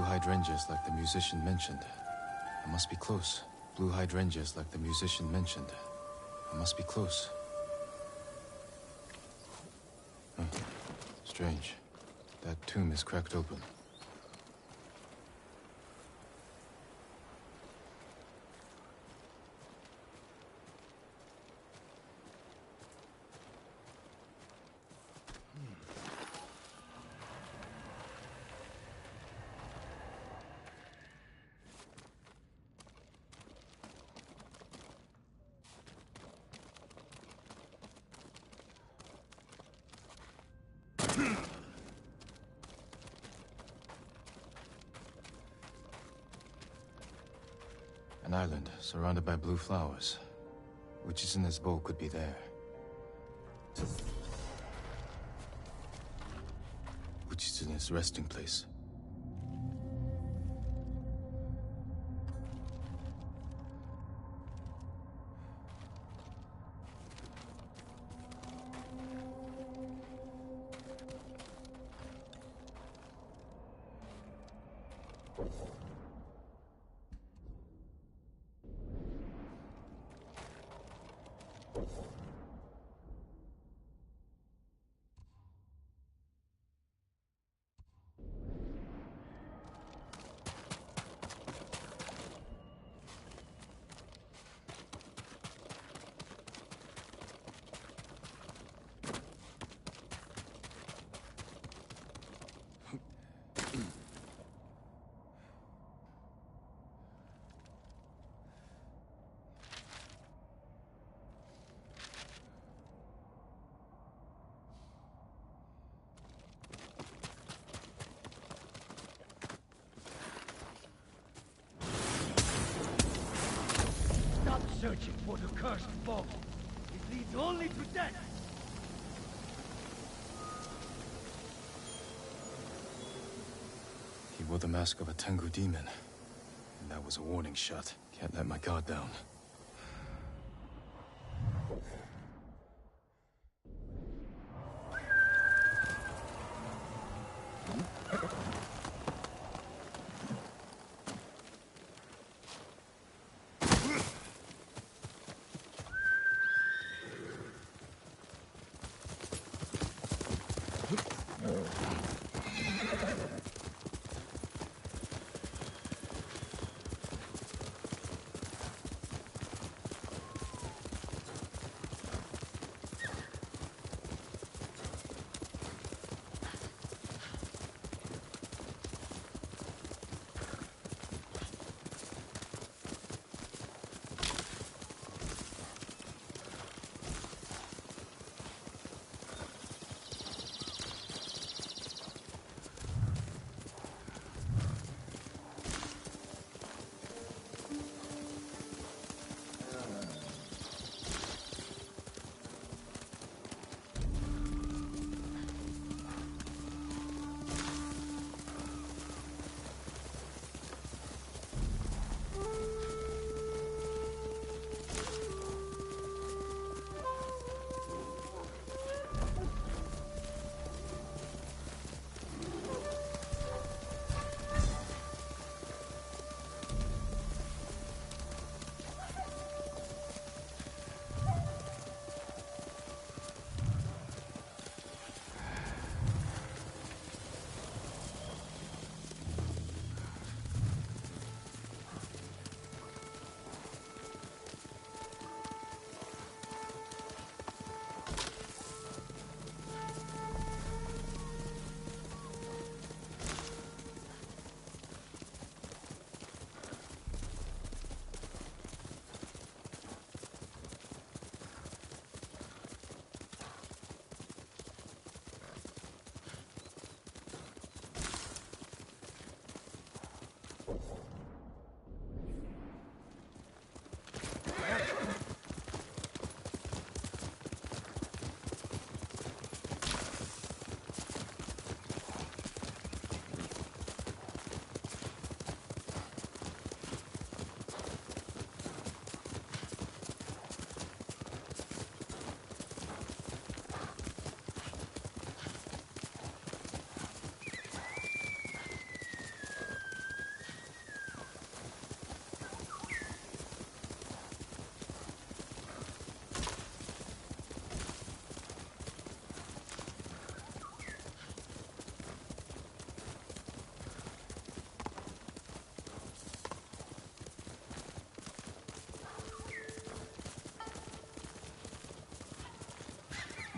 hydrangeas like the musician mentioned. I must be close. Blue hydrangeas like the musician mentioned. I must be close. Huh. Strange. That tomb is cracked open. An island surrounded by blue flowers. Which is in this bowl could be there. Which is in his resting place. Searching for the cursed vault. It leads only to death. He wore the mask of a Tengu demon. And that was a warning shot. Can't let my guard down.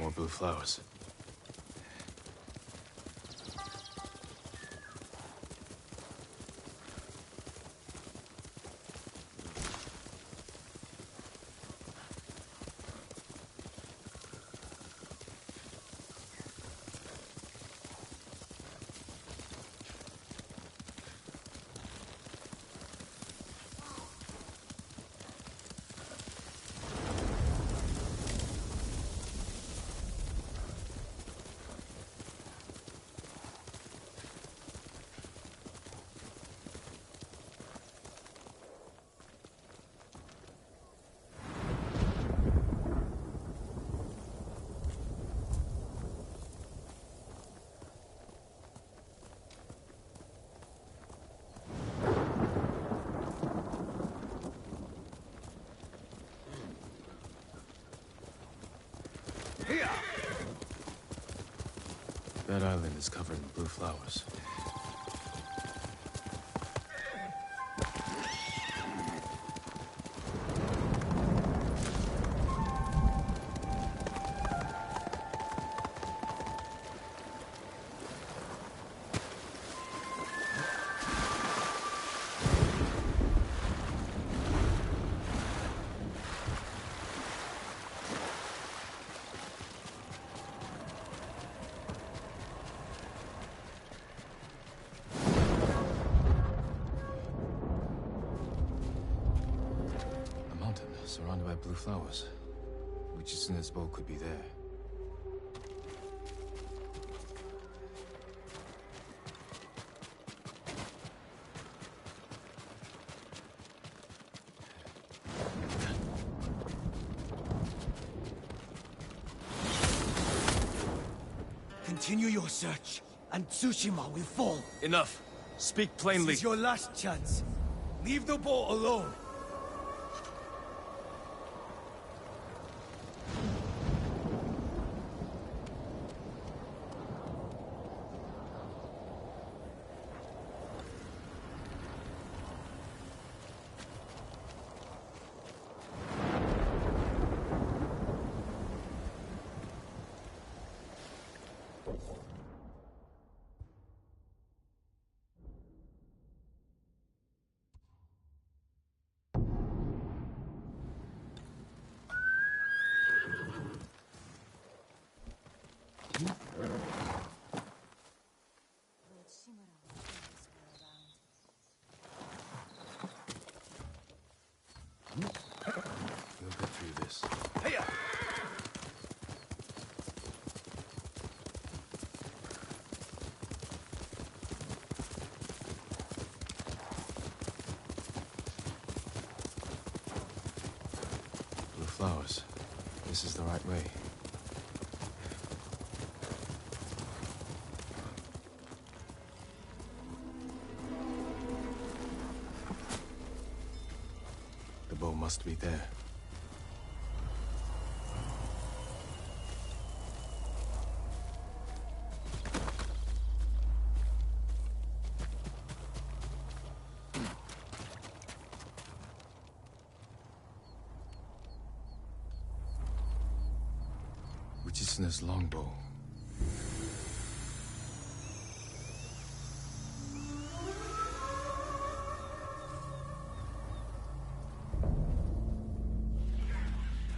More blue flowers. That island is covered in blue flowers. Surrounded by blue flowers. Witch's bow could be there. Continue your search, and Tsushima will fall. Enough! Speak plainly. This is your last chance. Leave the boat alone. We'll get through this. Hiya! Blue flowers. This is the right way. The bow must be there. Witch's longbow.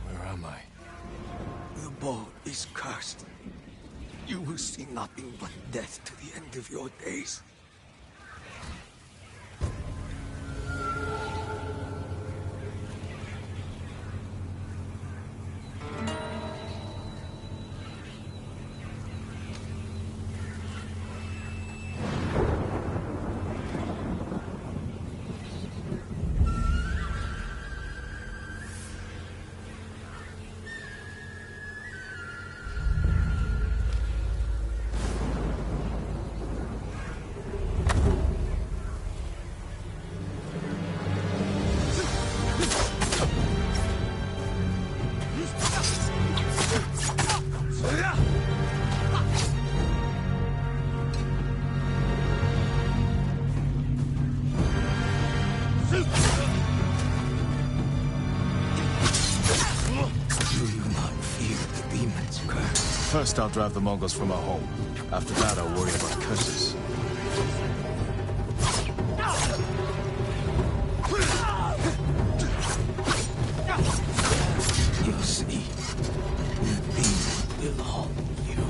Where am I? The bow is cursed. You will see nothing but death to the end of your days. First, I'll drive the Mongols from our home. After that, I'll worry about curses. You see, we will harm you.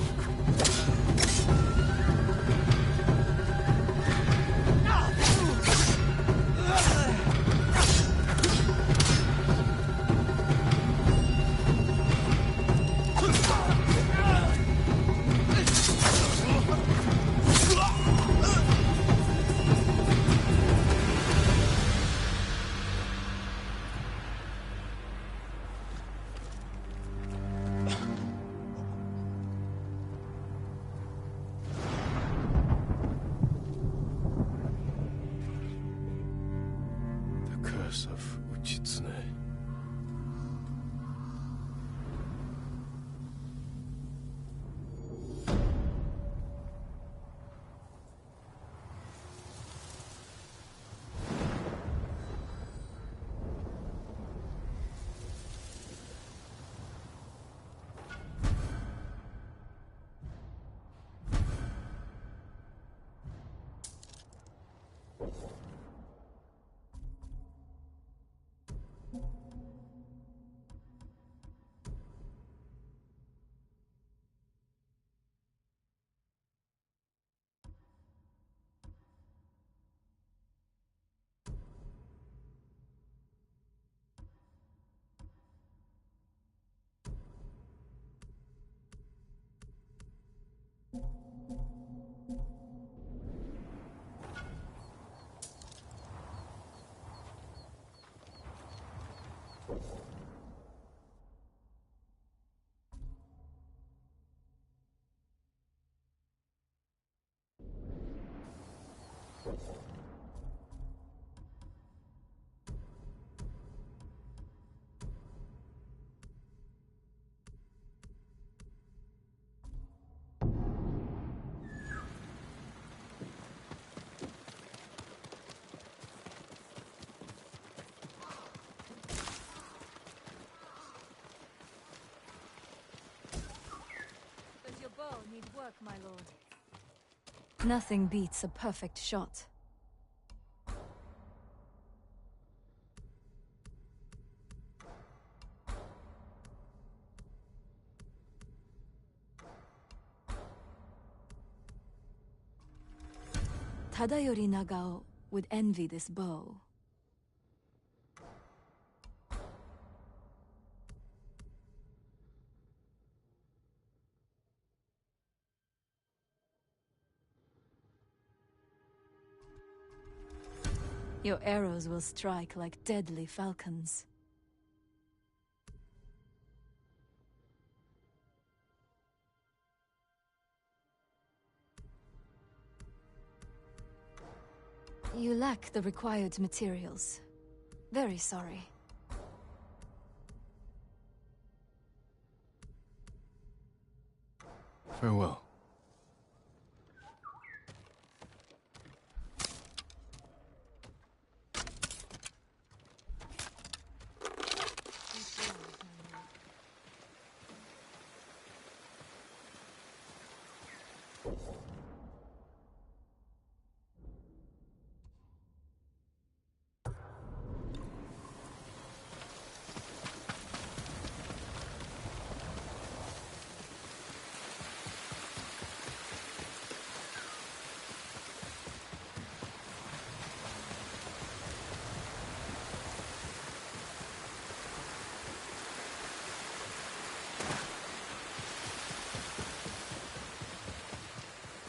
Of Uchitsune. Does your bow need work, my lord? Nothing beats a perfect shot. Tadayori Nagao would envy this bow. Your arrows will strike like deadly falcons. You lack the required materials. Very sorry. Farewell.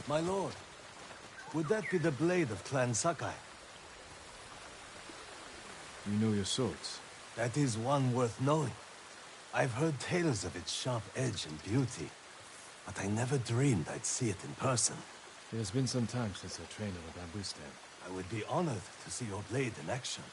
My lord, would that be the blade of Clan Sakai? You know your swords. That is one worth knowing. I've heard tales of its sharp edge and beauty, but I never dreamed I'd see it in person. It has been some time since I trained on a bamboo stem. I would be honored to see your blade in action.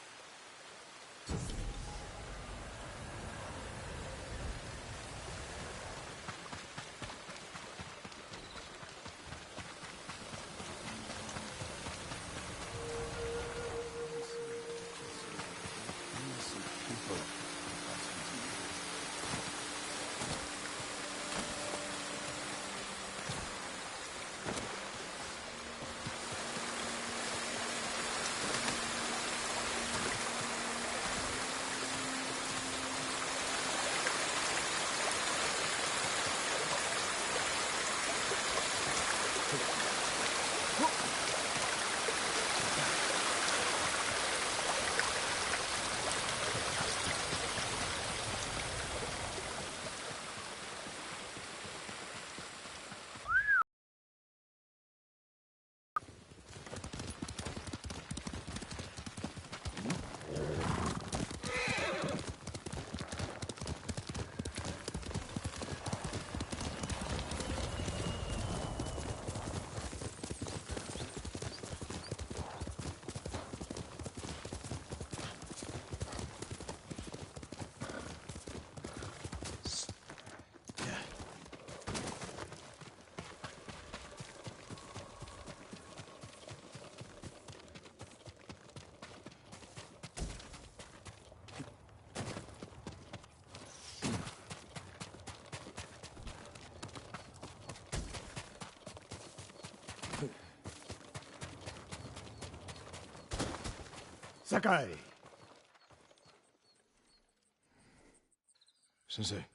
Sakai! Sensei,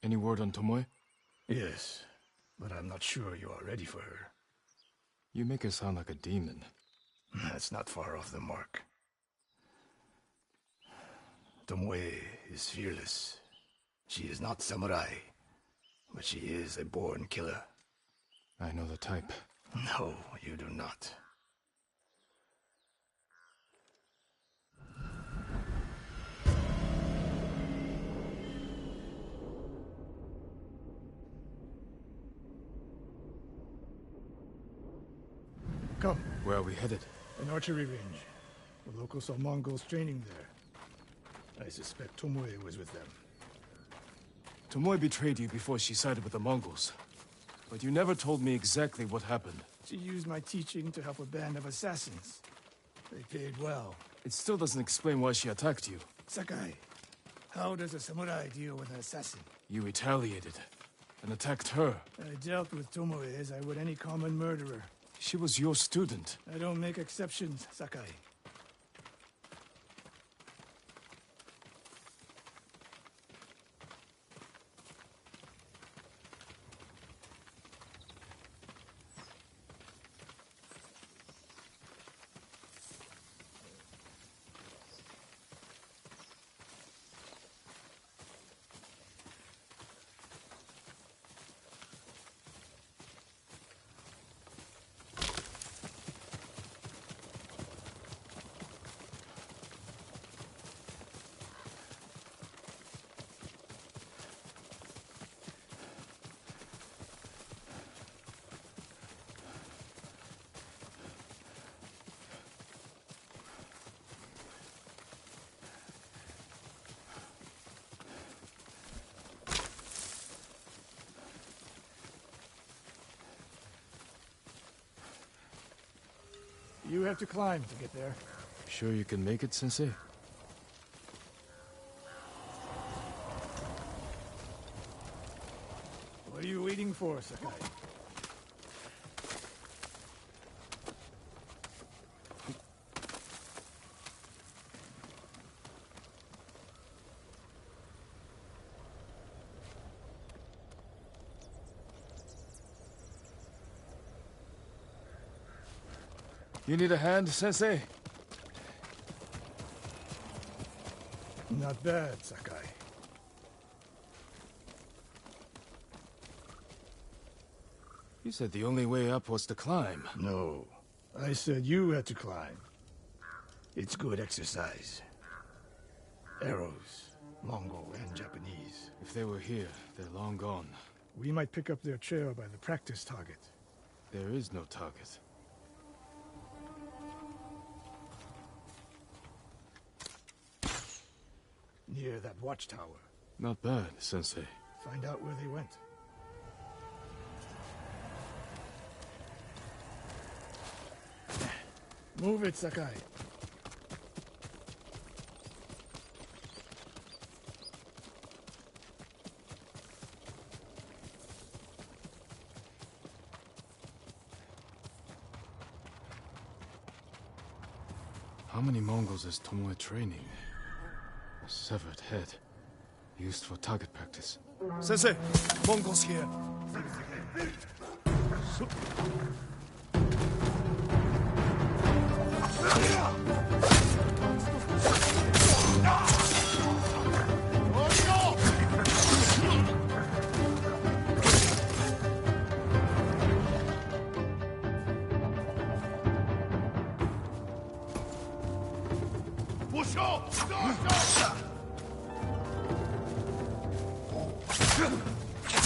any word on Tomoe? Yes, but I'm not sure you are ready for her. You make her sound like a demon. That's not far off the mark. Tomoe is fearless. She is not samurai, but she is a born killer. I know the type. No, you do not. Come. Where are we headed? An archery range. The locals saw Mongols training there. I suspect Tomoe was with them. Tomoe betrayed you before she sided with the Mongols. But you never told me exactly what happened. She used my teaching to help a band of assassins. They paid well. It still doesn't explain why she attacked you. Sakai, how does a samurai deal with an assassin? You retaliated and attacked her. I dealt with Tomoe as I would any common murderer. She was your student. I don't make exceptions, Sakai. You have to climb to get there. Sure you can make it, Sensei? What are you waiting for, Sakai? You need a hand, Sensei? Not bad, Sakai. You said the only way up was to climb. No. I said you had to climb. It's good exercise. Arrows, Mongol and Japanese. If they were here, they're long gone. We might pick up their trail by the practice target. There is no target. Near that watchtower. Not bad, Sensei. Find out where they went. Move it, Sakai. How many Mongols is Tomoe training? A severed head. Used for target practice. Sensei! Mongols here!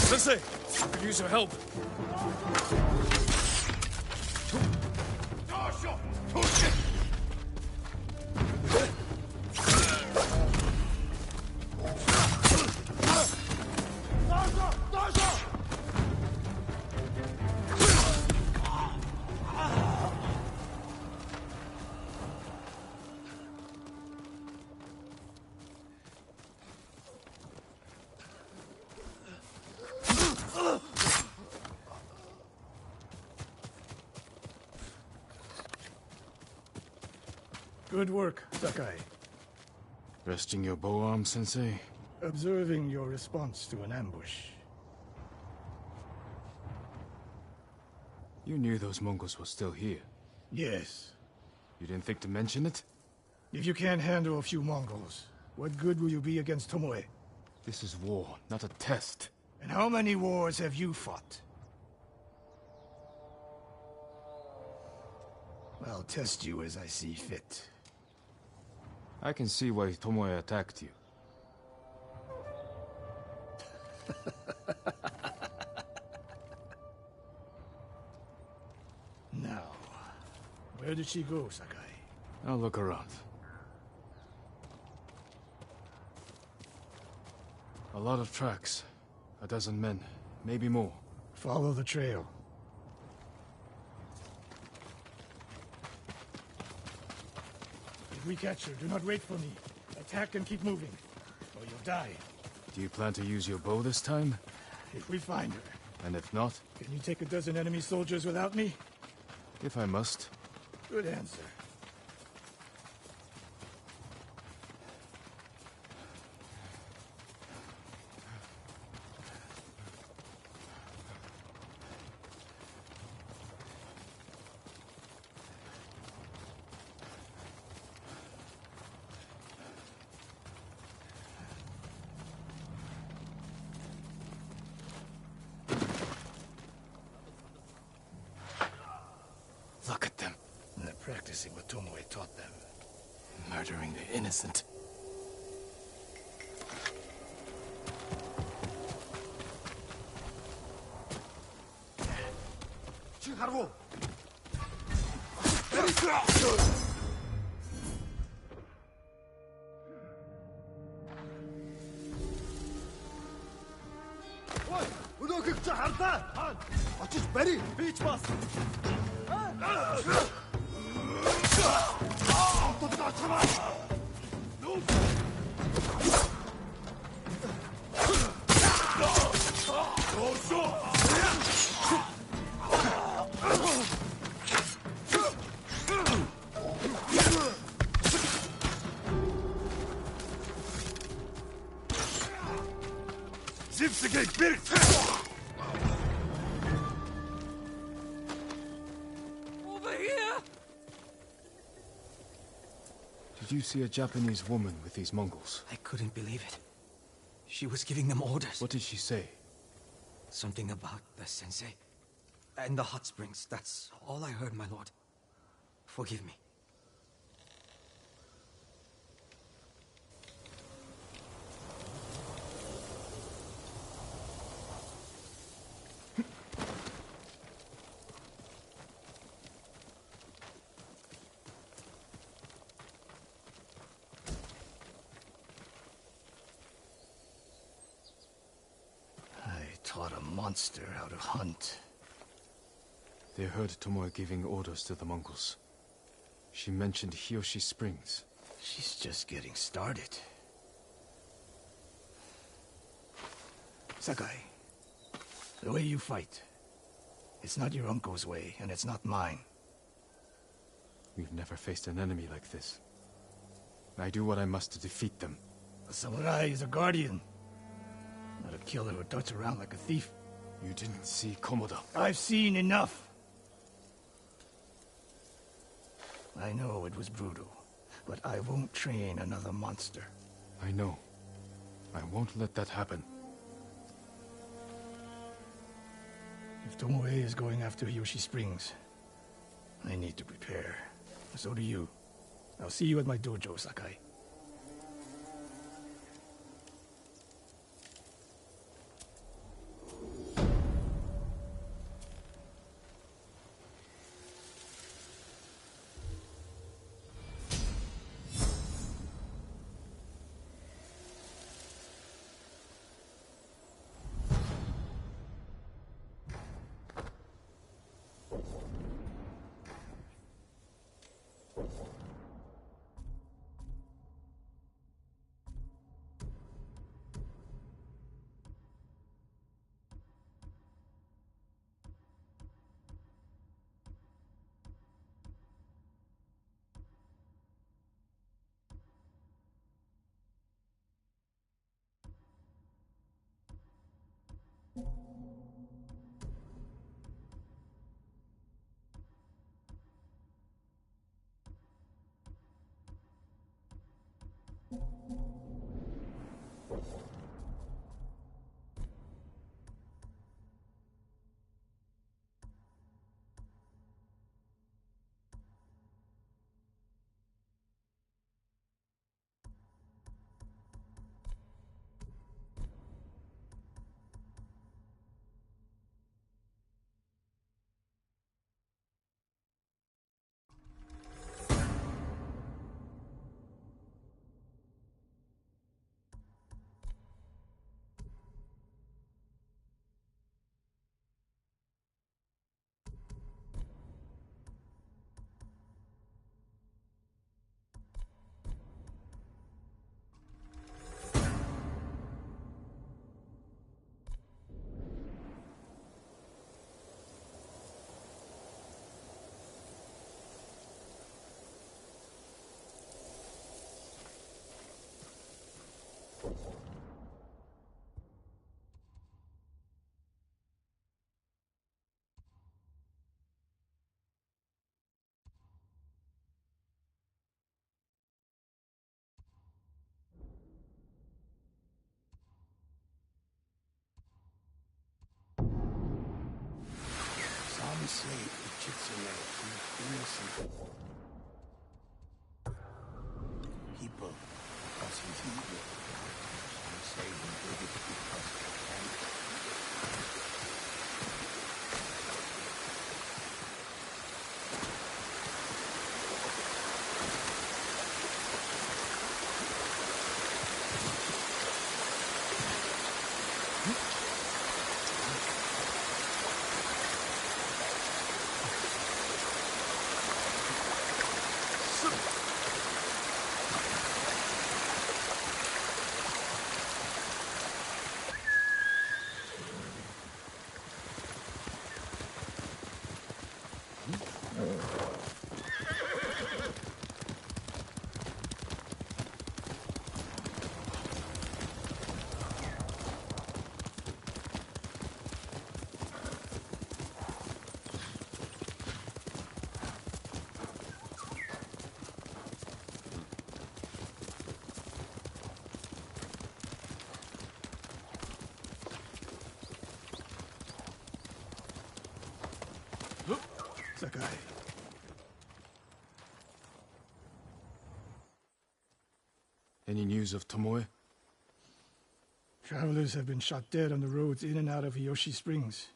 Sensei! I could use your help. Good work, Sakai. Resting your bow arm, Sensei? Observing your response to an ambush. You knew those Mongols were still here. Yes. You didn't think to mention it? If you can't handle a few Mongols, what good will you be against Tomoe? This is war, not a test. And how many wars have you fought? I'll test you as I see fit. I can see why Tomoe attacked you. Now, where did she go, Sakai? I'll look around. A lot of tracks. A dozen men, maybe more. Follow the trail. If we catch her, do not wait for me. Attack and keep moving, or you'll die. Do you plan to use your bow this time? If we find her. And if not? Can you take a dozen enemy soldiers without me? If I must. Good answer. Look at them. They're practicing what Tomoe taught them. Murdering the innocent. Over here! Did you see a Japanese woman with these Mongols? I couldn't believe it. She was giving them orders. What did she say? Something about the sensei. And the hot springs. That's all I heard, my lord. Forgive me. Taught a monster how to hunt. They heard Tomoe giving orders to the Mongols. She mentioned Hiyoshi Springs. She's just getting started. Sakai, the way you fight, it's not your uncle's way, and it's not mine. We've never faced an enemy like this. I do what I must to defeat them. A samurai is a guardian, not a killer who darts around like a thief. You didn't see Komoda. I've seen enough. I know it was brutal, but I won't train another monster. I know. I won't let that happen. If Tomoe is going after Hiyoshi Springs, I need to prepare. So do you. I'll see you at my dojo, Sakai. People, because he's evil. Some say he did it because he can. Sakai. Any news of Tomoe? Travelers have been shot dead on the roads in and out of Hiyoshi Springs.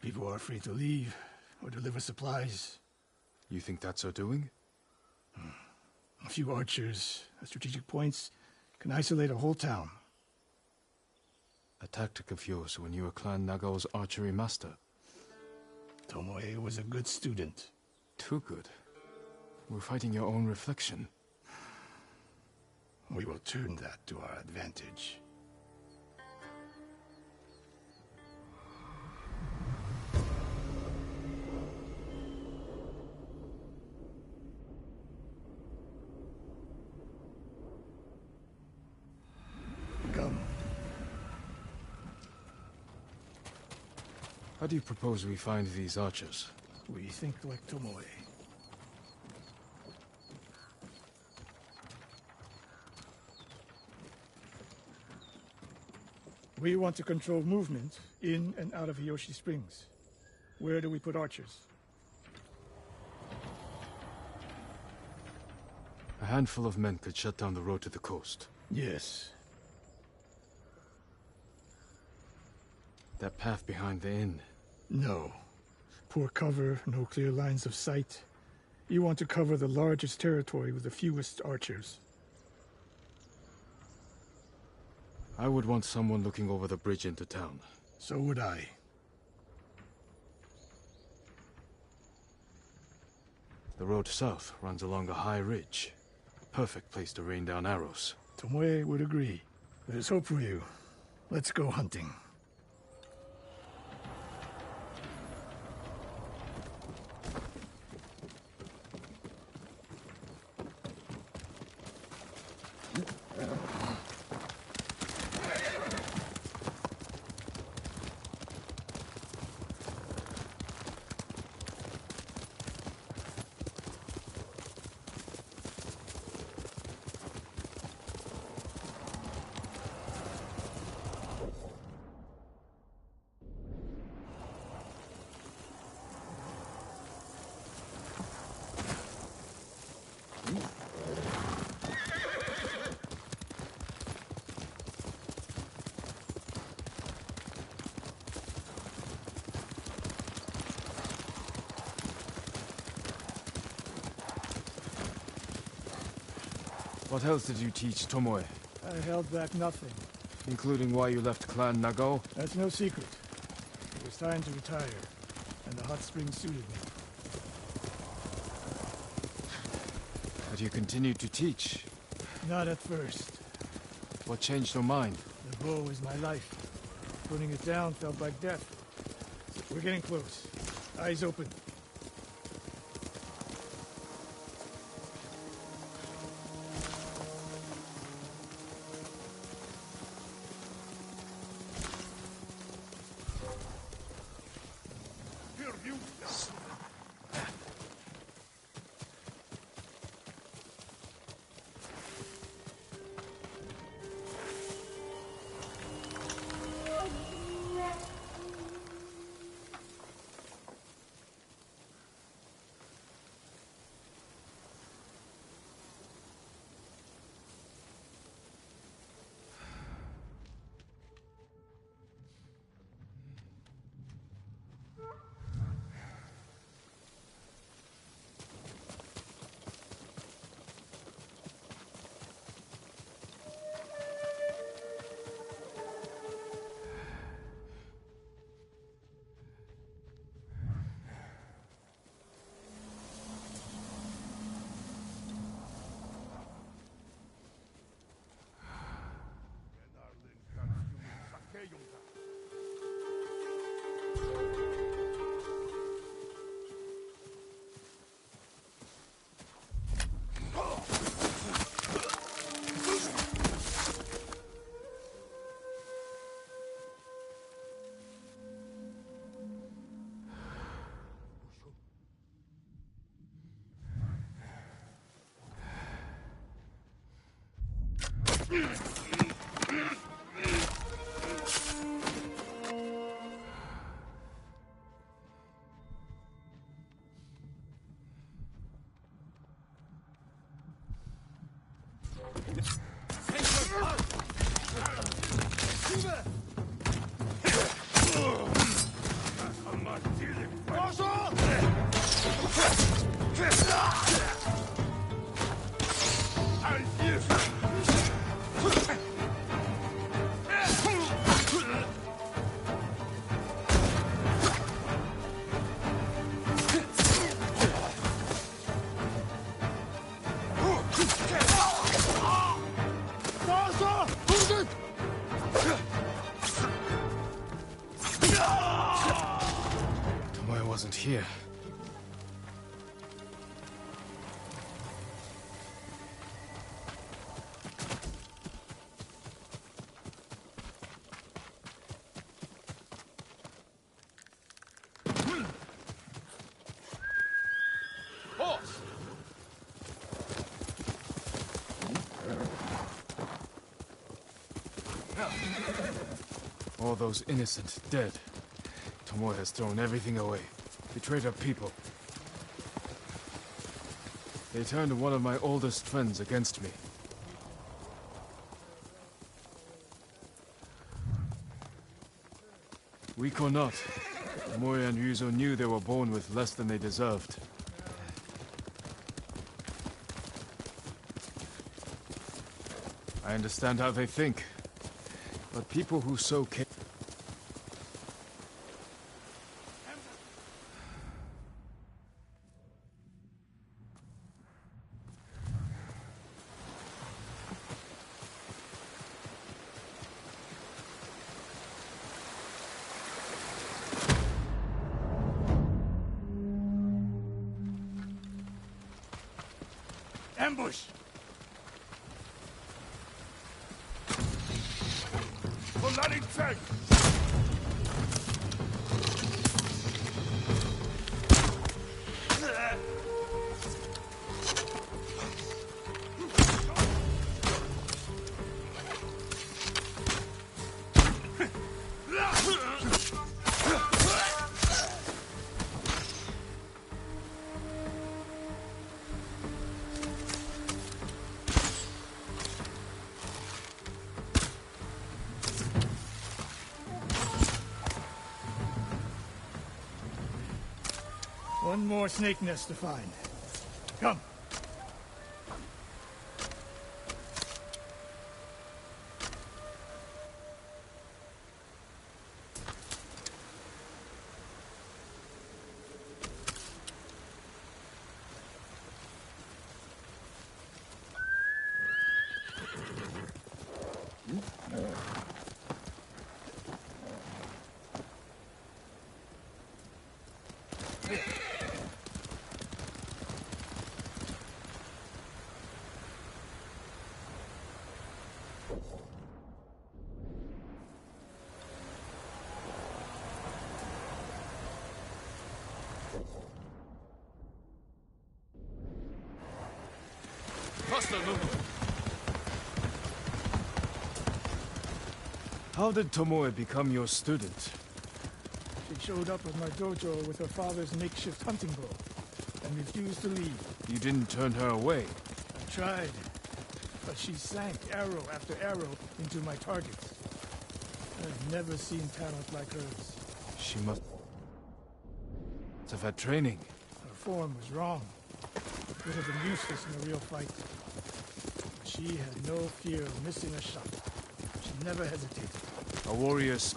People are afraid to leave or deliver supplies. You think that's her doing? A few archers at strategic points can isolate a whole town. A tactic of yours when you were Clan Nagao's archery master. Tomoe was a good student. Too good. We're fighting your own reflection. We will turn that to our advantage. Come. How do you propose we find these archers? We think like Tomoe. We want to control movement in and out of Hiyoshi Springs. Where do we put archers? A handful of men could shut down the road to the coast. Yes. That path behind the inn. No. Poor cover, no clear lines of sight. You want to cover the largest territory with the fewest archers. I would want someone looking over the bridge into town. So would I. The road south runs along a high ridge. Perfect place to rain down arrows. Tomoe would agree. There's hope for you. Let's go hunting. What else did you teach Tomoe? I held back nothing. Including why you left Clan Nagao? That's no secret. It was time to retire, and the hot spring suited me. But you continued to teach. Not at first. What changed your mind? The bow is my life. Putting it down felt like death. We're getting close. Eyes open. Tomoe wasn't here. All those innocent dead. Tomoe has thrown everything away. Betrayed her people. They turned one of my oldest friends against me. Weak or not, Tomoe and Ryuzo knew they were born with less than they deserved. I understand how they think, but people who so care... Ambush! Polaric check! One more snake nest to find. Come. How did Tomoe become your student? She showed up at my dojo with her father's makeshift hunting bow and refused to leave. You didn't turn her away. I tried, but she sank arrow after arrow into my targets. I've never seen talent like hers. She must have had training. Her form was wrong. It would have been useless in a real fight. She had no fear of missing a shot. She never hesitated. A warrior's...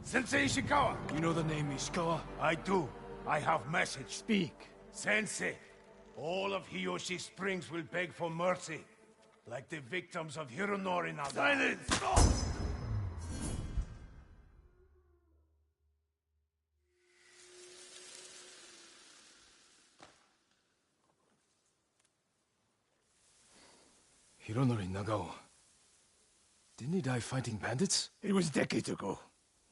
Sensei Ishikawa! You know the name Ishikawa? I do. I have message. Speak. Sensei, all of Hiyoshi Springs will beg for mercy. Like the victims of Hironori Naga. Silence! Hironori Nagao. Didn't he die fighting bandits? It was decades ago.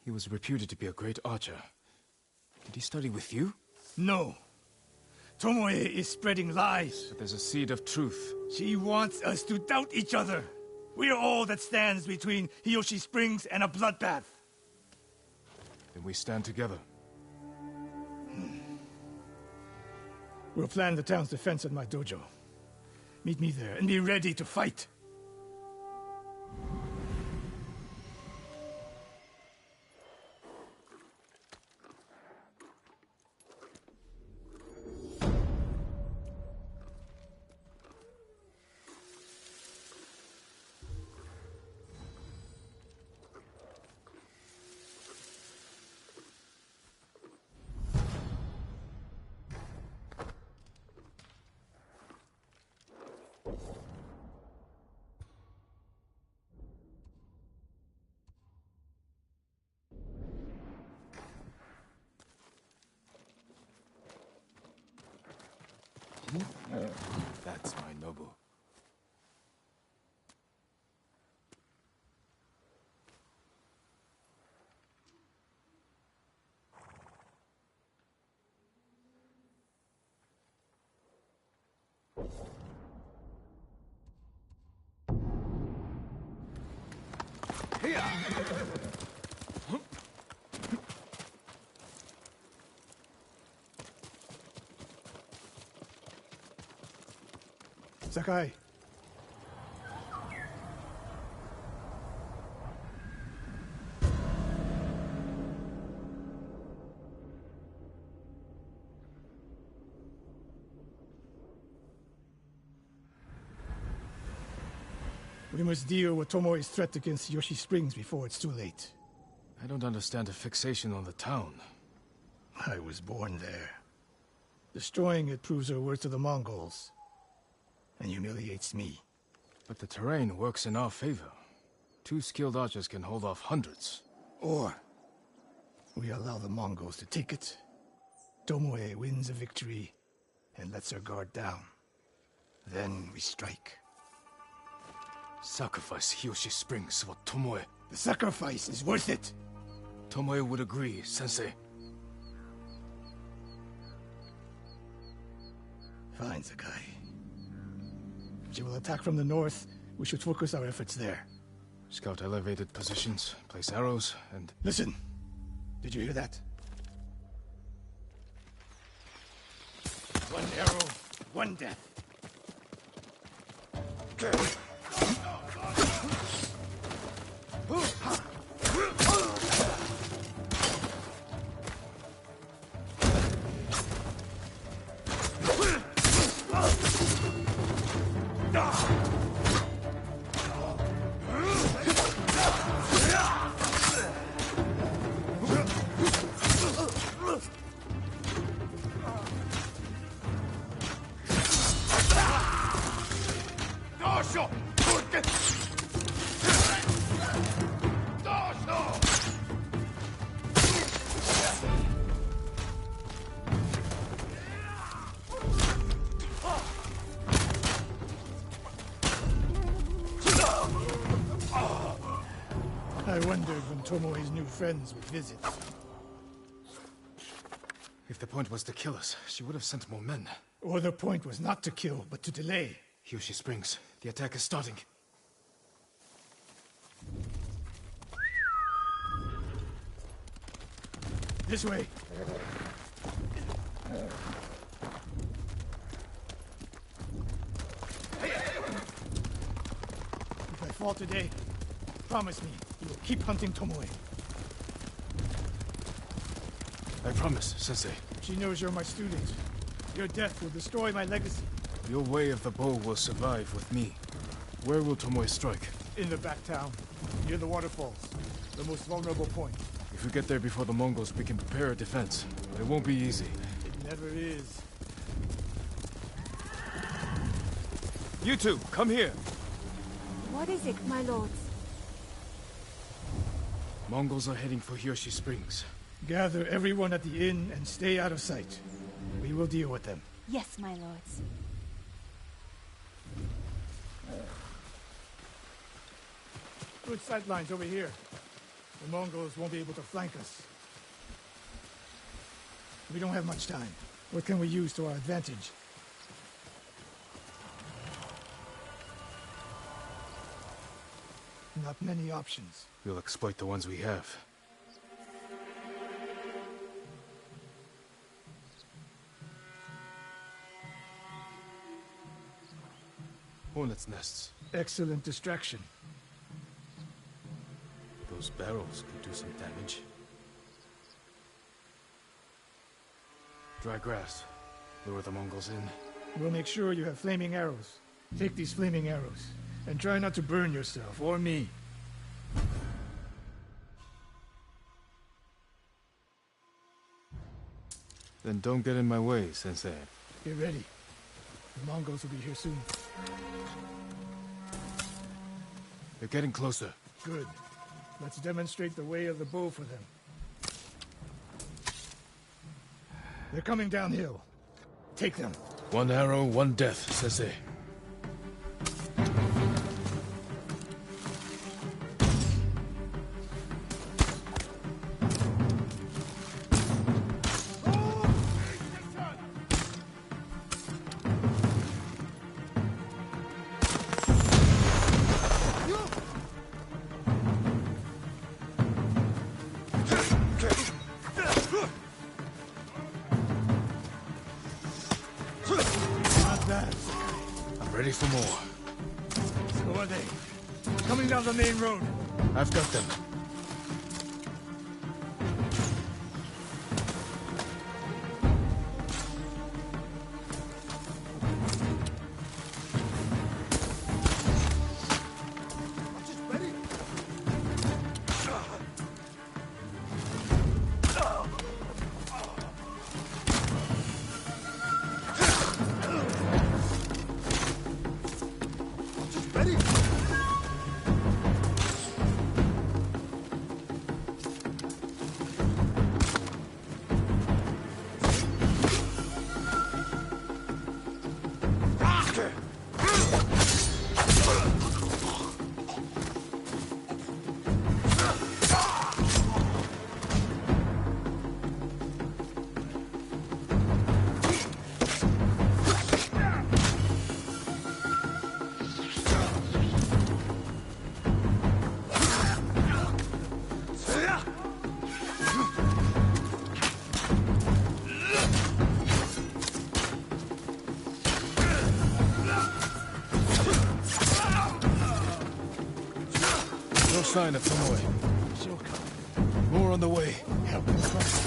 He was reputed to be a great archer. Did he study with you? No. Tomoe is spreading lies. But there's a seed of truth. She wants us to doubt each other. We're all that stands between Hiyoshi Springs and a bloodbath. Then we stand together. We'll plan the town's defense at my dojo. Meet me there and be ready to fight. That's my noble. Sakai. We must deal with Tomoe's threat against Yoshi Springs before it's too late. I don't understand a fixation on the town. I was born there. Destroying it proves her worth to the Mongols. And humiliates me. But the terrain works in our favor. 2 skilled archers can hold off hundreds. Or we allow the Mongols to take it. Tomoe wins a victory and lets her guard down. Then we strike. Sacrifice Hiyoshi Springs for Tomoe. The sacrifice is worth it. Tomoe would agree, Sensei. Fine, Sakai. She will attack from the north. We should focus our efforts there. Scout elevated positions, place arrows, and... Listen! Did you hear that? One arrow, one death. I wondered when Tomoe's new friends would visit. If the point was to kill us, she would have sent more men. Or the point was not to kill, but to delay. Hiyoshi Springs. The attack is starting. This way. fall today, promise me you will keep hunting Tomoe. I promise, Sensei. She knows you're my student. Your death will destroy my legacy. Your way of the bow will survive with me. Where will Tomoe strike? In the back town, near the waterfalls. The most vulnerable point. If we get there before the Mongols, we can prepare a defense. But it won't be easy. It never is. You two, come here. What is it, my lords? Mongols are heading for Hiyoshi Springs. Gather everyone at the inn and stay out of sight. We will deal with them. Yes, my lords. Good sight lines over here. The Mongols won't be able to flank us. We don't have much time. What can we use to our advantage? Not many options. We'll exploit the ones we have. Hornets' nests. Excellent distraction. Those barrels could do some damage. Dry grass. Lure the Mongols in. We'll make sure you have flaming arrows. Take these flaming arrows, and try not to burn yourself or me. Then don't get in my way, Sensei. Get ready. The Mongols will be here soon. They're getting closer. Good. Let's demonstrate the way of the bow for them. They're coming downhill. Take them. One arrow, one death, Sensei. Not bad. I'm ready for more. So are they. Coming down the main road. I've got them. No sign of Tomoe. She'll come. More on the way. Help us cross.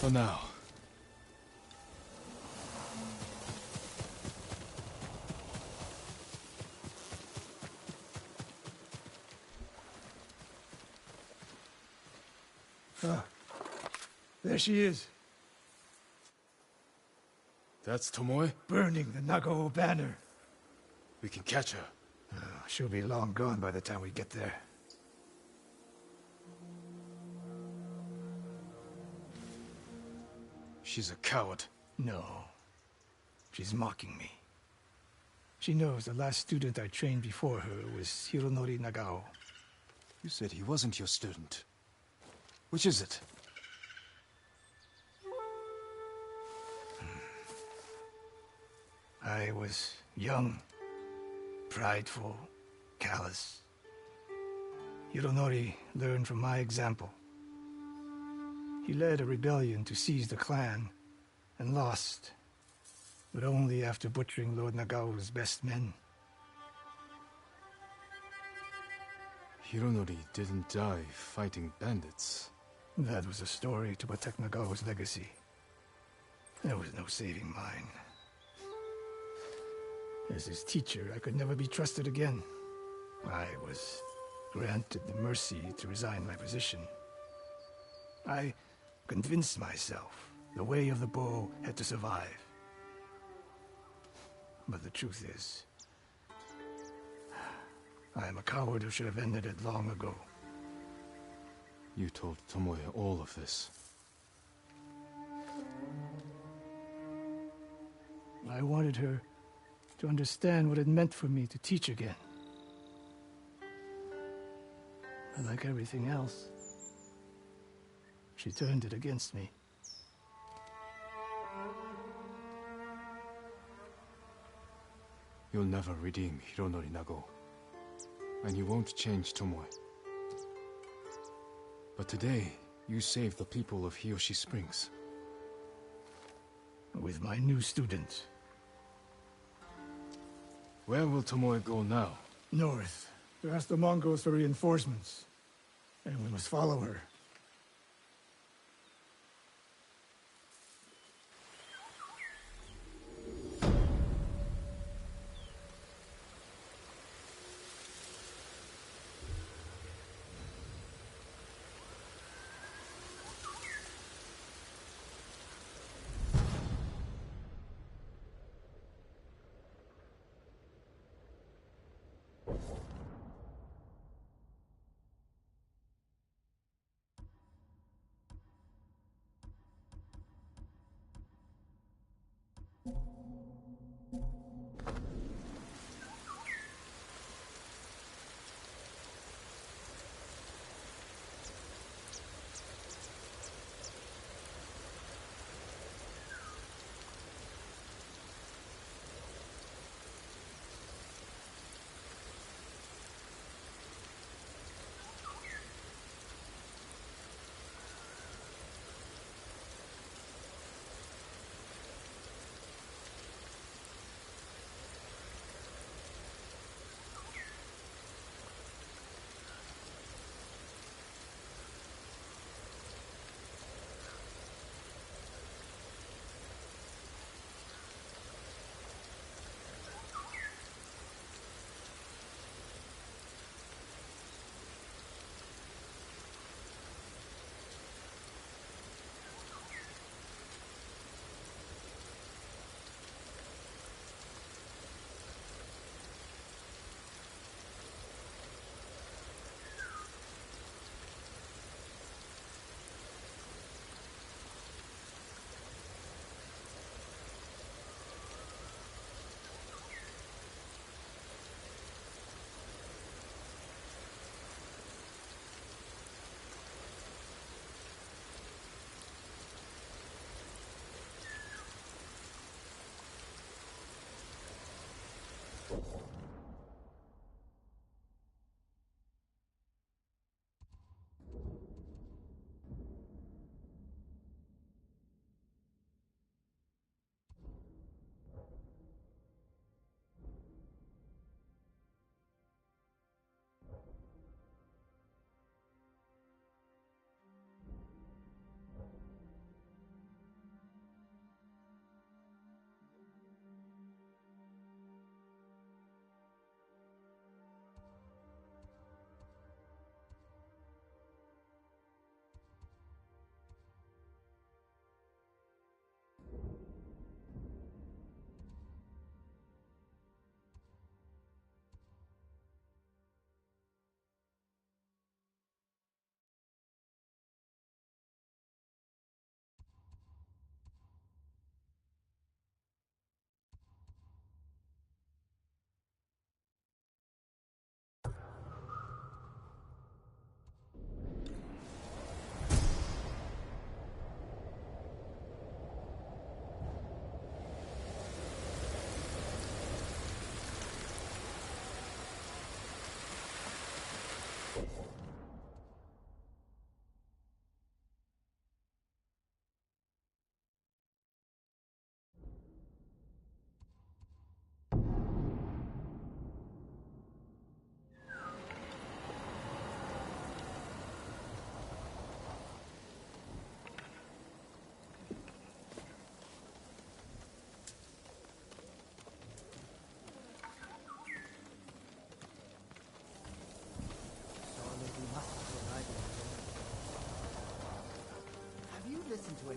for now. Ah, there she is, That's Tomoe? burning the Nagao banner. We can catch her. She'll be long gone by the time we get there. She's a coward. No. She's mocking me. She knows the last student I trained before her was Hironori Nagao. You said he wasn't your student. Which is it? I was young, prideful, callous. Hironori learned from my example. He led a rebellion to seize the clan, and lost, but only after butchering Lord Nagao's best men. Hironori didn't die fighting bandits. That was a story to protect Nagao's legacy. There was no saving mine. As his teacher, I could never be trusted again. I was granted the mercy to resign my position. I convinced myself the way of the bow had to survive. But the truth is, I am a coward who should have ended it long ago. You told Tomoe all of this. I wanted her to understand what it meant for me to teach again. But like everything else, she turned it against me. You'll never redeem Hironori Nagao. And you won't change Tomoe. But today, you saved the people of Hiyoshi Springs. With my new student. Where will Tomoe go now? North. To ask the Mongols for reinforcements. And we must follow her.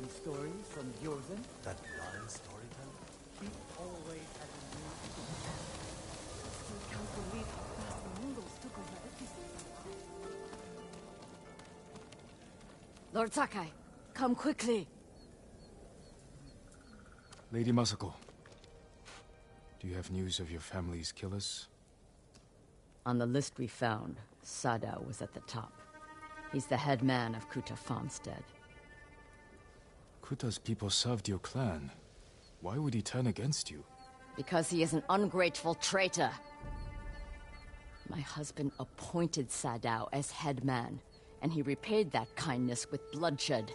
Any stories from Jordan? That blind storyteller? He always has a new... Still can't believe how fast the Mongols took over everything. Lord Sakai, come quickly. Lady Masako, do you have news of your family's killers? On the list we found, Sadao was at the top. He's the head man of Kuta Farmstead. Kuta's people served your clan. Why would he turn against you? Because he is an ungrateful traitor. My husband appointed Sadao as head man, and he repaid that kindness with bloodshed.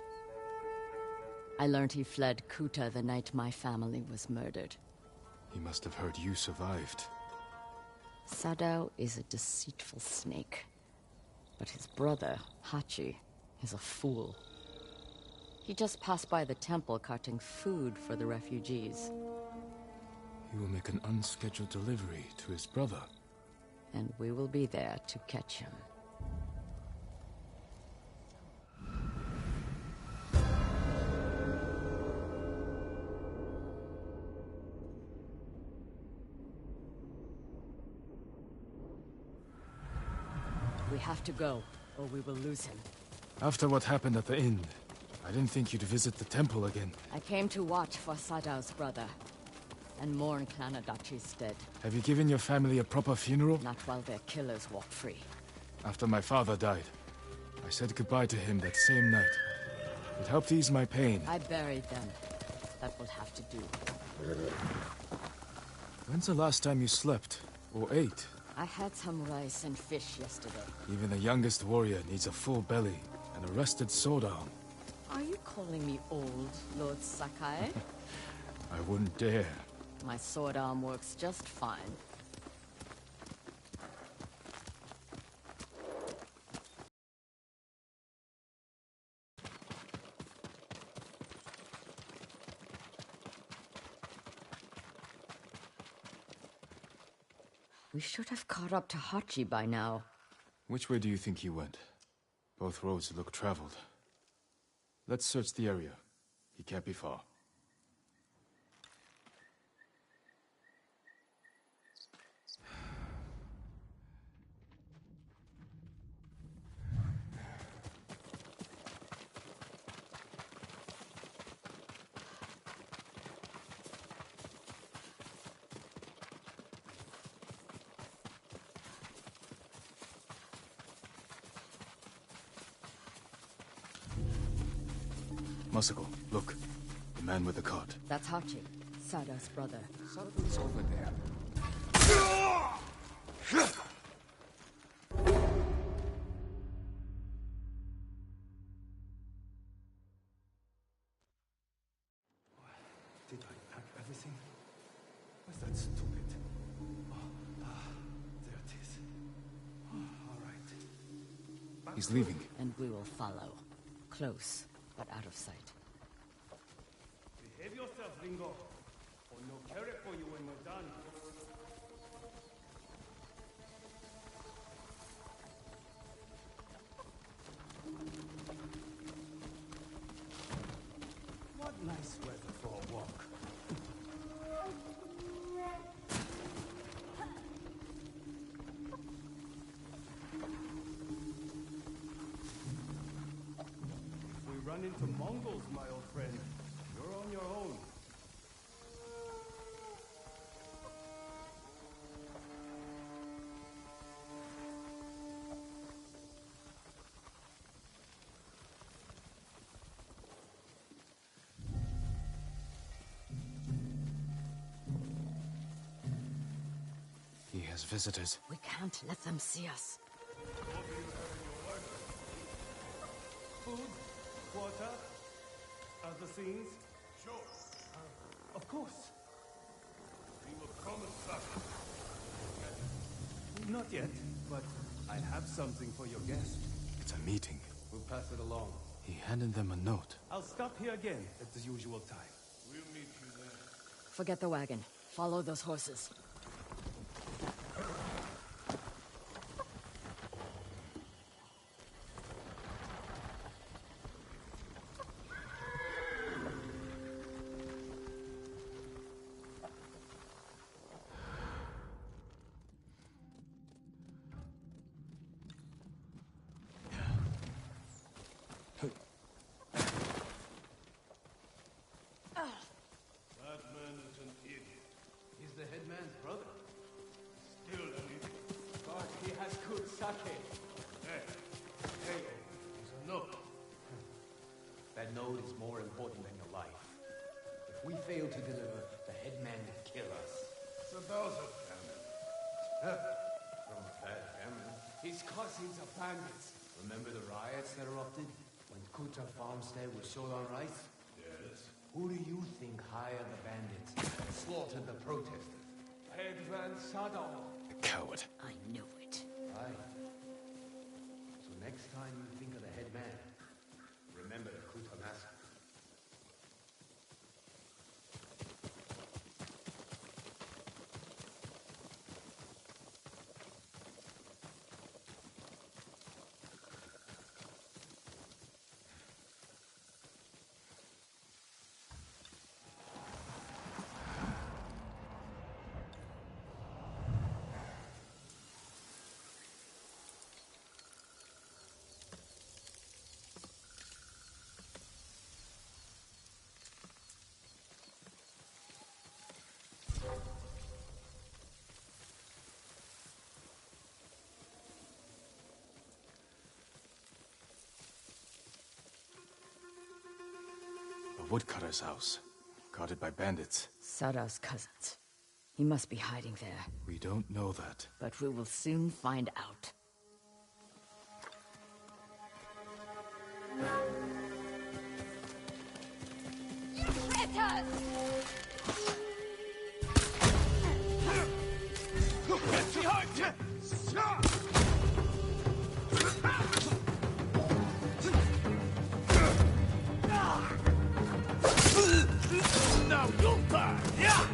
I learned he fled Kuta the night my family was murdered. He must have heard you survived. Sadao is a deceitful snake. But his brother, Hachi, is a fool. He just passed by the temple carting food for the refugees. He will make an unscheduled delivery to his brother. And we will be there to catch him. We have to go, or we will lose him. After what happened at the inn, I didn't think you'd visit the temple again. I came to watch for Sadao's brother, and mourn Clan Adachi's dead. Have you given your family a proper funeral? Not while their killers walk free. After my father died, I said goodbye to him that same night. It helped ease my pain. I buried them. That will have to do. When's the last time you slept? Or ate? I had some rice and fish yesterday. Even the youngest warrior needs a full belly and a rested sword arm. Are you calling me old, Lord Sakai? I wouldn't dare. My sword arm works just fine. We should have caught up to Hachi by now. Which way do you think he went? Both roads look traveled. Let's search the area. He can't be far. Masako, look. The man with the cart. That's Hachi, Sada's brother. Something's over there. Did I pack everything? Was that stupid? There it is. All right. He's leaving. And we will follow. Close, but out of sight. Behave yourself, Ringo. Or no carry for you when we're done. What nice weather for a walk. If we run into Mongols, my old friend, you're on your own. He has visitors. We can't let them see us. Food, water, other things. Sure. Of course. We will promise something. Not yet, but I have something for your guest. It's a meeting. We'll pass it along. He handed them a note. I'll stop here again at the usual time. We'll meet you there. Forget the wagon. Follow those horses. load is more important than your life. If we fail to deliver, the headman will kill us. So those are famine. From a bad family. His cousins are bandits. Remember the riots that erupted? When Kuta farmstead was short on rice? Yes. Who do you think hired the bandits and slaughtered the protesters? Headman Sadao. A coward. I knew it. Right. So next time you think of the headman, remember the Kuta massacre. A woodcutter's house, guarded by bandits. Sadao's cousins. He must be hiding there. We don't know that. But we will soon find out. Now you die! Yeah!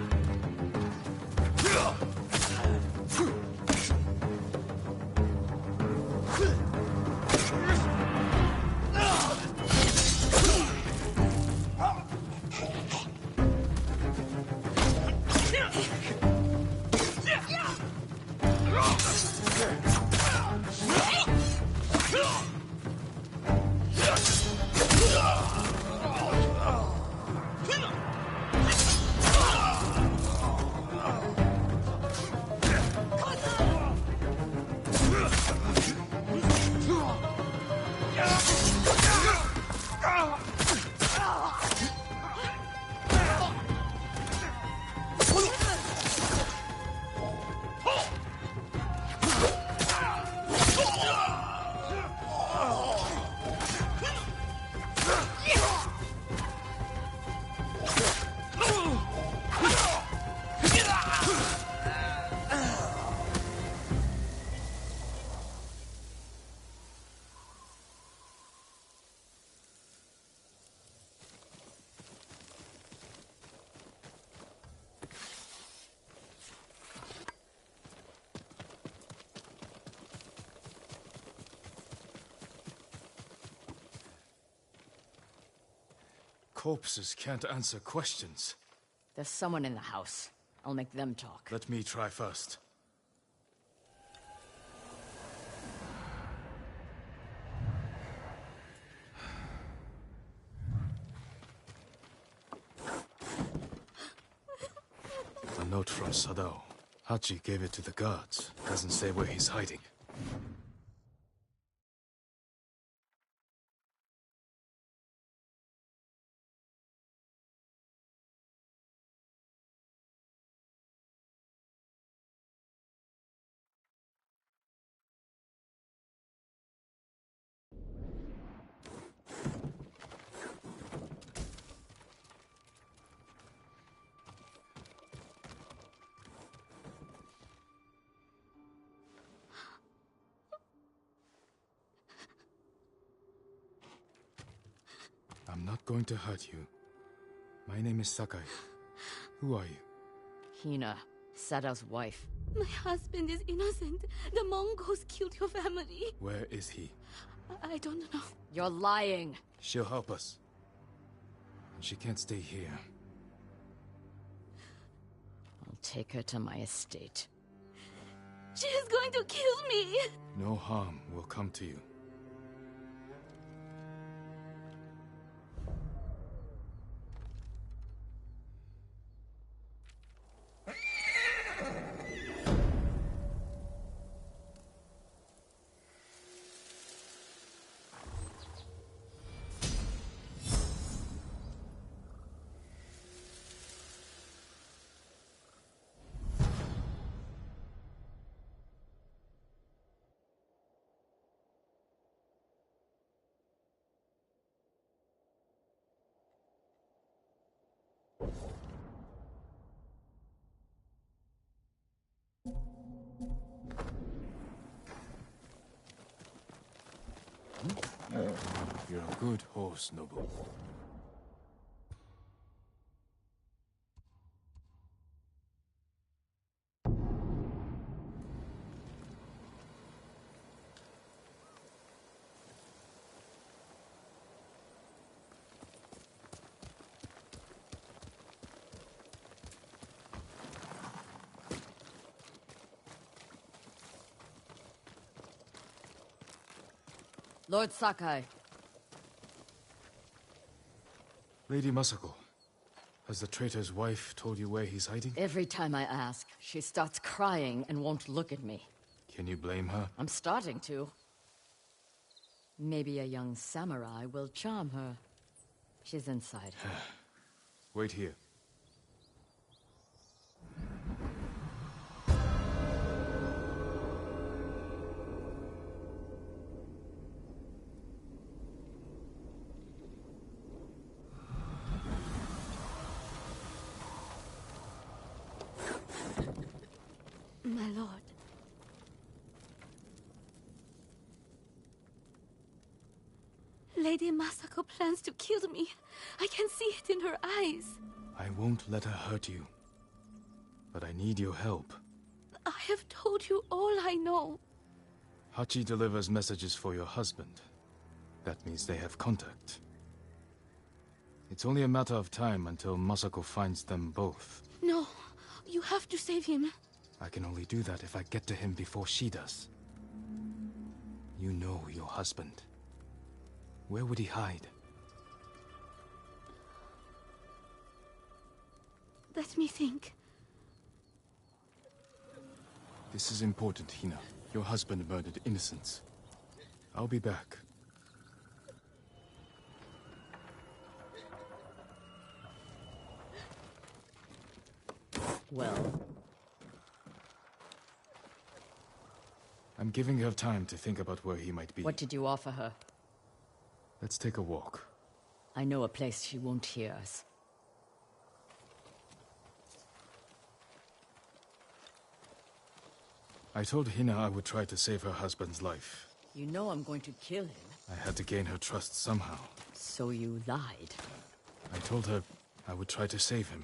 Corpses can't answer questions. There's someone in the house. I'll make them talk. Let me try first. A note from Sadao. Hachi gave it to the guards. Doesn't say where he's hiding. I'm not going to hurt you. My name is Sakai. Who are you? Hina, Sadao's wife. My husband is innocent. The Mongols killed your family. Where is he? I don't know. You're lying. She'll help us. And she can't stay here. I'll take her to my estate. She is going to kill me. No harm will come to you. You're a good horse, Noble. Lord Sakai. Lady Masako, has the traitor's wife told you where he's hiding? Every time I ask, she starts crying and won't look at me. Can you blame her? I'm starting to. Maybe a young samurai will charm her. She's inside. Wait here. My lord. Lady Masako plans to kill me. I can see it in her eyes. I won't let her hurt you. But I need your help. I have told you all I know. Hachi delivers messages for your husband. That means they have contact. It's only a matter of time until Masako finds them both. No, you have to save him. I can only do that if I get to him before she does. You know your husband. Where would he hide? Let me think. This is important, Hina. Your husband murdered innocents. I'll be back. Well, I'm giving her time to think about where he might be. what did you offer her? Let's take a walk. I know a place she won't hear us. I told Hina I would try to save her husband's life. You know I'm going to kill him. I had to gain her trust somehow. So you lied. I told her I would try to save him.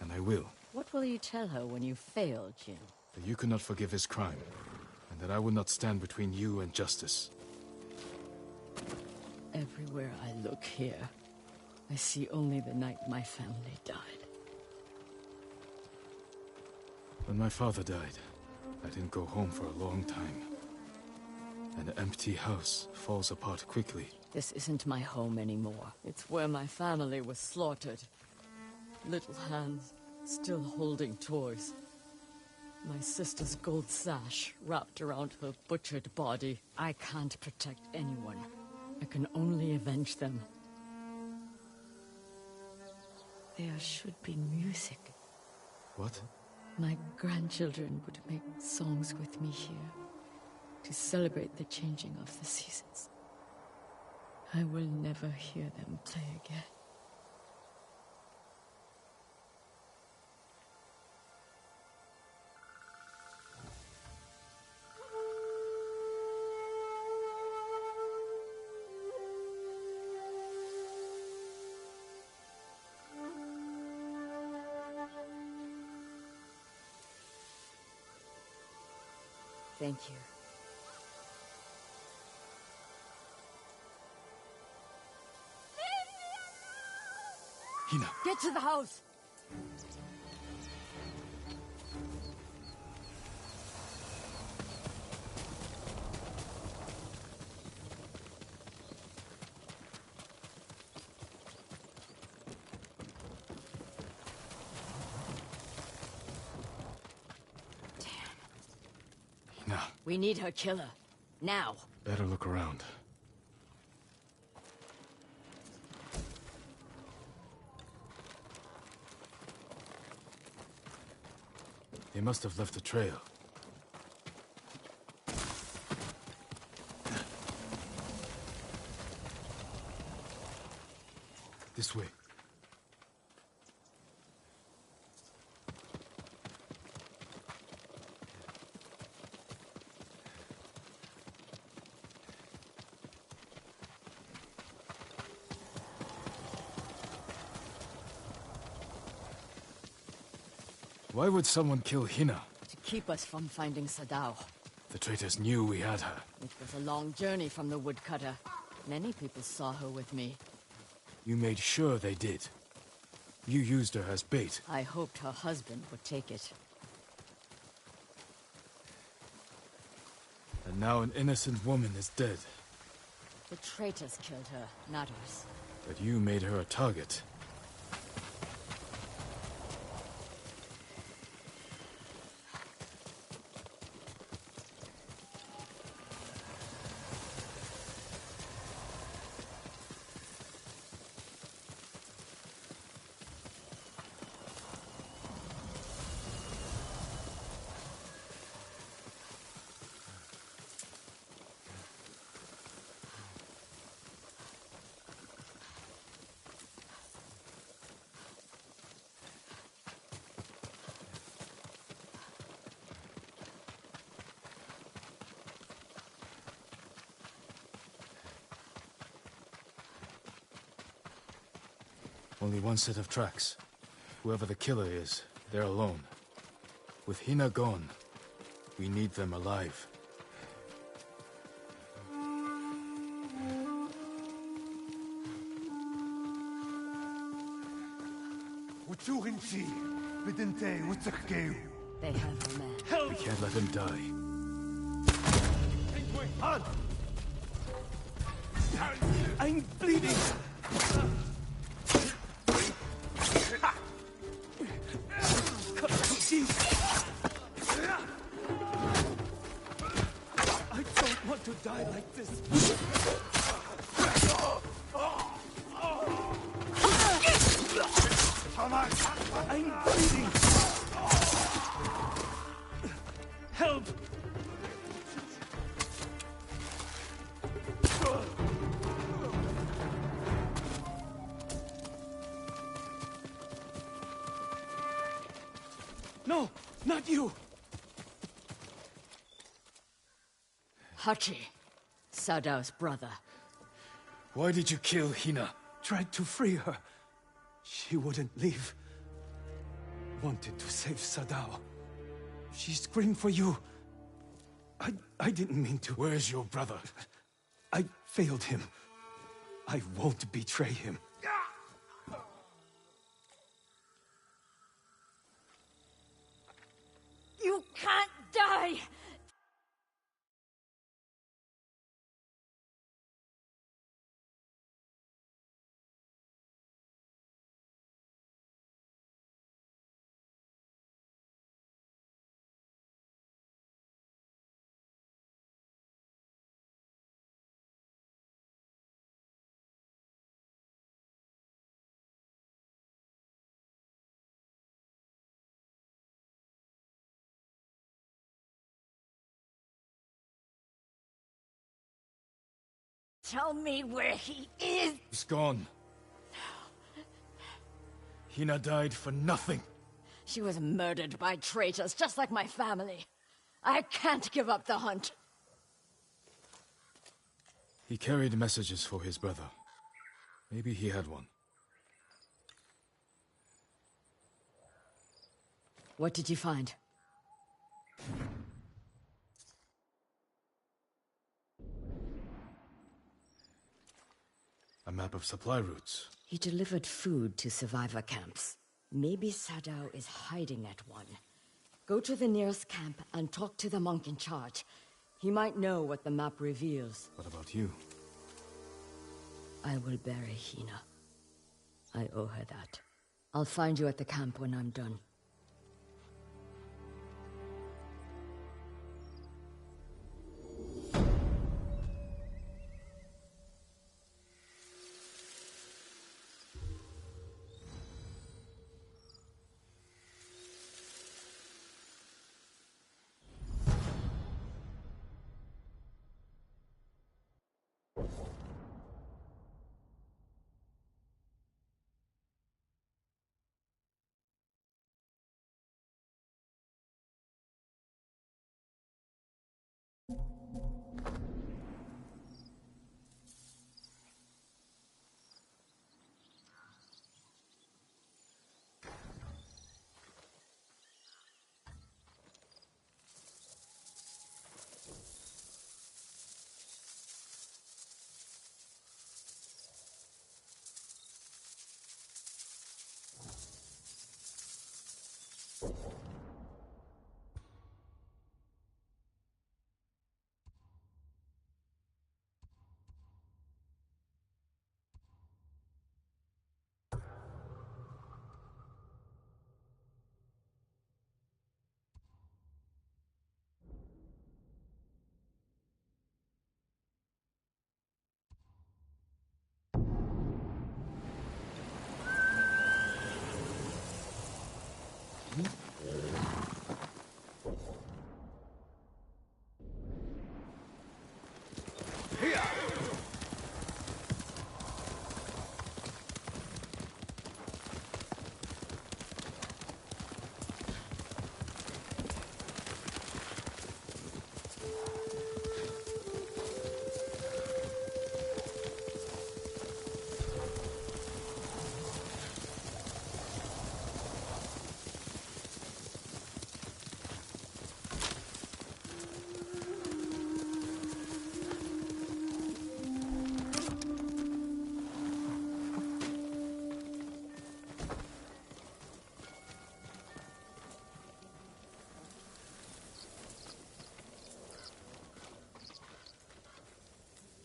And I will. What will you tell her when you fail, Jin? That you could not forgive his crime. And that I would not stand between you and justice. Everywhere I look here, I see only the night my family died. When my father died, I didn't go home for a long time. An empty house falls apart quickly. This isn't my home anymore. It's where my family was slaughtered. Little hands, still holding toys. My sister's gold sash wrapped around her butchered body. I can't protect anyone. I can only avenge them. There should be music. What? My grandchildren would make songs with me here to celebrate the changing of the seasons. I will never hear them play again. Thank you. Hina! Get to the house! Hina. We need her killer. Now. Better look around. They must have left a trail. This way. Why would someone kill Hina? To keep us from finding Sadao. The traitors knew we had her. It was a long journey from the woodcutter. Many people saw her with me. You made sure they did. You used her as bait. I hoped her husband would take it. And now an innocent woman is dead. The traitors killed her, not us. But you made her a target. Only one set of tracks. Whoever the killer is, they're alone. With Hina gone, we need them alive. They have her man. We can't let him die. I'm bleeding! I don't want to die like this. I'm bleeding! Help! No, not you! Hachi, Sadao's brother. Why did you kill Hina? Tried to free her. She wouldn't leave. Wanted to save Sadao. She screamed for you. I didn't mean to. Where's your brother? I failed him. I won't betray him. You can't die! Tell me where he is! He's gone. Hina died for nothing. She was murdered by traitors, just like my family. I can't give up the hunt. He carried messages for his brother. Maybe he had one. What did you find? A map of supply routes. He delivered food to survivor camps. Maybe Sadao is hiding at one. Go to the nearest camp and talk to the monk in charge. He might know what the map reveals. What about you? I will bury Hina. I owe her that. I'll find you at the camp when I'm done.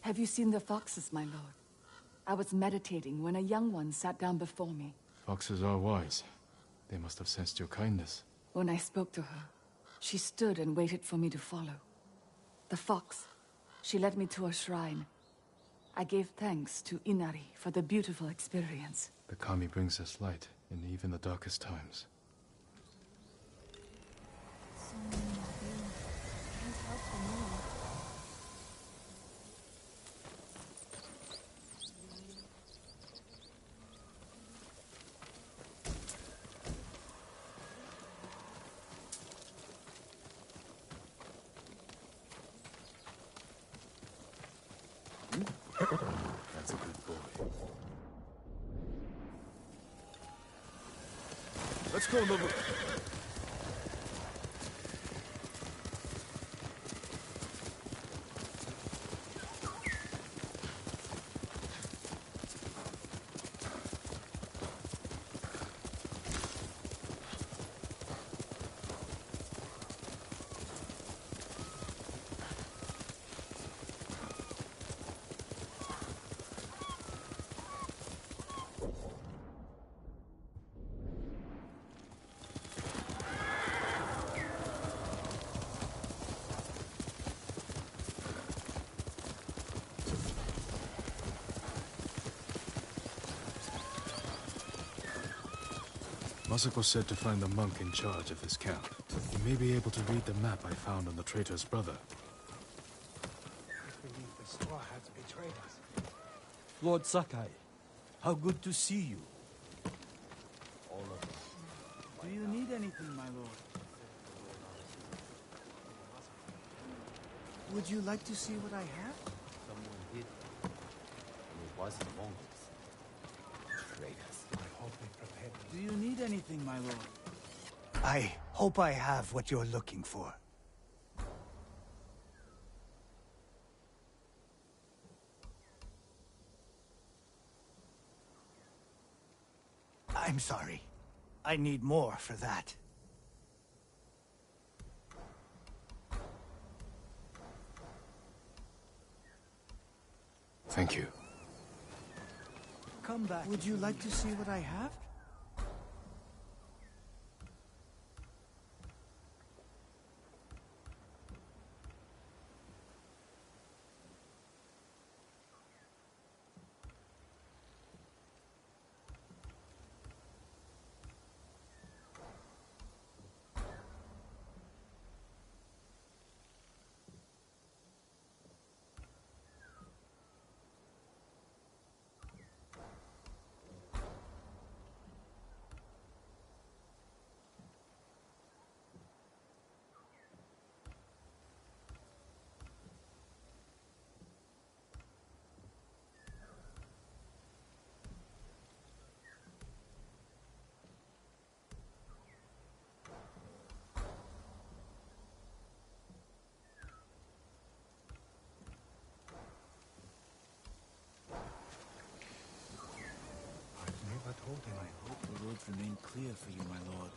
Have you seen the foxes, my lord? I was meditating when a young one sat down before me. Foxes are wise. They must have sensed your kindness. When I spoke to her, she stood and waited for me to follow. The fox, she led me to a shrine. I gave thanks to Inari for the beautiful experience. The kami brings us light in even the darkest times. That's a good boy. Let's go, Nobu. Masako said to find the monk in charge of this camp. He may be able to read the map I found on the traitor's brother. I believe the Straw Hats betrayed us. Lord Sakai, how good to see you. All of us. Do you need anything, my lord? Would you like to see what I have? Someone did. And it was the Mongols. Traitors. I hope they prepared me. Do you need anything, my lord? I hope I have what you're looking for. I'm sorry. I need more for that. Thank you. Come back. Would you like to see what I have? I told him. I hope the roads remain clear for you, my lord.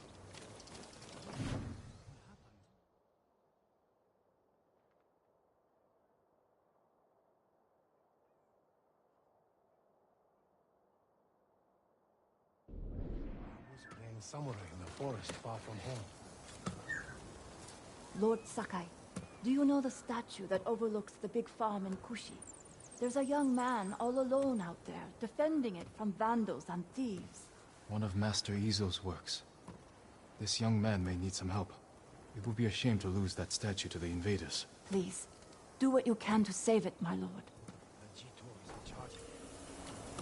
I was playing samurai in the forest far from home. Lord Sakai, do you know the statue that overlooks the big farm in Kushi? There's a young man all alone out there, defending it from vandals and thieves. One of Master Izo's works. This young man may need some help. It would be a shame to lose that statue to the invaders. Please, do what you can to save it, my lord. The Jito is in charge.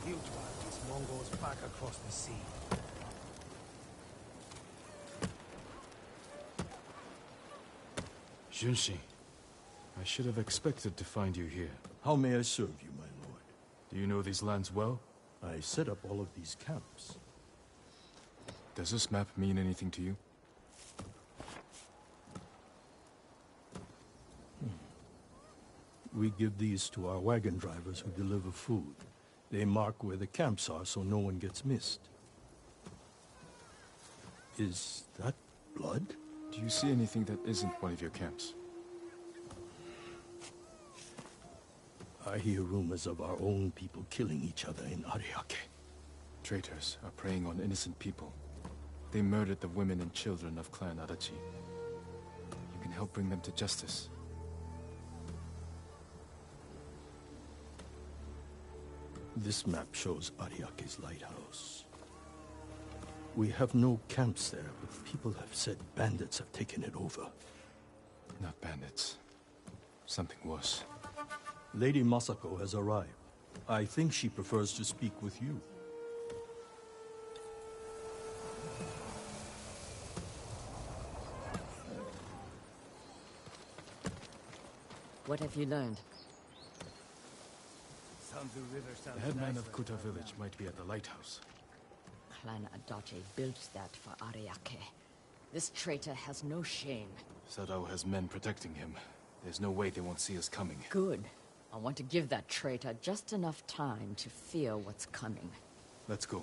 He'll drive these Mongols back across the sea. Junshi, I should have expected to find you here. How may I serve you, my lord? Do you know these lands well? I set up all of these camps. Does this map mean anything to you? We give these to our wagon drivers who deliver food. They mark where the camps are so no one gets missed. Is that blood? Do you see anything that isn't one of your camps? I hear rumors of our own people killing each other in Ariake. Traitors are preying on innocent people. They murdered the women and children of Clan Adachi. You can help bring them to justice. This map shows Ariake's lighthouse. We have no camps there, but people have said bandits have taken it over. Not bandits. Something worse. Lady Masako has arrived. I think she prefers to speak with you. What have you learned? The headman of Kuta village might be at the lighthouse. Clan Adachi built that for Ariake. This traitor has no shame. Sadao has men protecting him. There's no way they won't see us coming. Good. I want to give that traitor just enough time to fear what's coming. Let's go.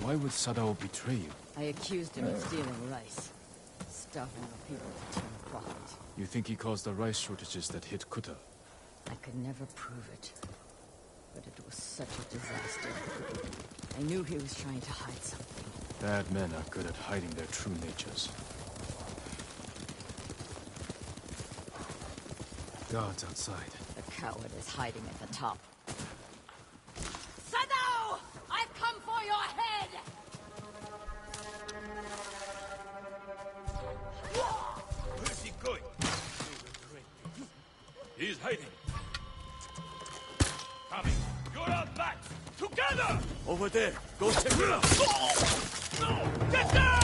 Why would Sadao betray you? I accused him of stealing rice. Starving our people to turn a profit. You think he caused the rice shortages that hit Kuta? I could never prove it. But it was such a disaster. I knew he was trying to hide something. Bad men are good at hiding their true natures. Guards outside. The coward is hiding at the top. Sadao! I've come for your head! Where's he going? He's hiding. Coming. You're on back. Together! Over there. Go check it out. No! Get down!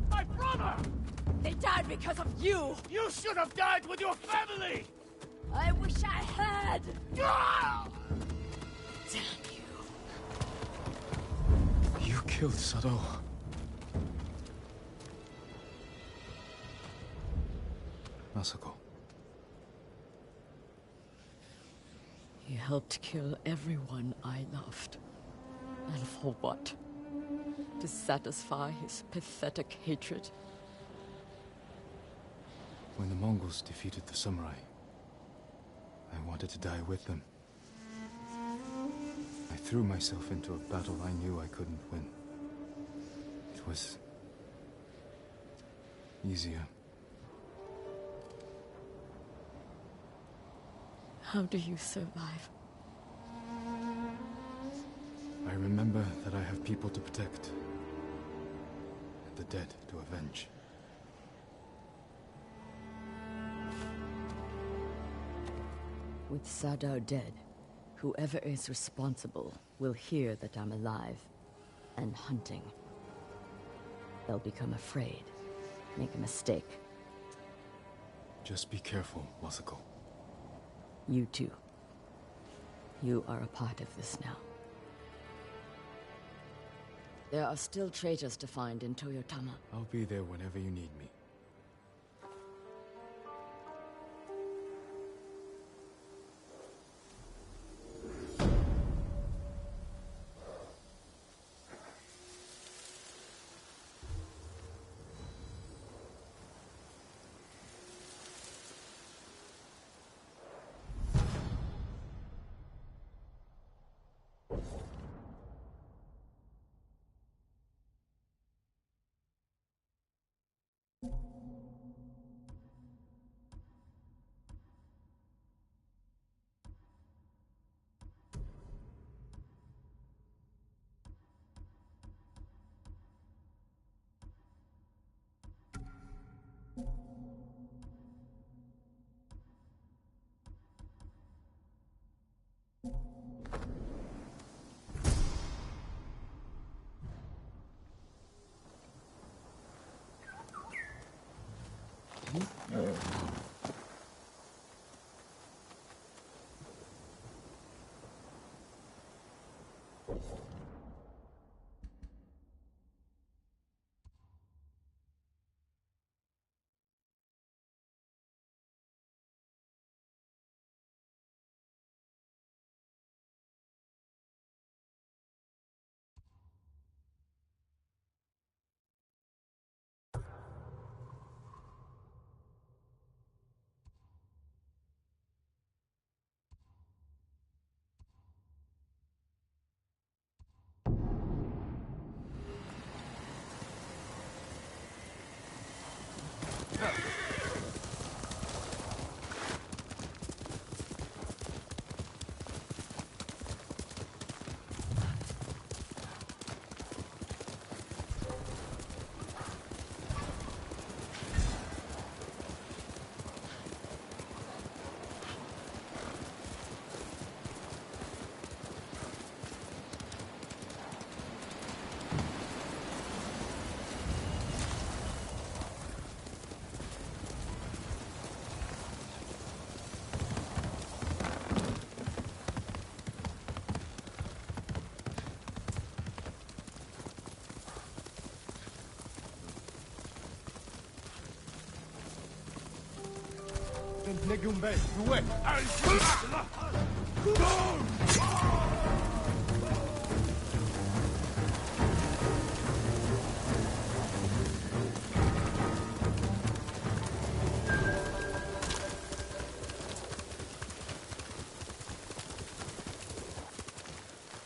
My brother! They died because of you! You should have died with your family! I wish I had! Ah! Damn you! You killed Sadao. Masako. You helped kill everyone I loved. And for what? to satisfy his pathetic hatred. When the Mongols defeated the samurai, I wanted to die with them. I threw myself into a battle I knew I couldn't win. It was easier. How do you survive? I remember that I have people to protect, and the dead to avenge. With Sadao dead, whoever is responsible will hear that I'm alive and hunting. They'll become afraid, make a mistake. Just be careful, Masako. You too. You are a part of this now. There are still traitors to find in Toyotama. I'll be there whenever you need me.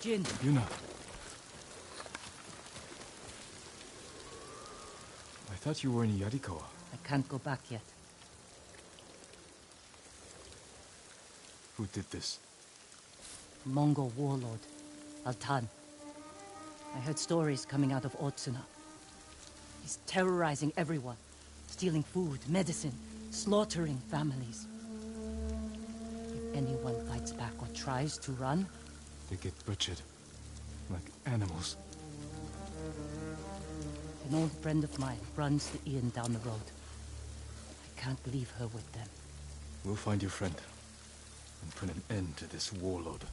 Jin. Yuna. I thought you were in Yarikawa. I can't go back yet. Who did this? Mongol warlord, Altan. I heard stories coming out of Otsuna. He's terrorizing everyone, stealing food, medicine, slaughtering families. If anyone fights back or tries to run, they get butchered, like animals. An old friend of mine runs the inn down the road. I can't leave her with them. We'll find your friend, and put an end to this warlord.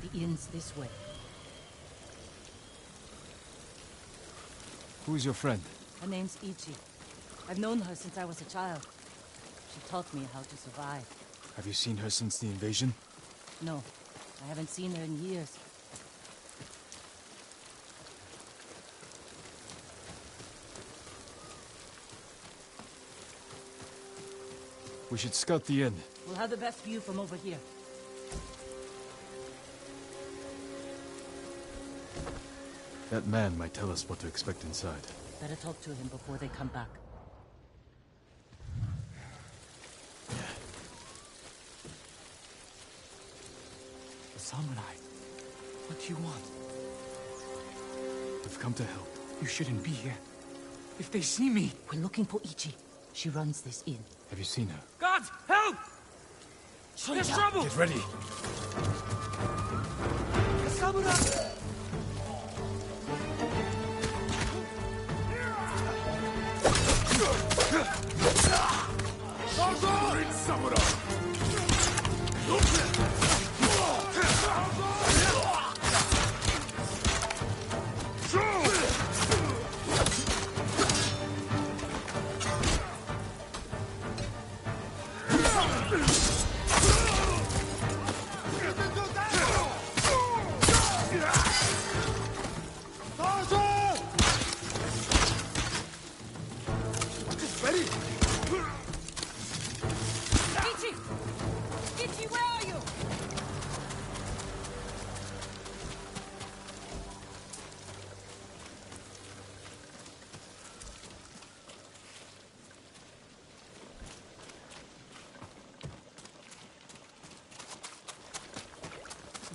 The inn's this way. Who's your friend? Her name's Ichi. I've known her since I was a child. She taught me how to survive. Have you seen her since the invasion? No, I haven't seen her in years. We should scout the inn. We'll have the best view from over here. That man might tell us what to expect inside. Better talk to him before they come back. The samurai. What do you want? We've come to help. You shouldn't be here. If they see me... We're looking for Ichi. She runs this inn. Have you seen her? Gods, help! There's trouble! Get ready. The samurai! Great samurai! Ichi! Ichi, where are you?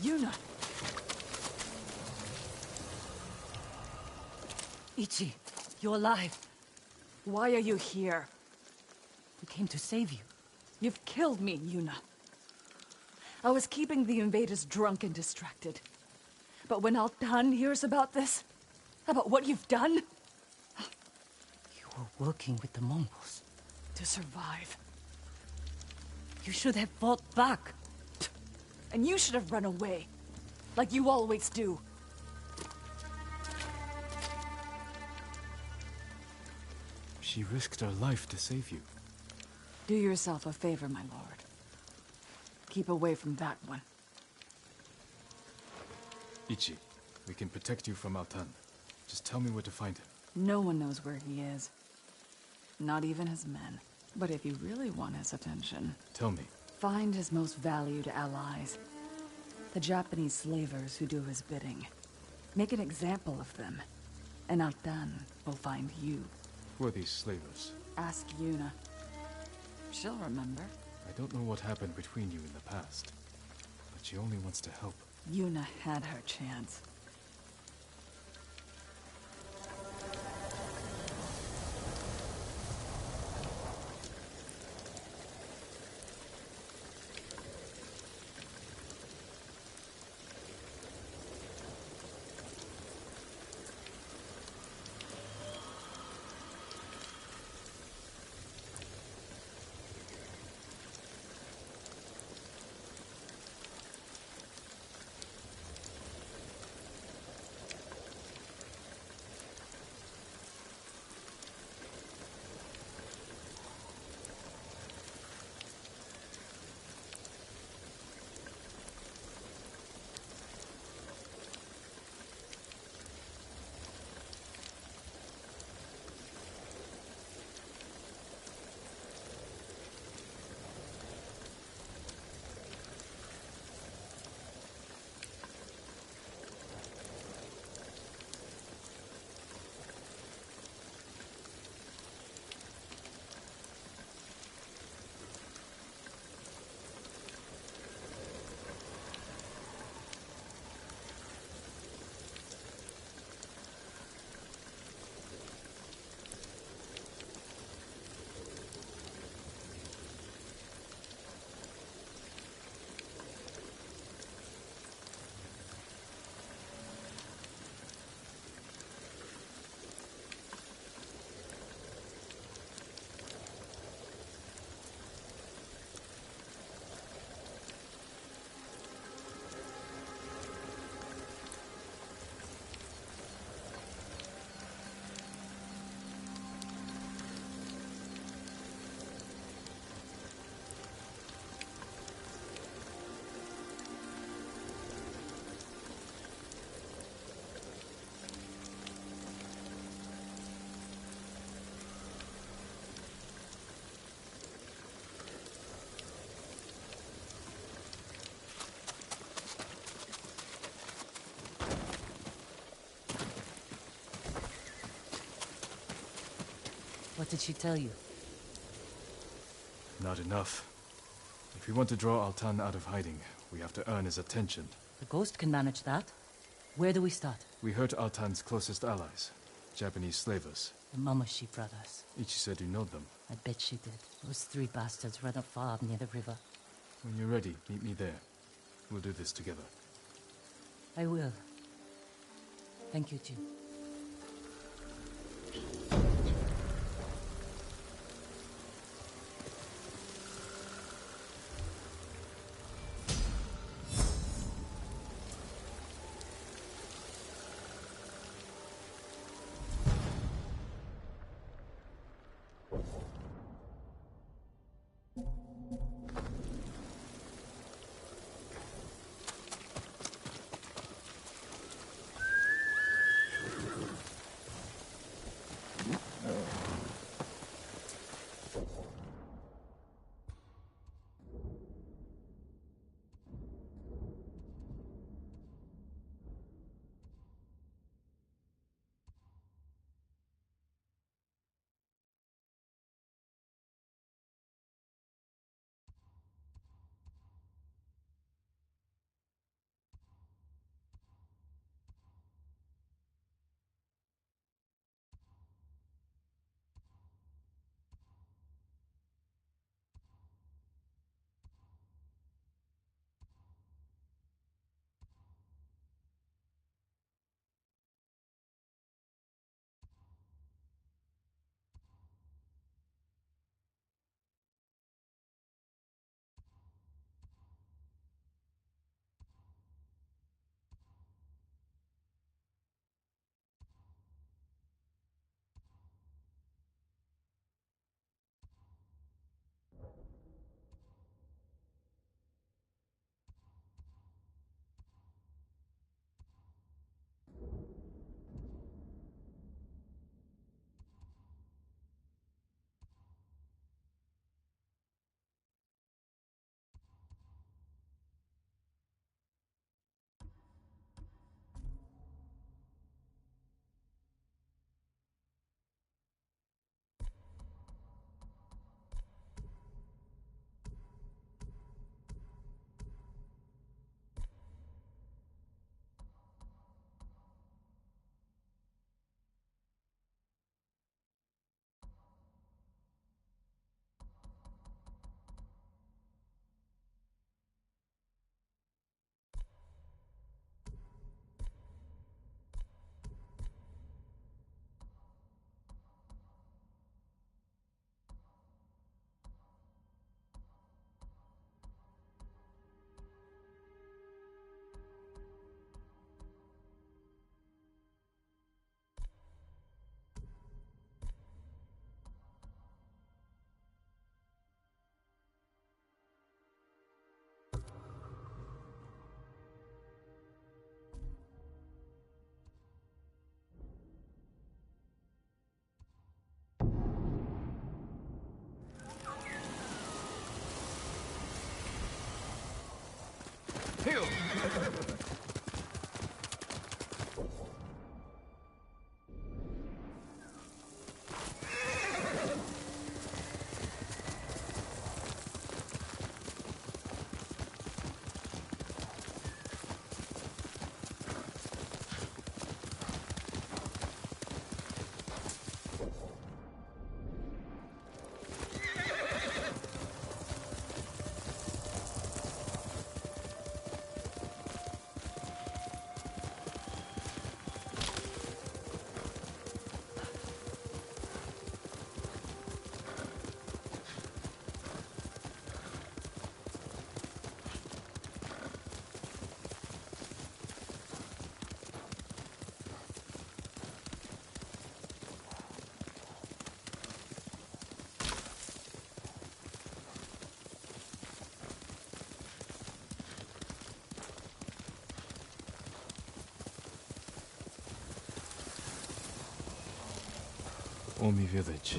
Yuna! Ichi, you're alive. Why are you here? We came to save you. You've killed me, Yuna. I was keeping the invaders drunk and distracted. But when Altan hears about this, about what you've done, You were working with the Mongols. to survive. You should have fought back. And you should have run away, like you always do. She risked her life to save you. Do yourself a favor, my lord. Keep away from that one. Ichi, we can protect you from Altan. Just tell me where to find him. No one knows where he is. Not even his men. But if you really want his attention, Tell me. find his most valued allies. The Japanese slavers who do his bidding. Make an example of them. And Altan will find you. Who are these slavers? Ask Yuna. She'll remember. I don't know what happened between you in the past, but she only wants to help. Yuna had her chance. What did she tell you? Not enough. If we want to draw Altan out of hiding, we have to earn his attention. The ghost can manage that. Where do we start? We hurt Altan's closest allies, Japanese slavers. The Mamushi brothers. Ichi said you know them. I bet she did. Those three bastards ran a farm near the river. When you're ready, meet me there. We'll do this together. I will. Thank you, Jin. Heal! Omi village.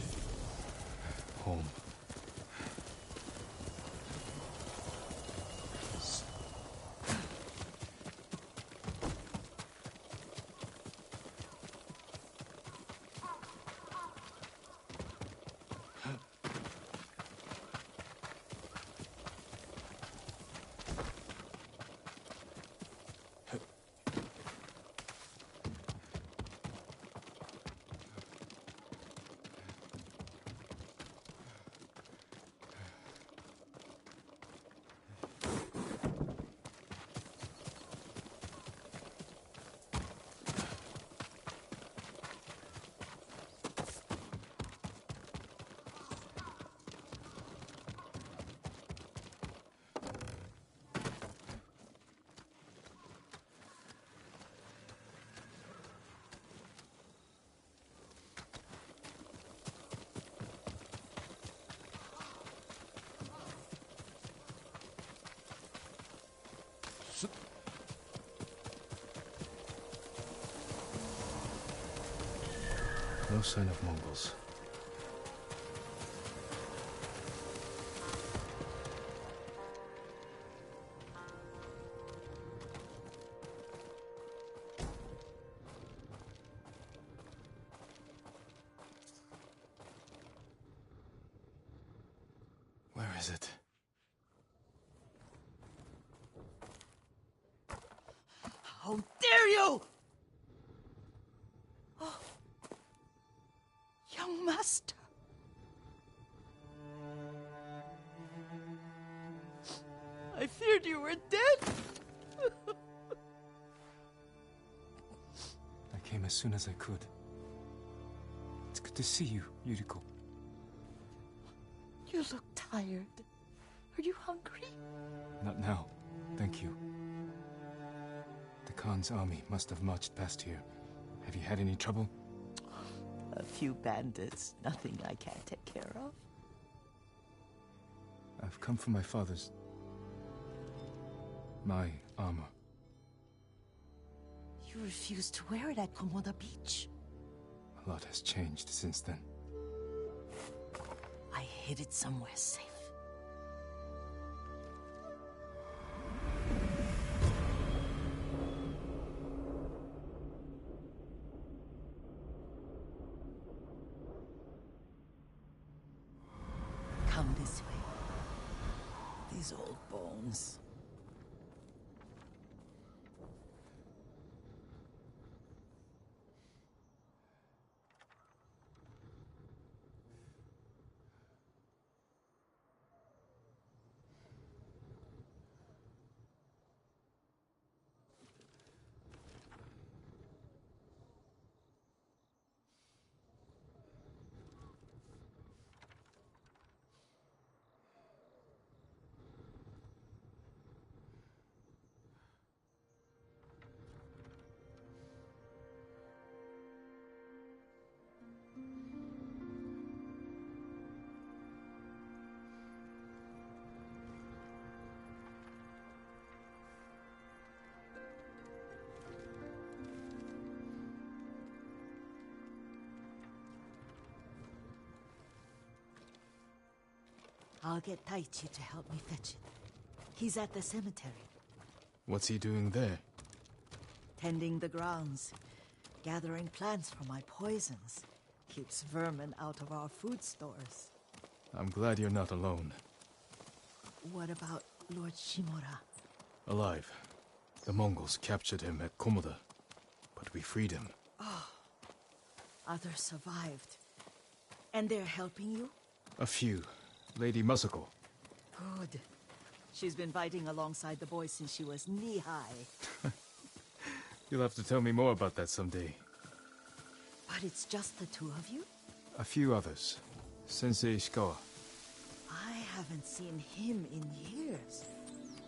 Home. No sign of Mongols. Where is it? How dare you! Oh. Young master. I feared you were dead. I came as soon as I could. It's good to see you, Yuriko. You look tired. Are you hungry? Not now, thank you. The Khan's army must have marched past here. Have you had any trouble? A few bandits. Nothing I can't take care of. I've come for my father's... my armor. You refused to wear it at Komoda Beach. A lot has changed since then. I hid it somewhere safe. Come this way. These old bones. I'll get Taichi to help me fetch it. He's at the cemetery. What's he doing there? Tending the grounds. Gathering plants for my poisons. Keeps vermin out of our food stores. I'm glad you're not alone. What about Lord Shimura? Alive. The Mongols captured him at Komoda, but we freed him. Oh. Others survived. And they're helping you? A few. Lady Masako. Good. She's been fighting alongside the boys since she was knee-high. You'll have to tell me more about that someday. But it's just the two of you? A few others. Sensei Ishikawa. I haven't seen him in years.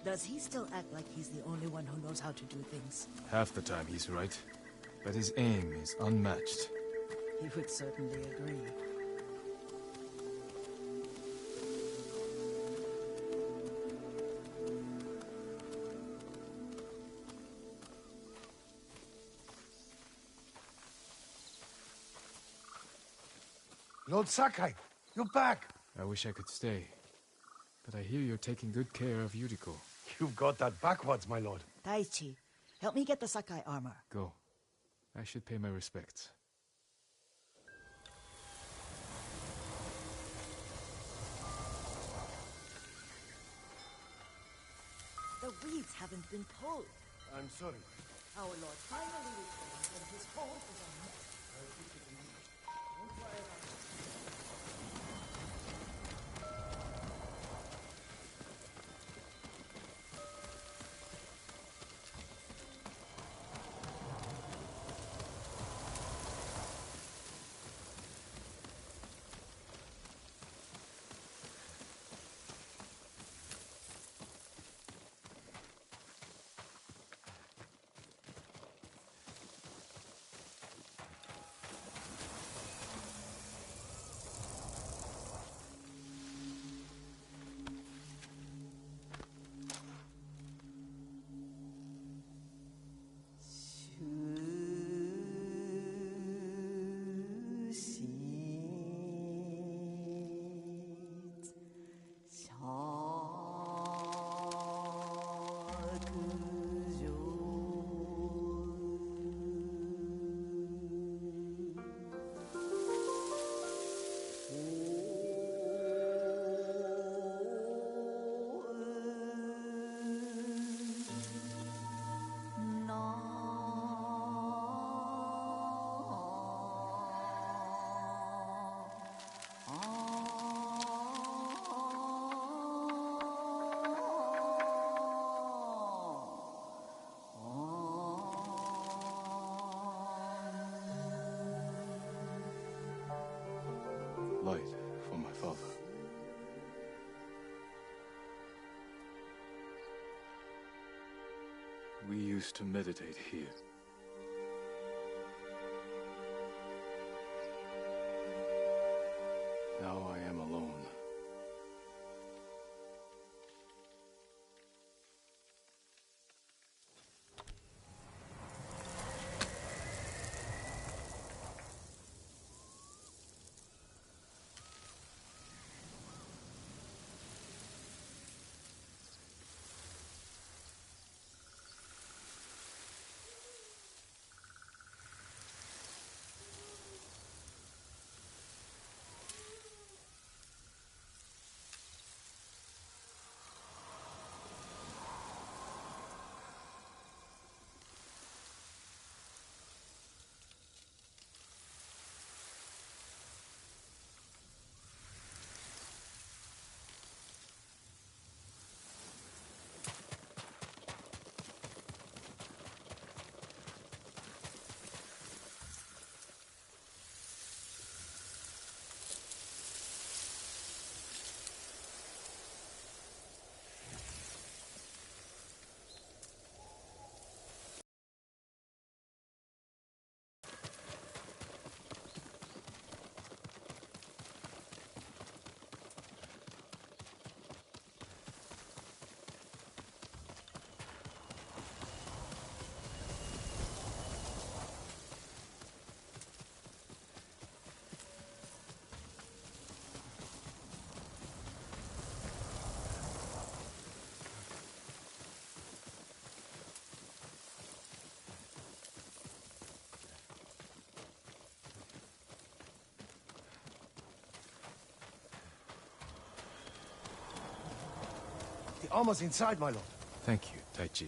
Does he still act like he's the only one who knows how to do things? Half the time he's right. But his aim is unmatched. He would certainly agree. Lord Sakai, you're back. I wish I could stay. But I hear you're taking good care of Yuriko. You've got that backwards, my lord. Taichi, help me get the Sakai armor. Go. I should pay my respects. The weeds haven't been pulled. I'm sorry. Our Lord finally returned and his home is a mess. Don't worry about it. We used to meditate here. Now I am alone. The armor's inside, my lord. Thank you, Taichi.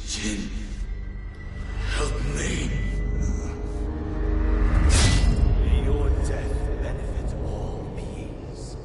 Jin, help me. May your death benefit all beings.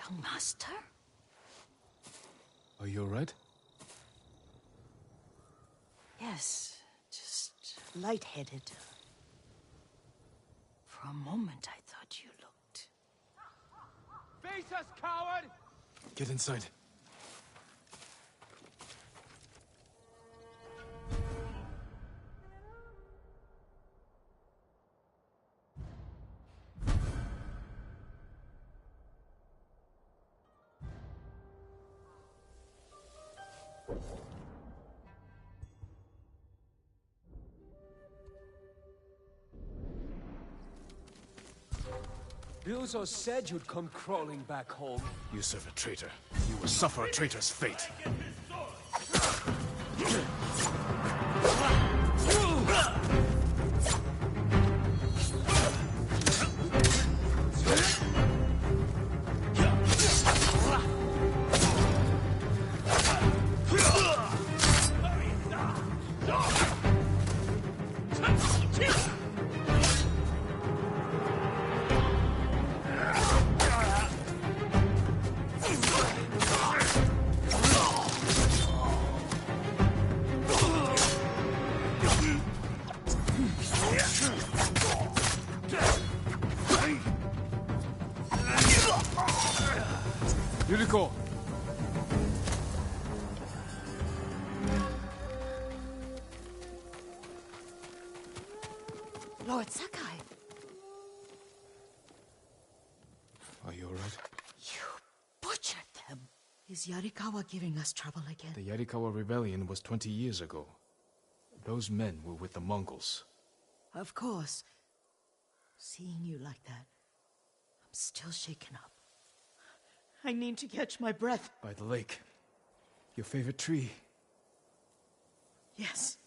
Young master? Are you alright? Yes, just lightheaded. For a moment, I thought you looked... Face us, coward! Get inside. Ryuzo said you'd come crawling back home. You serve a traitor. You will suffer a traitor's fate. Lord Sakai! Are you alright? You butchered them! Is Yarikawa giving us trouble again? The Yarikawa rebellion was 20 years ago. Those men were with the Mongols. Of course. Seeing you like that, I'm still shaken up. I need to catch my breath. By the lake. Your favorite tree. Yes.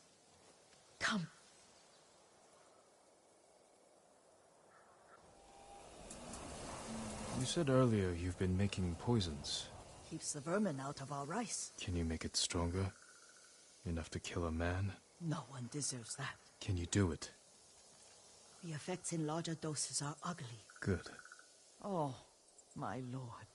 Come. You said earlier you've been making poisons. Keeps the vermin out of our rice. Can you make it stronger? Enough to kill a man? No one deserves that. Can you do it? The effects in larger doses are ugly. Good. Oh, my lord.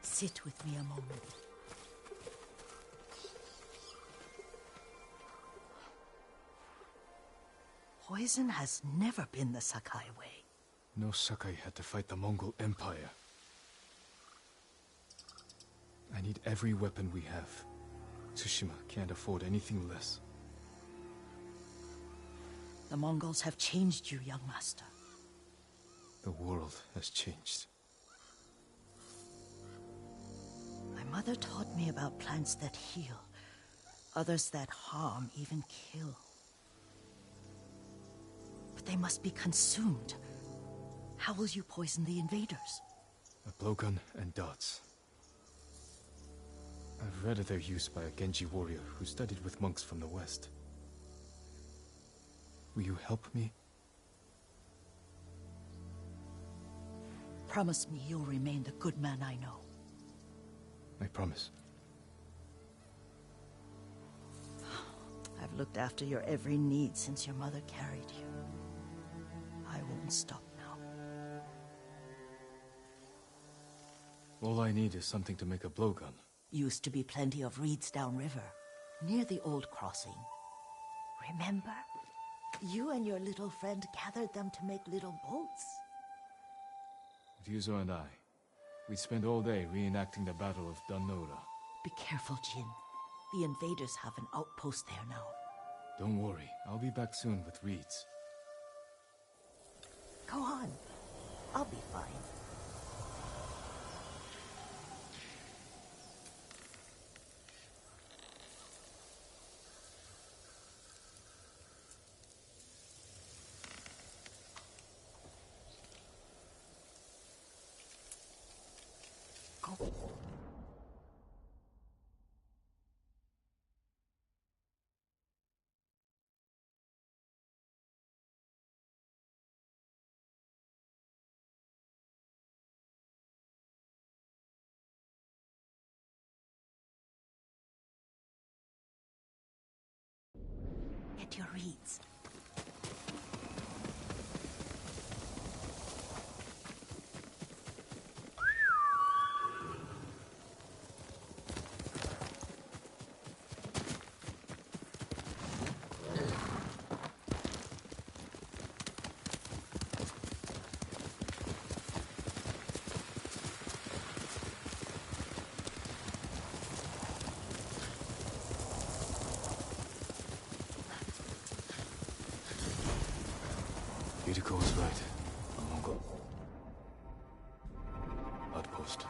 Sit with me a moment. Poison has never been the Sakai way. No Sakai had to fight the Mongol Empire. I need every weapon we have. Tsushima can't afford anything less. The Mongols have changed you, young master. The world has changed. My mother taught me about plants that heal, others that harm, even kill. But they must be consumed. How will you poison the invaders? A blowgun and darts. I've read of their use by a Genji warrior who studied with monks from the west. Will you help me? Promise me you'll remain the good man I know. I promise. I've looked after your every need since your mother carried you. I won't stop now. All I need is something to make a blowgun. Used to be plenty of reeds downriver, near the old crossing. Remember? You and your little friend gathered them to make little boats. Ryuzo and I, we spent all day reenacting the Battle of Danora. Be careful, Jin. The invaders have an outpost there now. Don't worry, I'll be back soon with reeds. Go on. I'll be fine. Go. Get your reeds. Yuriko was right. A Mongol. Outpost.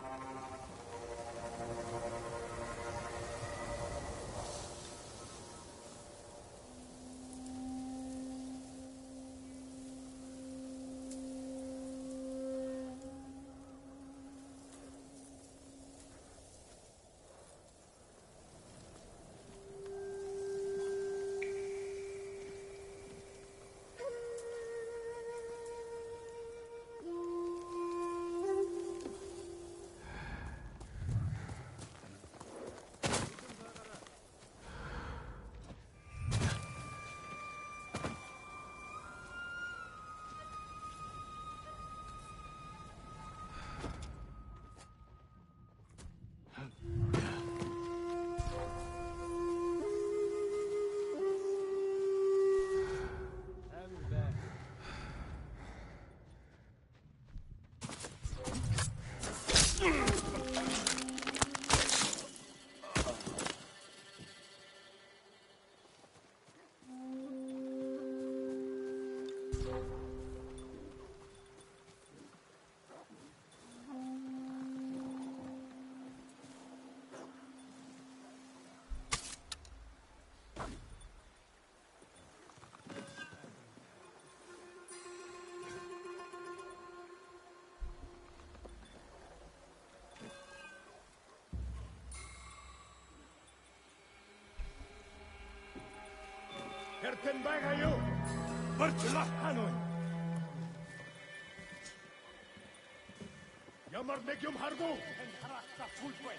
Эртэн байгаа юу? Мөрчлөх ханун. Ямар нэг юм харгу. Энэ харахтаа хүлбэ.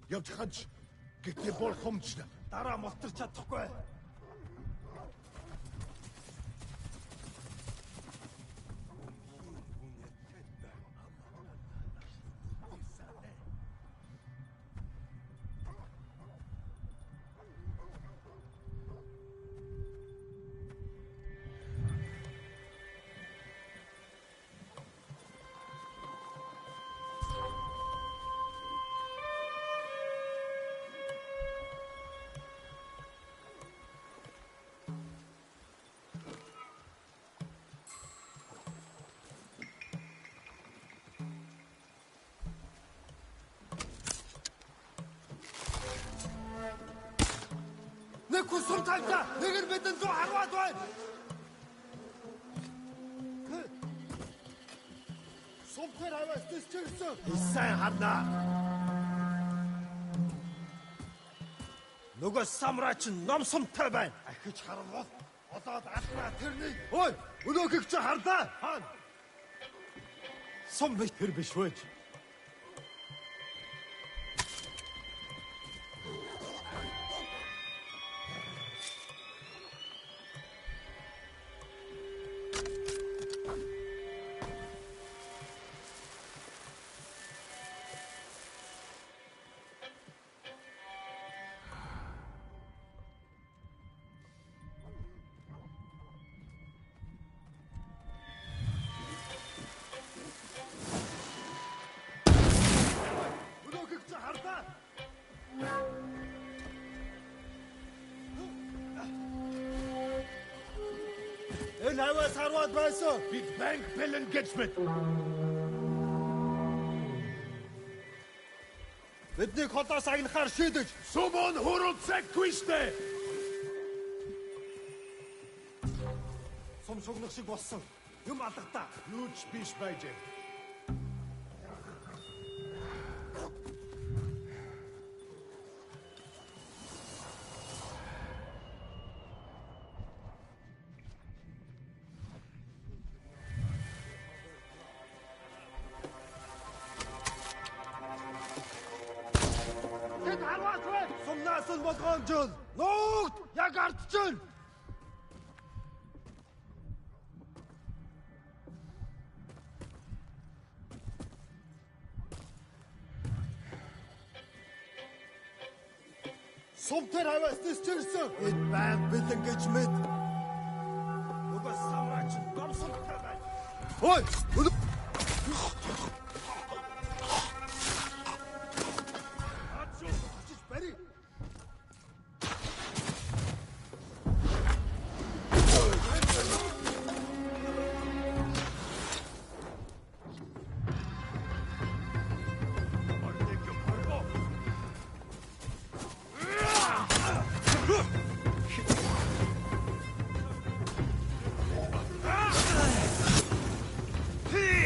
Явж ханч. Гэтэ болохомжтой. Дараа мултарч чадахгүй. Нэг хүн сум талдаа нэг нь бидэн 110-аад байна. Сумтэр аваас төсчөрсөн. Сайн хаднаа. Нөгөө самраач ном сумтай байна. Ахиж харвал одоод алднаа тэрнийг. Ой, өнөөхийг чи харлаа. Хаан. Сум биш тэр биш вэ? Энэ хаваас харваад байсан. Бид банк бэлэн гэж мэд. Бидний хотоос агнахаар шийдэж. Сумон хуруцаггүй штэ. Сум шугнах шиг болсон. Юм алдагдаа. Юу ч биш байжээ. Сумнаас нь болгоомжул. Нуугд яг ардчихна. Сумтэр хаваас төсчөрсөн. Энэ банк бэлэн гэж мэд. Нөгөө самраач ном сумтай байна. Ой! Hey!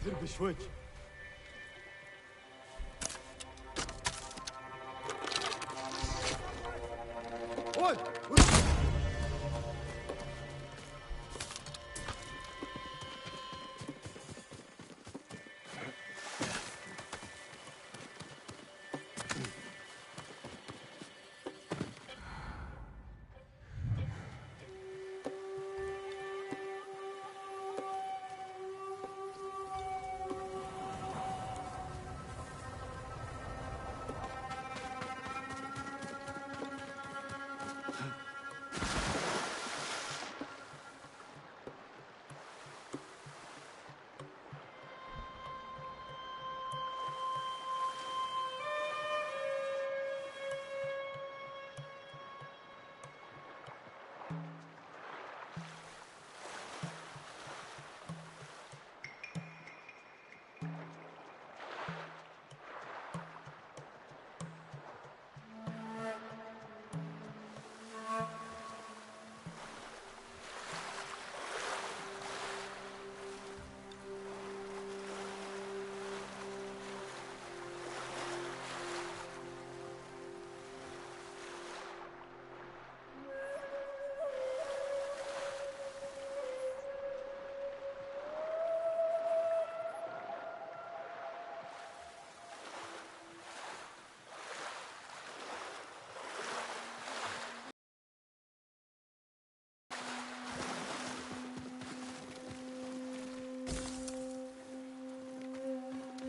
سير بشوي.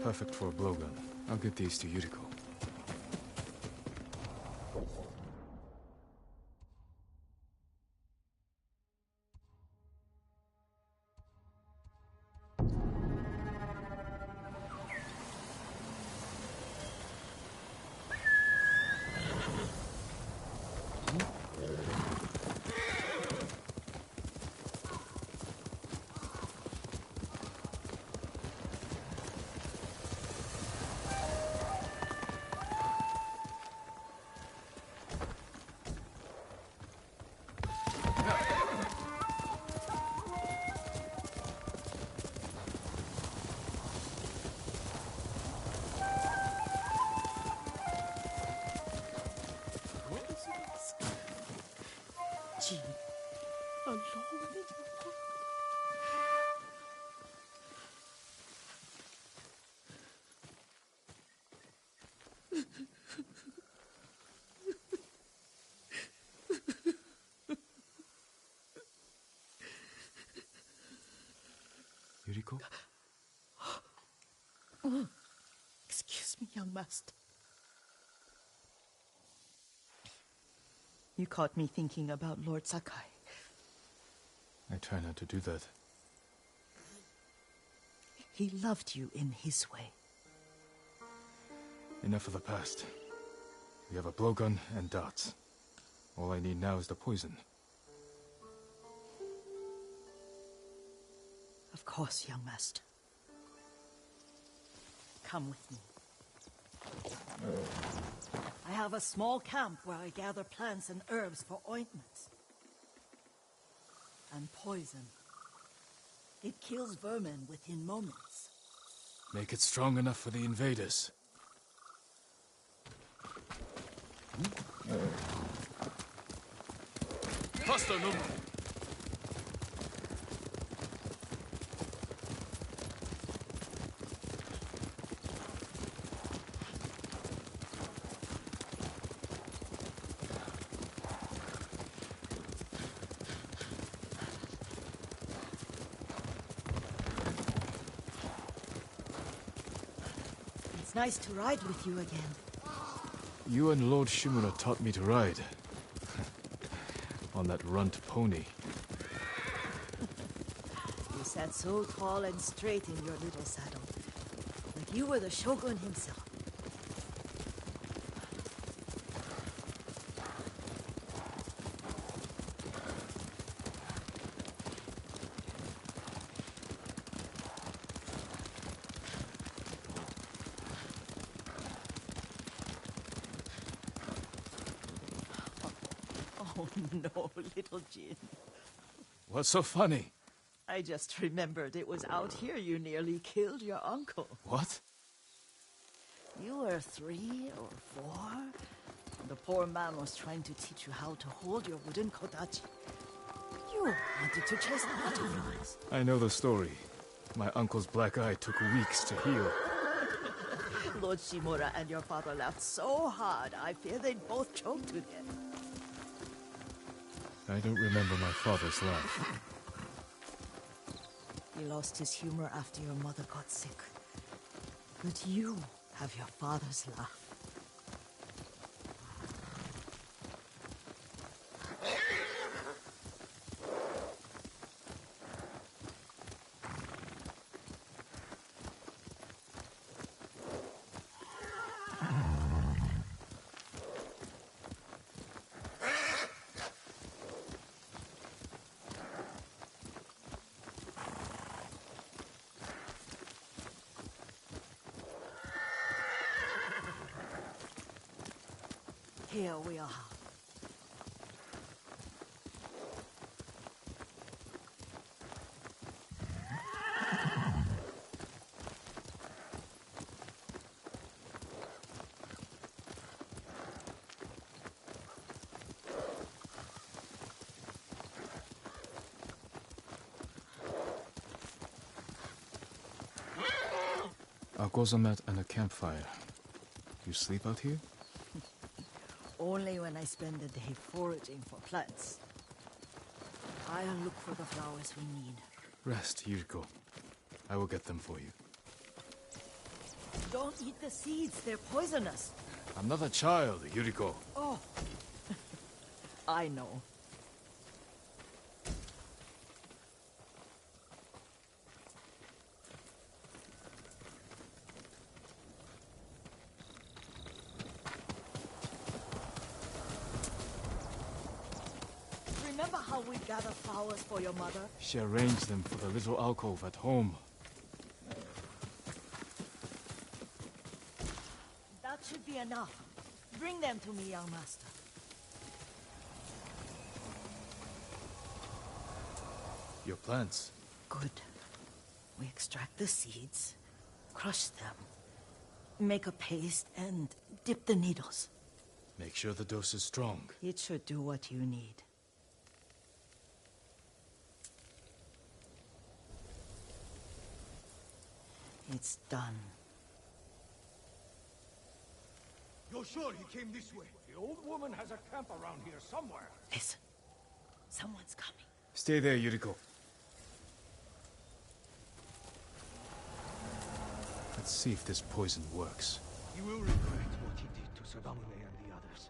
Perfect for a blowgun. I'll get these to Yuriko. Jean, alone in your home. Yuriko? Oh, excuse me, young master. You caught me thinking about Lord Sakai. I try not to do that. He loved you in his way. Enough of the past. We have a blowgun and darts. All I need now is the poison. Of course, young master. Come with me. I have a small camp where I gather plants and herbs for ointments. And poison. It kills vermin within moments. Make it strong enough for the invaders. Faster, Num! It's nice to ride with you again. You and Lord Shimura taught me to ride. On that runt pony. You sat so tall and straight in your little saddle. Like you were the shogun himself. Oh no, little Jin. What's so funny? I just remembered it was out here you nearly killed your uncle. What? You were 3 or 4. And the poor man was trying to teach you how to hold your wooden kodachi. You wanted to chase the butterflies. I know the story. My uncle's black eye took weeks to heal. Lord Shimura and your father laughed so hard, I fear they'd both choke to death. I don't remember my father's laugh. He lost his humor after your mother got sick. But you have your father's laugh. Here we are. A gozamat and a campfire. You sleep out here? Only when I spend the day foraging for plants. I'll look for the flowers we need. Rest, Yuriko. I will get them for you. Don't eat the seeds, they're poisonous. I'm not a child, Yuriko. Oh, I know. Remember how we gather flowers for your mother? She arranged them for the little alcove at home. That should be enough. Bring them to me, young master. Your plants. Good. We extract the seeds, crush them, make a paste, and dip the needles. Make sure the dose is strong. It should do what you need. It's done. You're sure he came this way? The old woman has a camp around here somewhere. Listen. Someone's coming. Stay there, Yuriko. Let's see if this poison works. He will regret what he did to Sadamune and the others.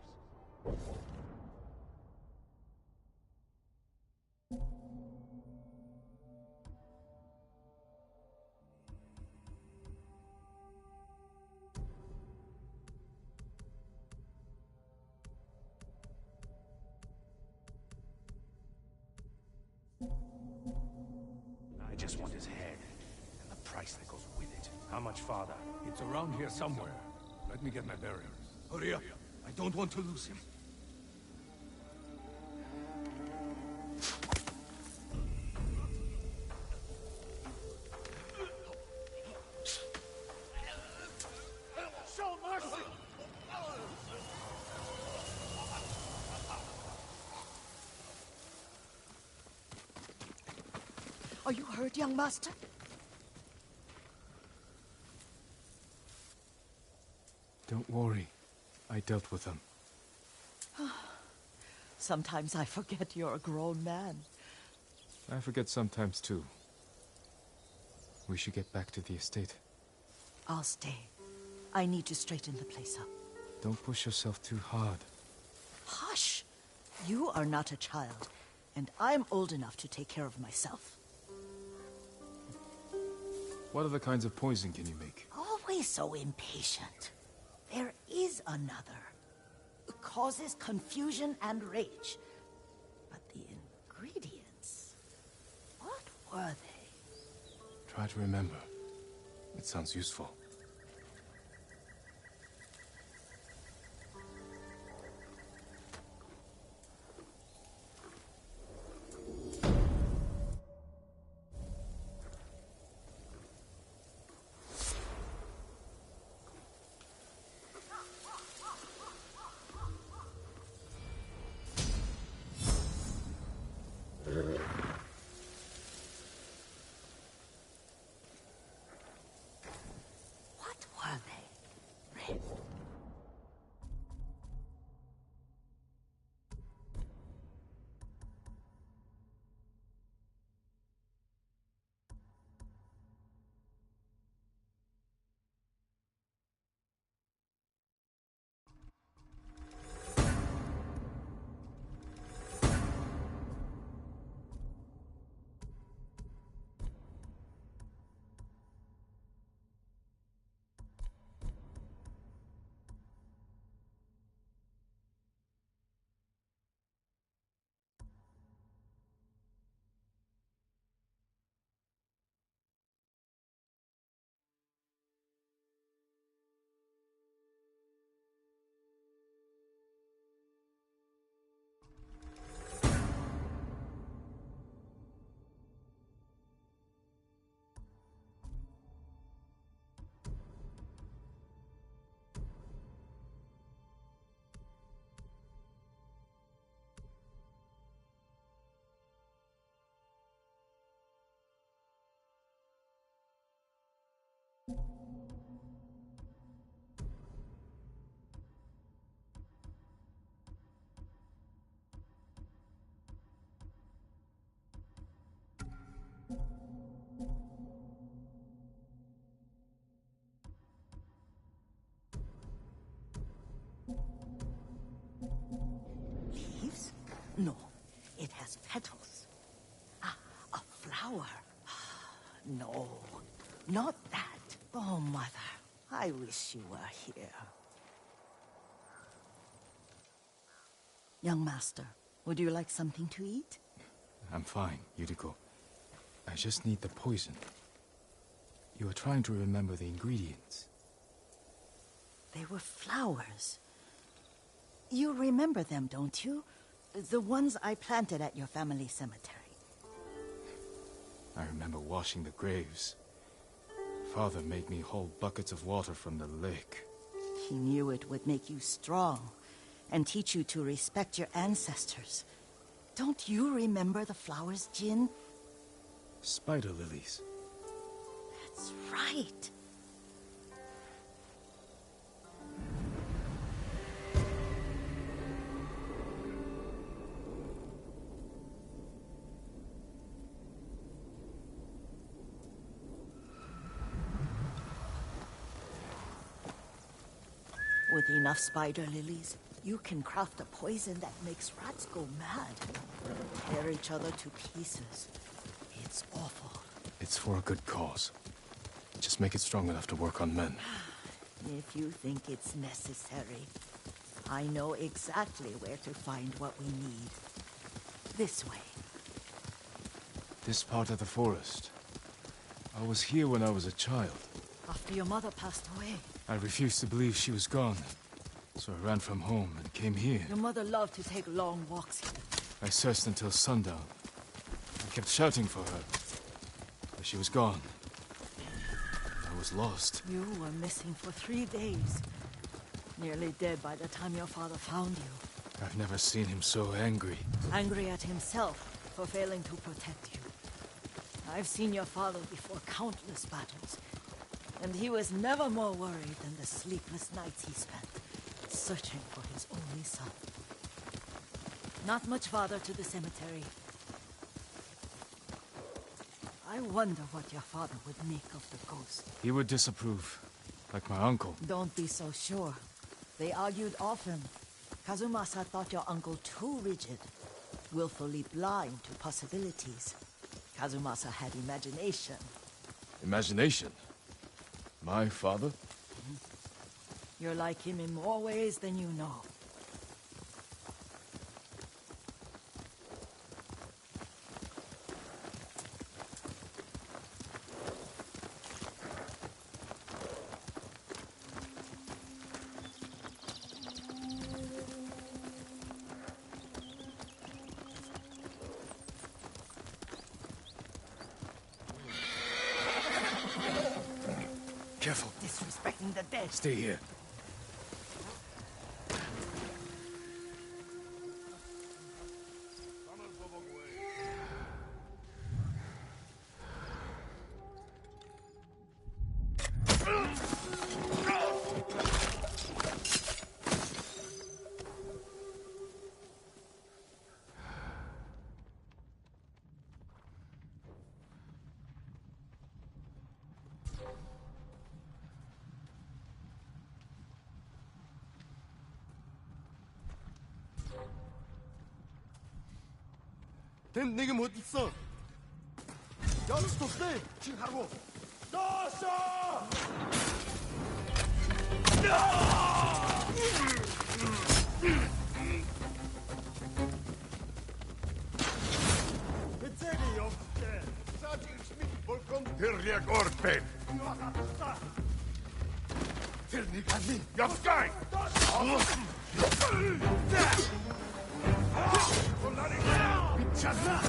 I just want his head, and the price that goes with it. How much farther? It's around here somewhere. Let me get my bearings. Hurry up. I don't want to lose him. Show mercy! Are you hurt, young master? Don't worry. I dealt with them. Sometimes I forget you're a grown man. I forget sometimes too. We should get back to the estate. I'll stay. I need to straighten the place up. Don't push yourself too hard. Hush! You are not a child, and I'm old enough to take care of myself. What other kinds of poison can you make? Always so impatient. There is another. It causes confusion and rage. But the ingredients... what were they? Try to remember. It sounds useful. What were they? Red. Leaves? No, it has petals. Ah, a flower. No, not that. Oh, Mother, I wish you were here. Young master, would you like something to eat? I'm fine, Yuriko. I just need the poison. You are trying to remember the ingredients. They were flowers. You remember them, don't you? The ones I planted at your family cemetery. I remember washing the graves. Father made me haul buckets of water from the lake. He knew it would make you strong and teach you to respect your ancestors. Don't you remember the flowers, Jin? Spider lilies. That's right. With enough spider lilies, you can craft a poison that makes rats go mad. Tear each other to pieces. It's awful. It's for a good cause. Just make it strong enough to work on men. If you think it's necessary, I know exactly where to find what we need. This way. This part of the forest. I was here when I was a child. After your mother passed away. I refused to believe she was gone, so I ran from home and came here. Your mother loved to take long walks here. I searched until sundown. I kept shouting for her, but she was gone. I was lost. You were missing for 3 days. Nearly dead by the time your father found you. I've never seen him so angry. Angry at himself for failing to protect you. I've seen your father before countless battles. And he was never more worried than the sleepless nights he spent searching for his only son. Not much farther to the cemetery. I wonder what your father would make of the ghost. He would disapprove, like my uncle. Don't be so sure. They argued often. Kazumasa thought your uncle too rigid, willfully blind to possibilities. Kazumasa had imagination. Imagination? My father? You're like him in more ways than you know. Careful. Disrespecting the dead. Stay here. 된 내게 못 있어. 여기서 stay. 지금 하고. 나서! Betzeli 없대. 사지 schmidt vollkommen terliak orpen. Ternik admin. Yapskay! 미쳤나?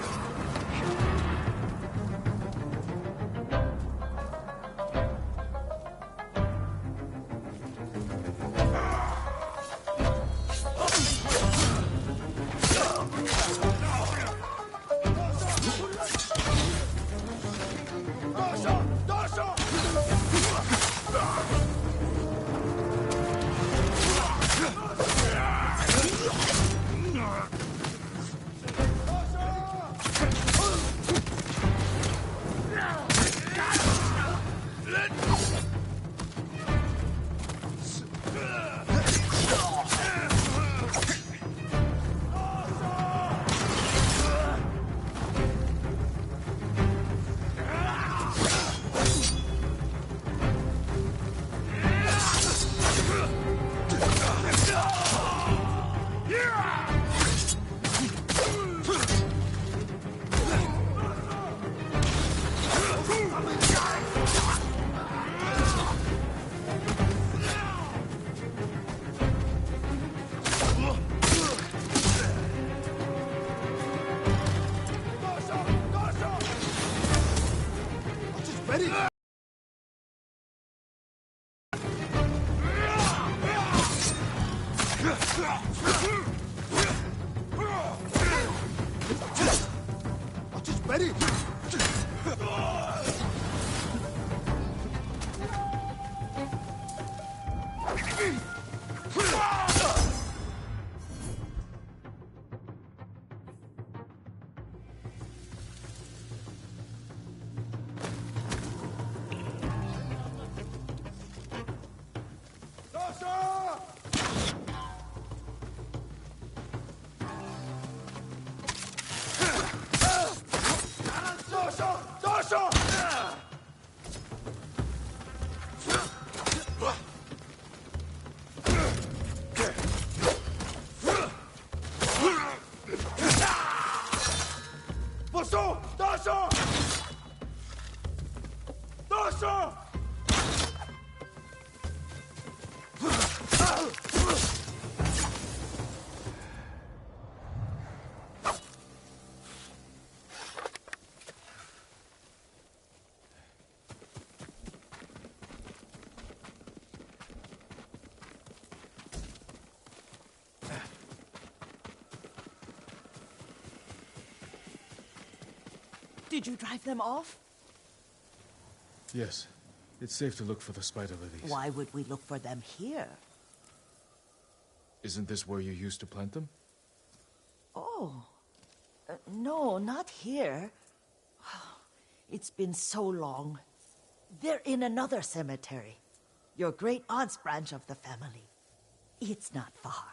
Dasho! Dasho! Dasho! Did you drive them off? Yes. It's safe to look for the spider lilies. Why would we look for them here? Isn't this where you used to plant them? Oh. No, not here. It's been so long. They're in another cemetery. Your great-aunt's branch of the family. It's not far.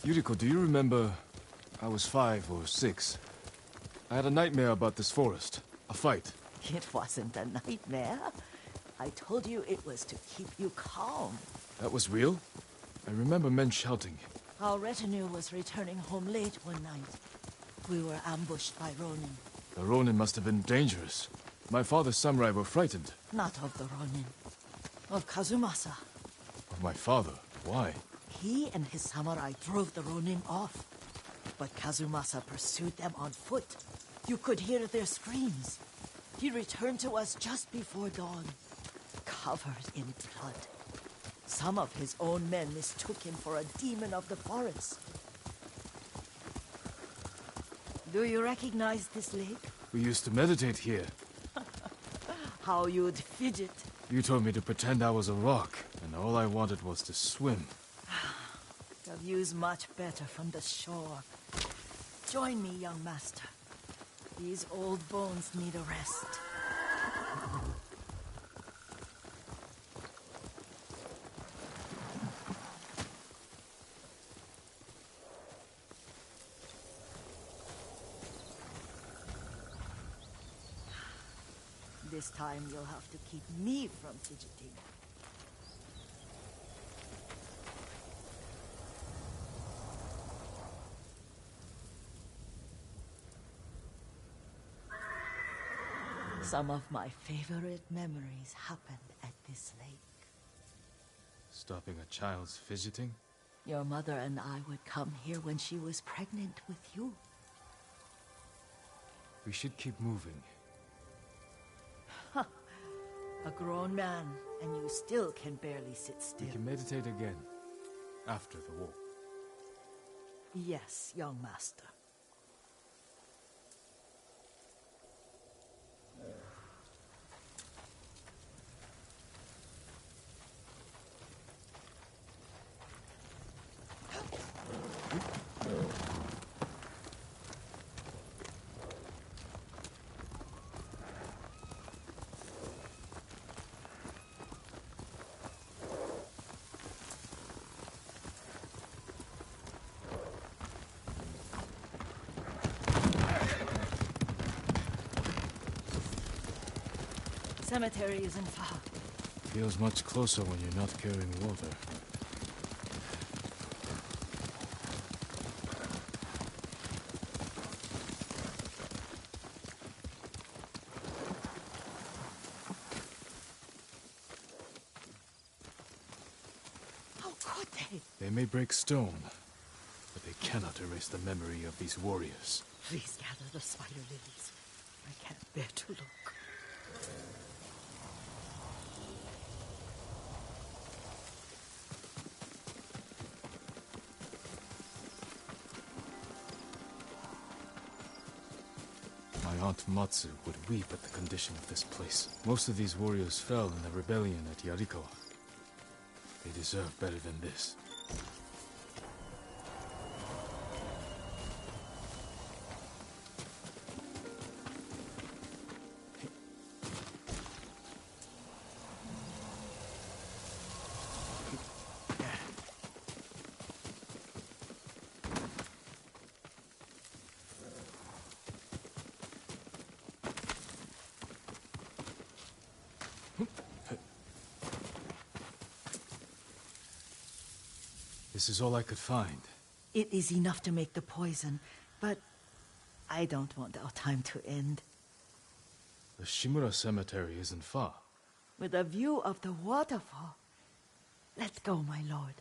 Yuriko, do you remember... I was 5 or 6. I had a nightmare about this forest. A fight. It wasn't a nightmare. I told you it was to keep you calm. That was real? I remember men shouting. Our retinue was returning home late one night. We were ambushed by Ronin. The Ronin must have been dangerous. My father's samurai were frightened. Not of the Ronin. Of Kazumasa. Of my father? Why? He and his samurai drove the Ronin off. But Kazumasa pursued them on foot. You could hear their screams. He returned to us just before dawn, covered in blood. Some of his own men mistook him for a demon of the forest. Do you recognize this lake? We used to meditate here. How you'd fidget. You told me to pretend I was a rock, and all I wanted was to swim. The view's much better from the shore. Join me, young master. These old bones need a rest. This time you'll have to keep me from fidgeting. Some of my favorite memories happened at this lake. Stopping a child's fidgeting? Your mother and I would come here when she was pregnant with you. We should keep moving. A grown man, and you still can barely sit still. We can meditate again, after the war. Yes, young master. Cemetery isn't far. Feels much closer when you're not carrying water. How could they? They may break stone, but they cannot erase the memory of these warriors. Please gather the spider lilies. I can't bear to look. My Aunt Matsu would weep at the condition of this place. Most of these warriors fell in the rebellion at Yarikawa. They deserve better than this. This is all I could find. It is enough to make the poison, but I don't want our time to end. The Shimura Cemetery isn't far. With a view of the waterfall. Let's go, my lord.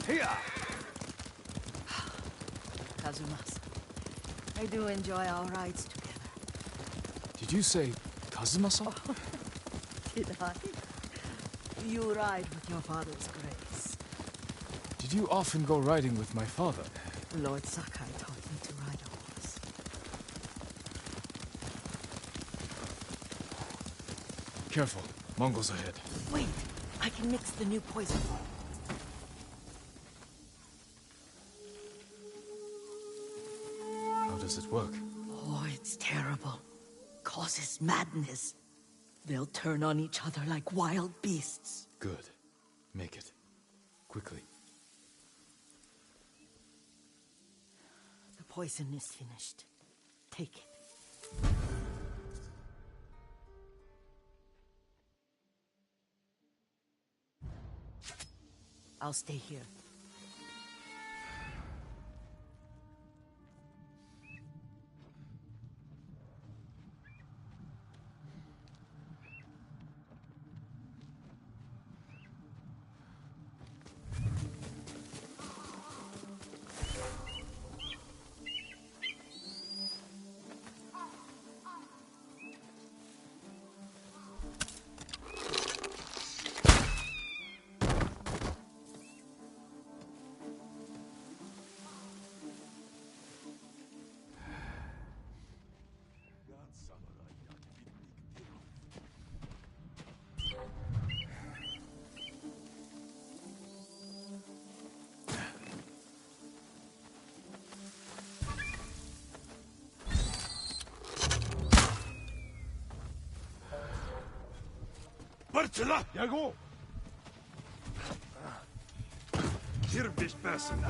Here! Kazumasa, I do enjoy our rides together. Did you say Kazumasa? Did I? You ride with your father's grace. Did you often go riding with my father? Lord Sakai taught me to ride a horse. Careful. Mongols ahead. Wait! I can mix the new poison. How does it work? Oh, it's terrible. Causes madness. They'll turn on each other like wild beasts. Good. Make it. Quickly. The poison is finished. Take it. I'll stay here. Bartela! Jago! Hier bist bessen.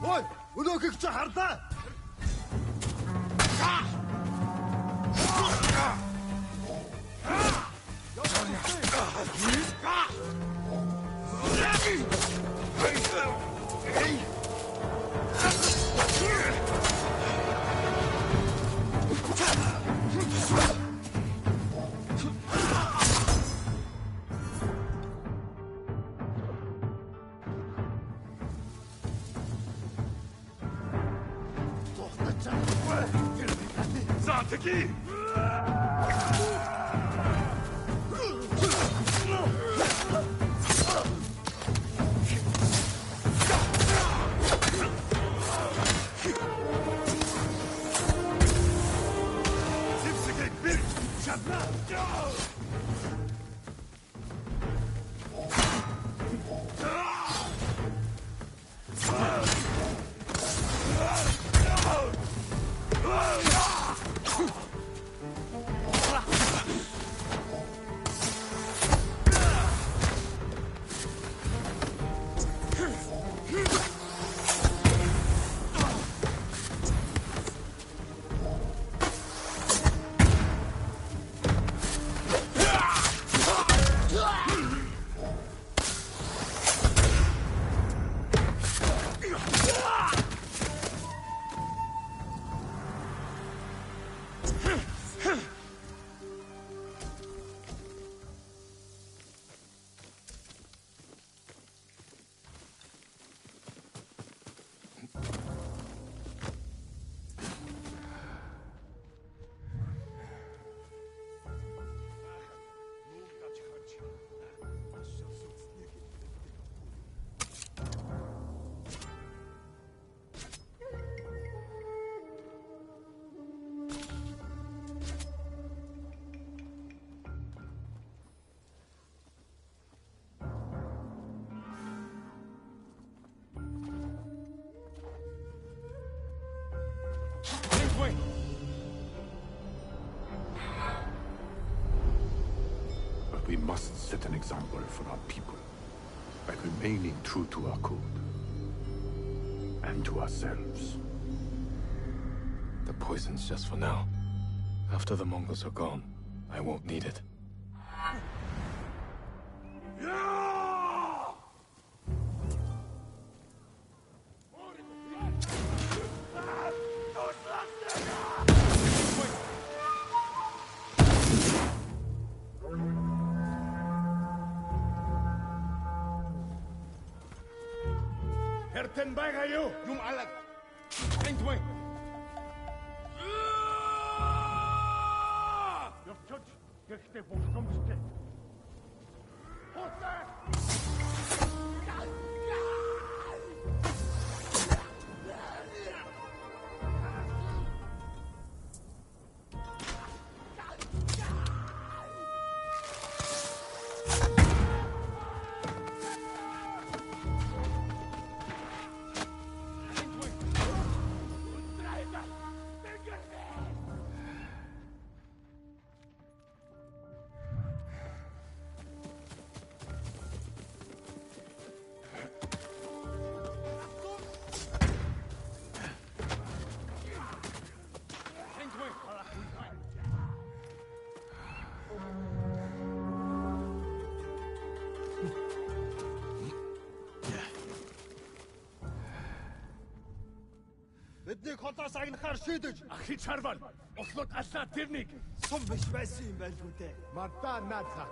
Oi! ولوك اكتحرته! Zateki! must set an example for our people by remaining true to our code and to ourselves. The poison's just for now. After the Mongols are gone, I won't need it. Herten bagayo, yung alat. Entway. Your judge, get come to Бидний холоос агнахаар шийдэж. Ахи чарвал. Ослот аллаа тэрнийг. Сум биш байсан юм байлгүй дээ. Мартаа наадха.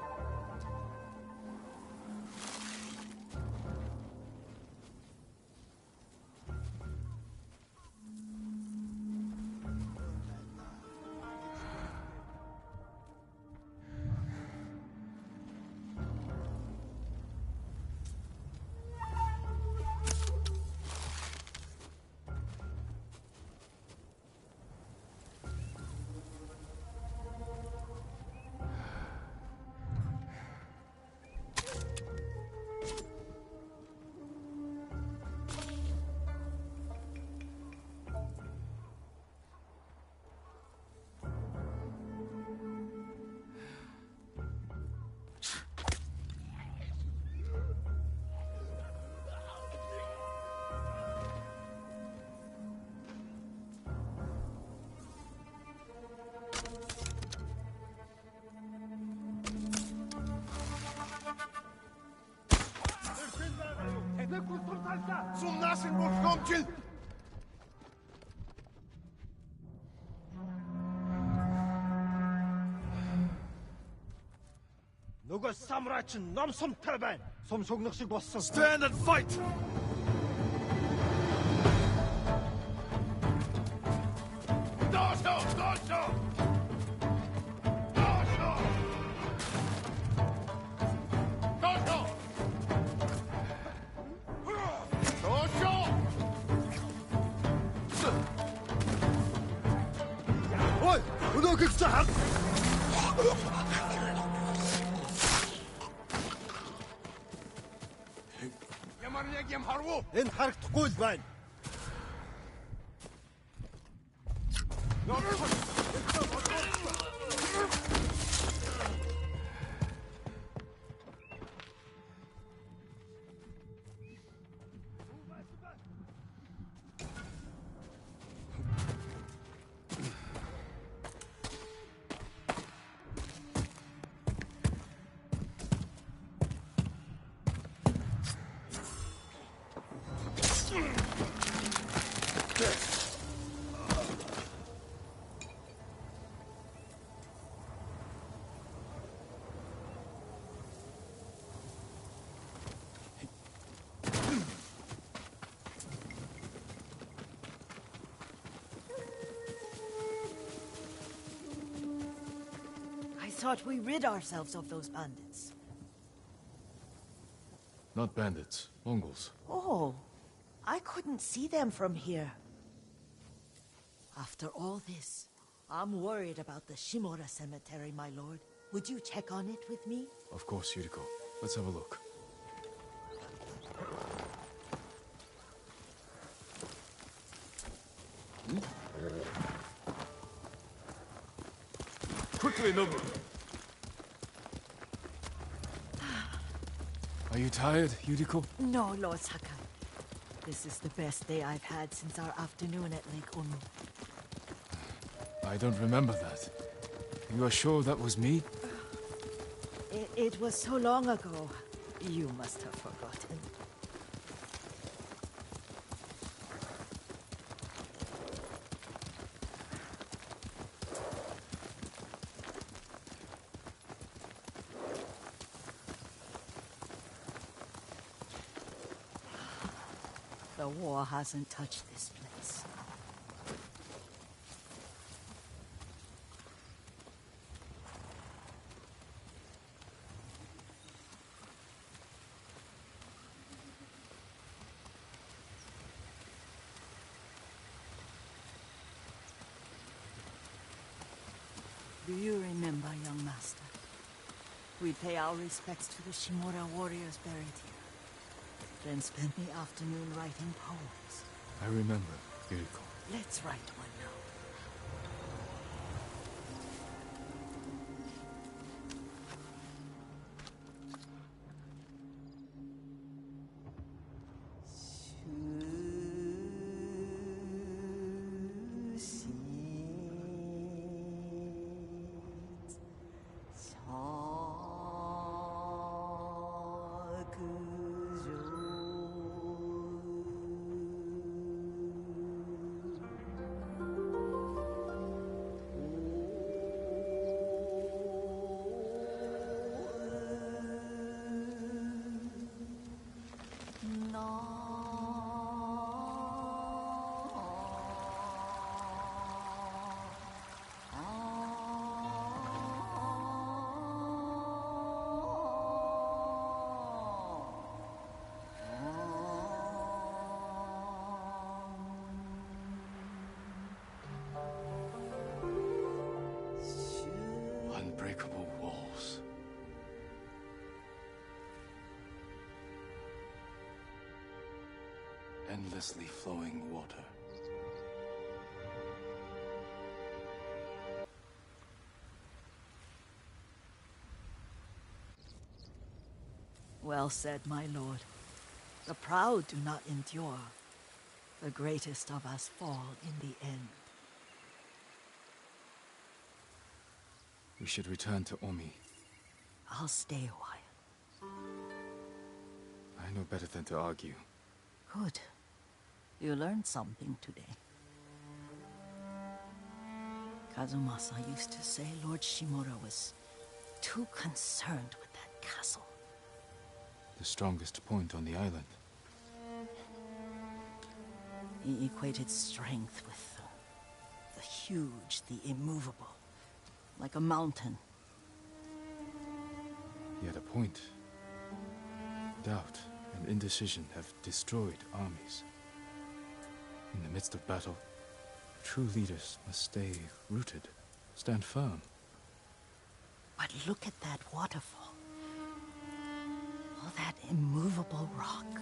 Zum nasen boşkomçil. Нөгөө самурай чинь ном сумтай байна. Сум шугнах шиг болсон. Stand and fight. Дошо. Ой, өнөөгөө цаах. Ямар нэг юм харвуу. Энэ харагдахгүй л байна. I thought we rid ourselves of those bandits. Not bandits, Mongols. Oh, I couldn't see them from here. After all this, I'm worried about the Shimura cemetery, my lord. Would you check on it with me? Of course, Yuriko. Let's have a look. Quickly, Nobu. Are you tired, Yuriko? No, Lord Sakai. This is the best day I've had since our afternoon at Lake Unu. I don't remember that. You are sure that was me? It was so long ago. You must have forgotten. The war hasn't touched this place. Do you remember, young master? We pay our respects to the Shimura warriors buried here, then spend the afternoon writing poems. I remember, Yuriko. Let's write one now. Unbreakable walls. Endlessly flowing water. Well said, my lord. The proud do not endure. The greatest of us fall in the end. We should return to Omi. I'll stay a while. I know better than to argue. Good. You learned something today. Kazumasa used to say Lord Shimura was too concerned with that castle. The strongest point on the island. He equated strength with the huge, the immovable. Like a mountain. He had a point. Doubt and indecision have destroyed armies. In the midst of battle, true leaders must stay rooted, stand firm. But look at that waterfall. All that immovable rock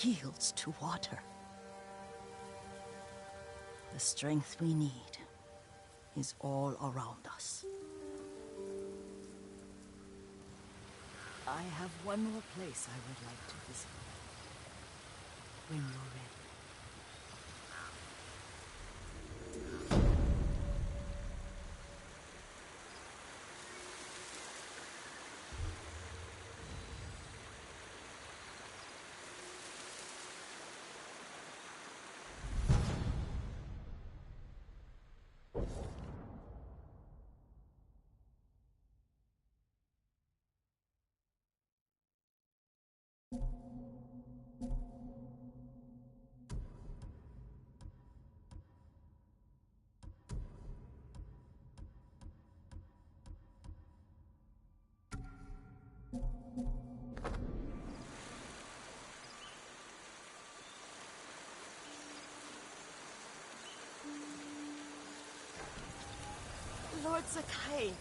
yields to water. The strength we need is all around us. I have one more place I would like to visit. When you're ready. Lord Sakai.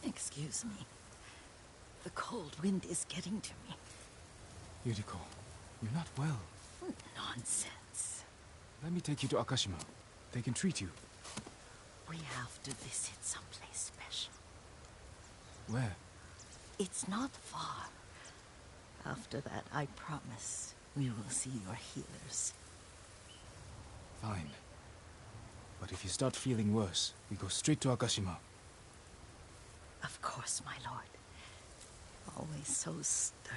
Excuse me. The cold wind is getting to me. Yuriko, you're not well. Nonsense. Let me take you to Akashima. They can treat you. We have to visit someplace special. Where? It's not far. After that, I promise, we will see your healers. Fine. But if you start feeling worse, we go straight to Akashima. Of course, my lord. Always so stern.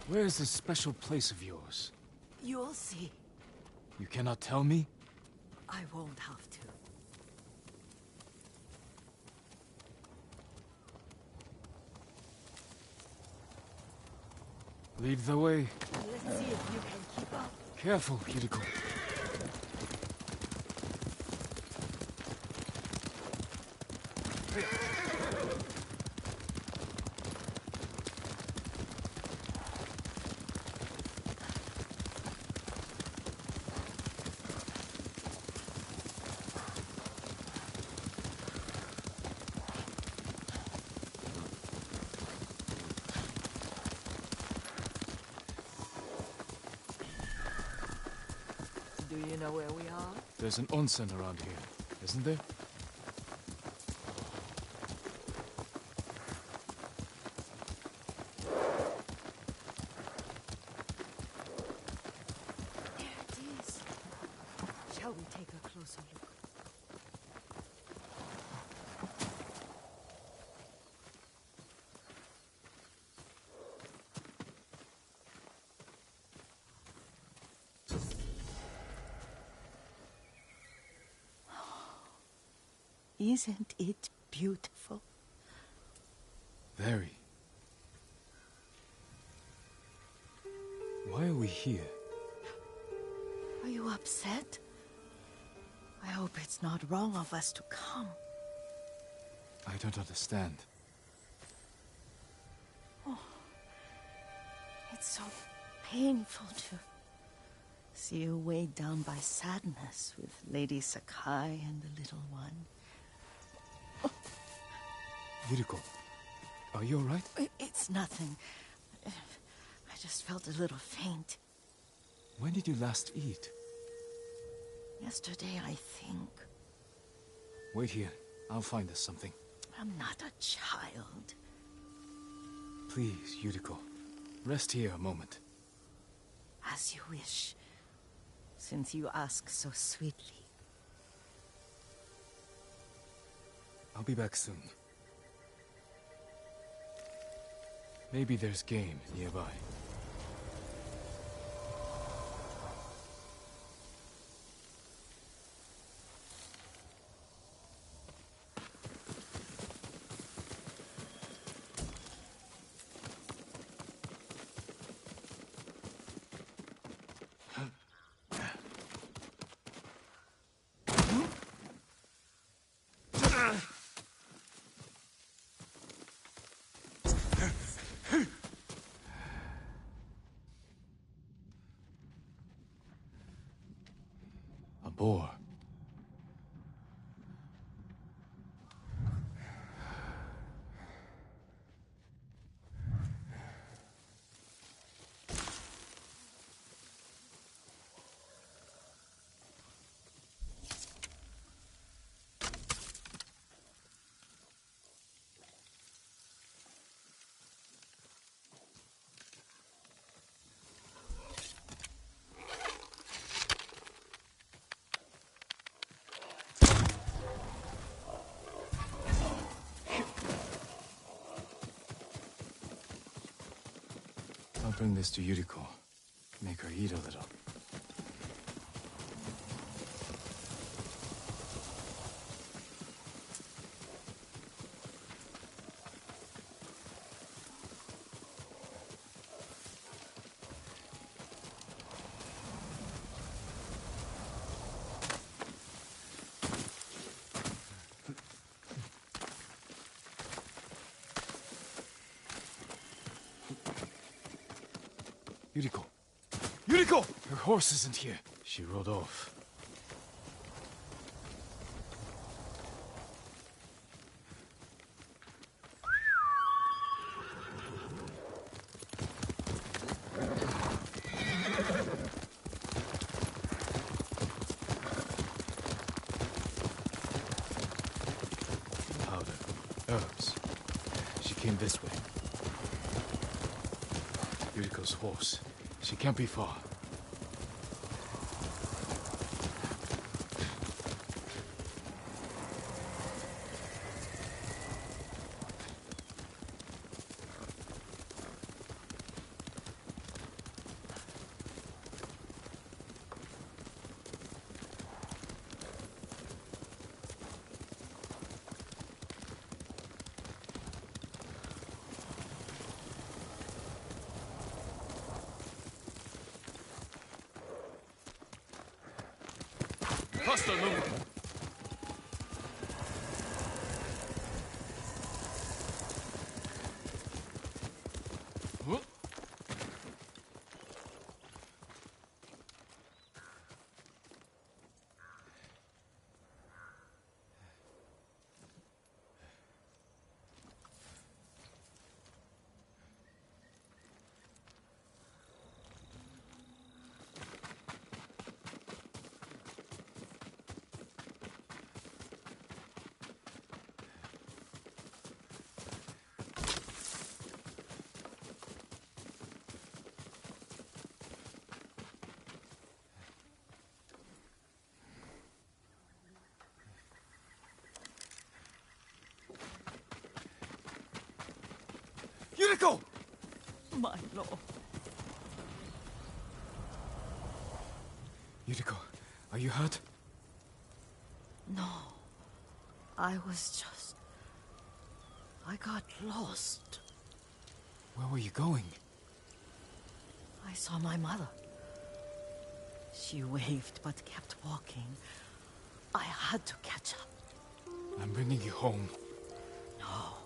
Where is this special place of yours? You'll see. You cannot tell me? I won't have to. Lead the way. Let's see if you can keep up. Careful, Yuriko. Do you know where we are? There's an onsen around here, isn't there? There it is. Shall we take a closer look? Isn't it beautiful? Very. Why are we here? Are you upset? I hope it's not wrong of us to come. I don't understand. Oh, it's so painful to see you weighed down by sadness with Lady Sakai and the little one. Yuriko, are you alright? It's nothing. I just felt a little faint. When did you last eat? Yesterday, I think. Wait here. I'll find us something. I'm not a child. Please, Yuriko. Rest here a moment. As you wish. Since you ask so sweetly. I'll be back soon. Maybe there's game nearby. A boar. I'll bring this to Yuriko. Make her eat a little. Yuriko! Yuriko! Her horse isn't here. She rode off. Powder. Herbs. She came this way. Yuriko's horse. She can't be far. Hasta luego. Yuriko! My lord. Yuriko, are you hurt? No. I was just... I got lost. Where were you going? I saw my mother. She waved but kept walking. I had to catch up. I'm bringing you home. No.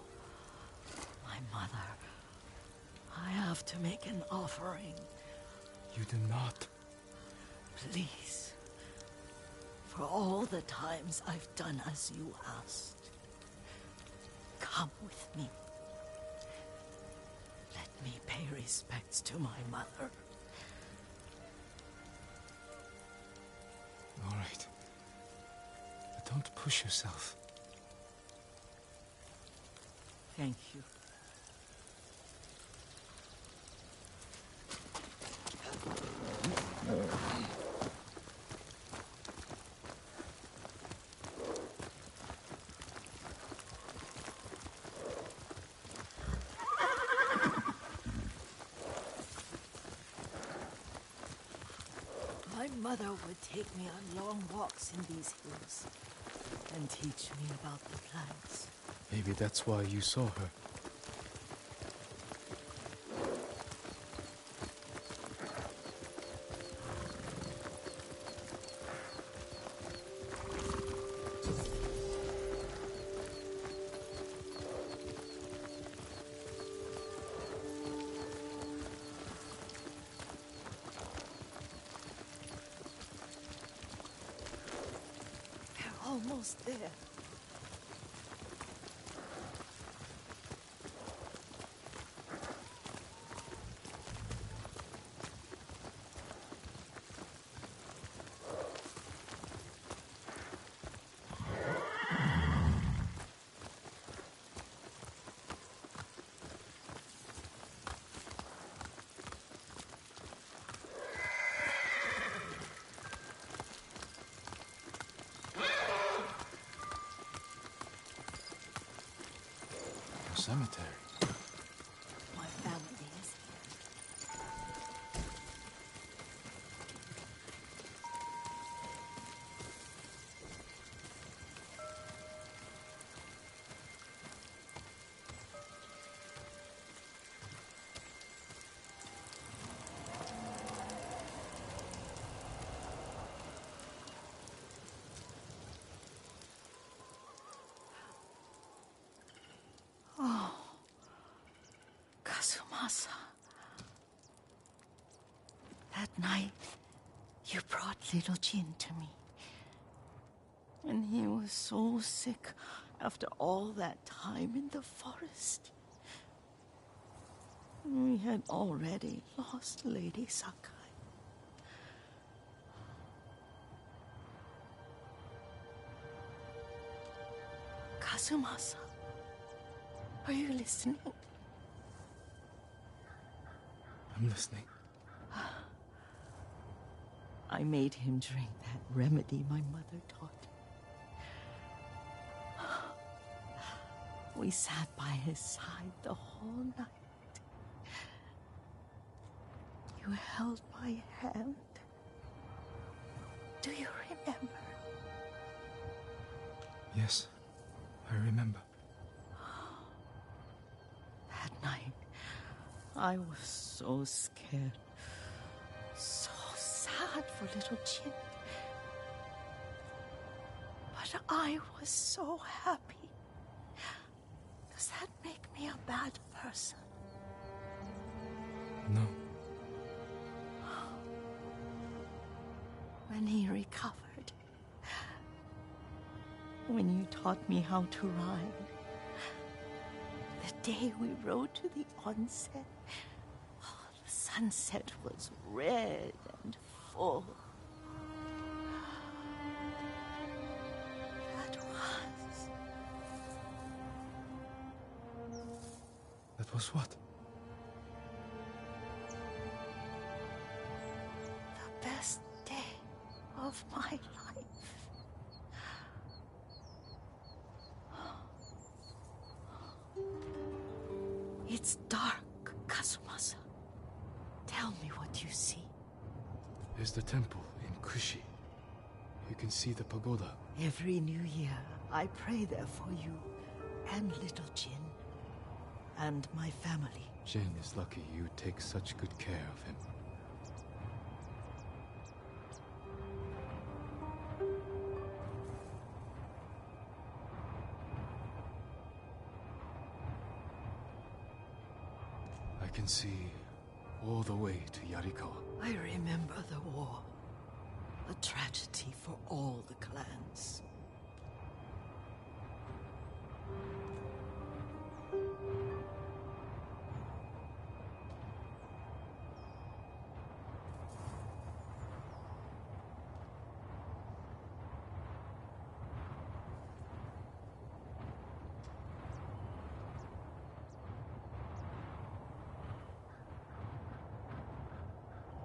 My mother. I have to make an offering. You do not. Please. For all the times I've done as you asked. Come with me. Let me pay respects to my mother. All right. But don't push yourself. Thank you. My mother would take me on long walks in these hills and teach me about the plants. Maybe that's why you saw her. Almost there. Cemetery. My family is here. Oh, Kazumasa. night, you brought little Jin to me. And he was so sick after all that time in the forest. We had already lost Lady Sakai. Kazumasa, are you listening? I'm listening. I made him drink that remedy my mother taught him. We sat by his side the whole night. You held my hand. Do you remember? Yes, I remember. That night, I was so scared. So sad for little Jin. But I was so happy. Does that make me a bad person? No. When he recovered, when you taught me how to ride, the day we rode to the onsen, the sunset was red and full. That was what? The best day of my life. It's dark, Kazumasa. Tell me what you see. There's the temple in Kushi. You can see the pagoda. Every new year, I pray there for you and little Jin and my family. Jin is lucky you take such good care of him. I can see all the way to Yarikawa. I remember the war. A tragedy for all the clans.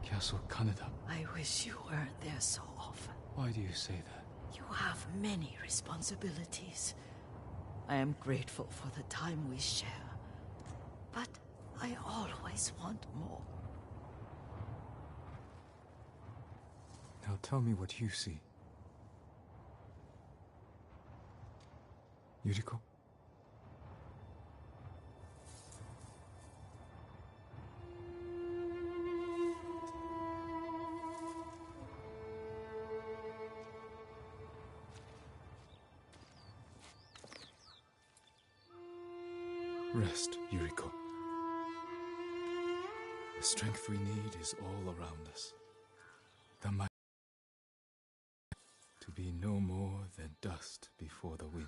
Castle Kaneda. I wish you weren't there so often. Why do you say that? You have many responsibilities. I am grateful for the time we share, but I always want more. Now tell me what you see. Yuriko? Rest, Yuriko. The strength we need is all around us. The might to be no more than dust before the wind.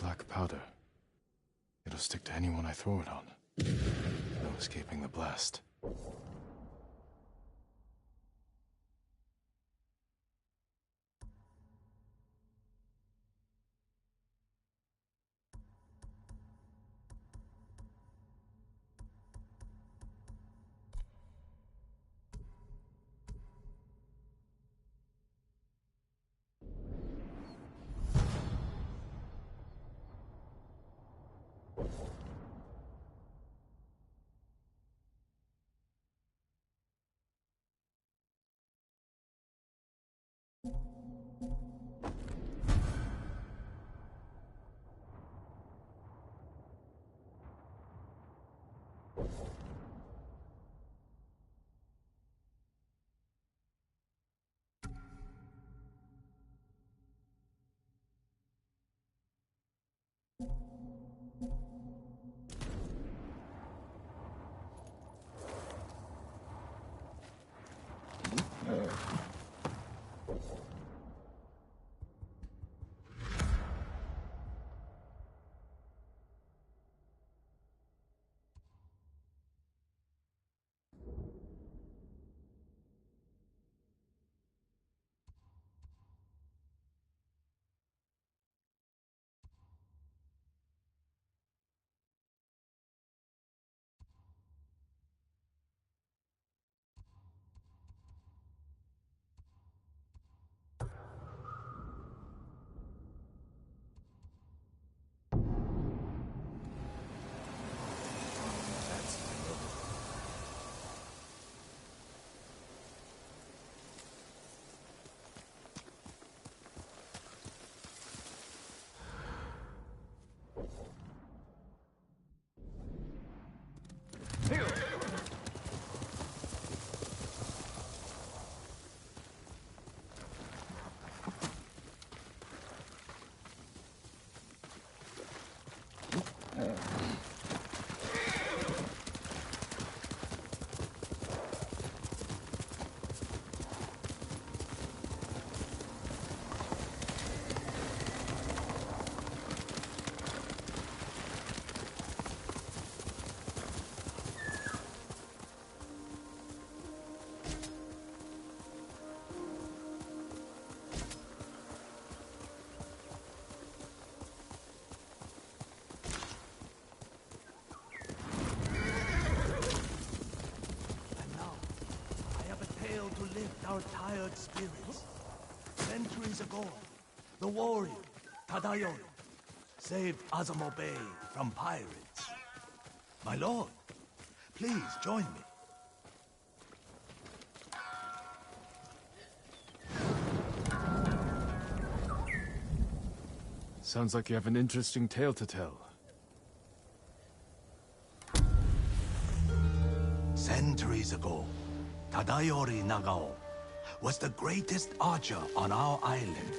black powder. It'll stick to anyone I throw it on. No escaping the blast. To lift our tired spirits. Centuries ago, the warrior, Tadayori, saved Azamo Bay from pirates. My lord, please join me. Sounds like you have an interesting tale to tell. Centuries ago, Tadayori Nagao was the greatest archer on our island,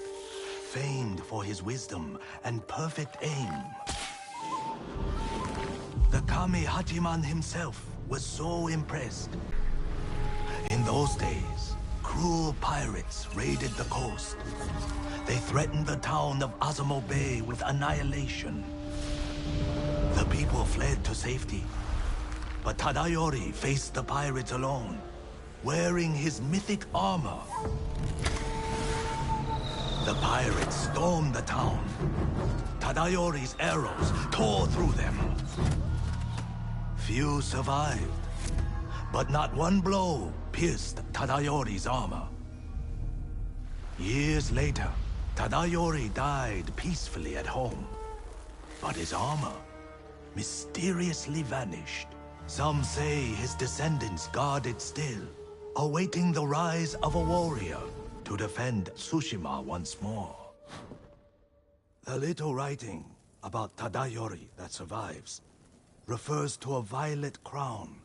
famed for his wisdom and perfect aim. The Kami Hachiman himself was so impressed. In those days, cruel pirates raided the coast. They threatened the town of Azamo Bay with annihilation. The people fled to safety, but Tadayori faced the pirates alone, wearing his mythic armor. The pirates stormed the town. Tadayori's arrows tore through them. Few survived, but not one blow pierced Tadayori's armor. Years later, Tadayori died peacefully at home, but his armor mysteriously vanished. Some say his descendants guard it still, awaiting the rise of a warrior to defend Tsushima once more. The little writing about Tadayori that survives refers to a violet crown,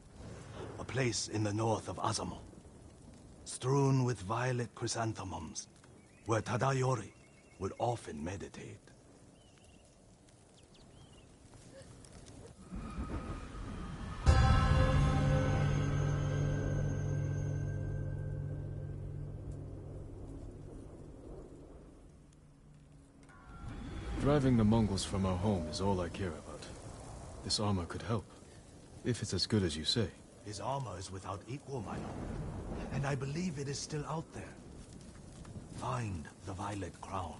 a place in the north of Azamo, strewn with violet chrysanthemums, where Tadayori would often meditate. Driving the Mongols from our home is all I care about. This armor could help, if it's as good as you say. His armor is without equal, my lord. And I believe it is still out there. Find the Violet Crown.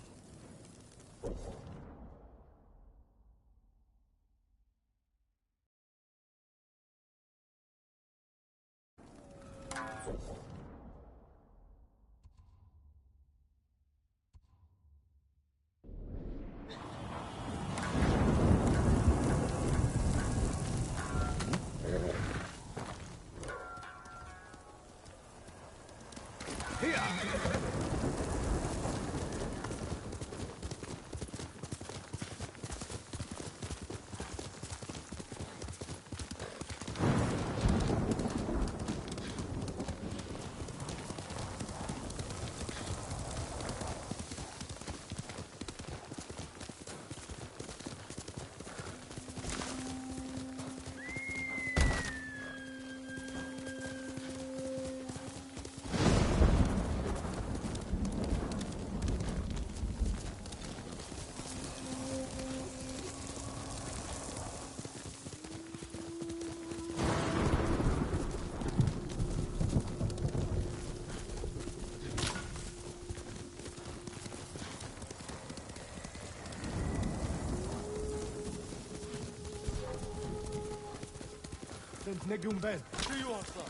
Negumben, see you outside.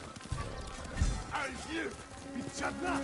I hear, it's Chadna.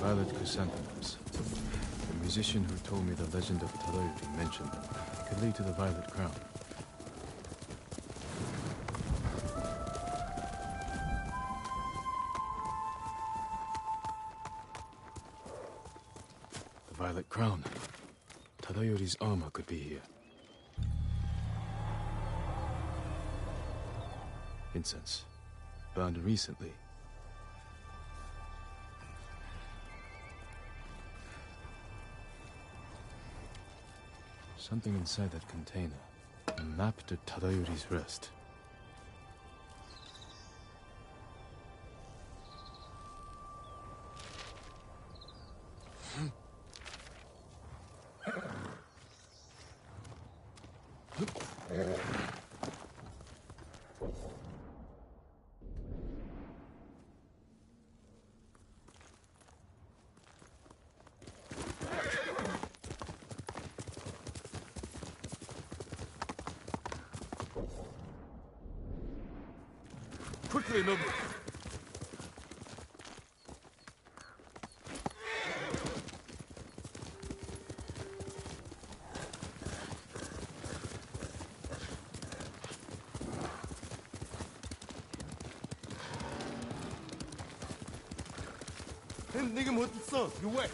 Violet chrysanthemums. The musician who told me the legend of Tadayori mentioned them. Could lead to the Violet Crown. The Violet Crown. Tadayori's armor could be here. Incense. Burned recently. Something inside that container. A map to Tadayori's rest. Quickly, Nobu! 내게 못 있어. You wait.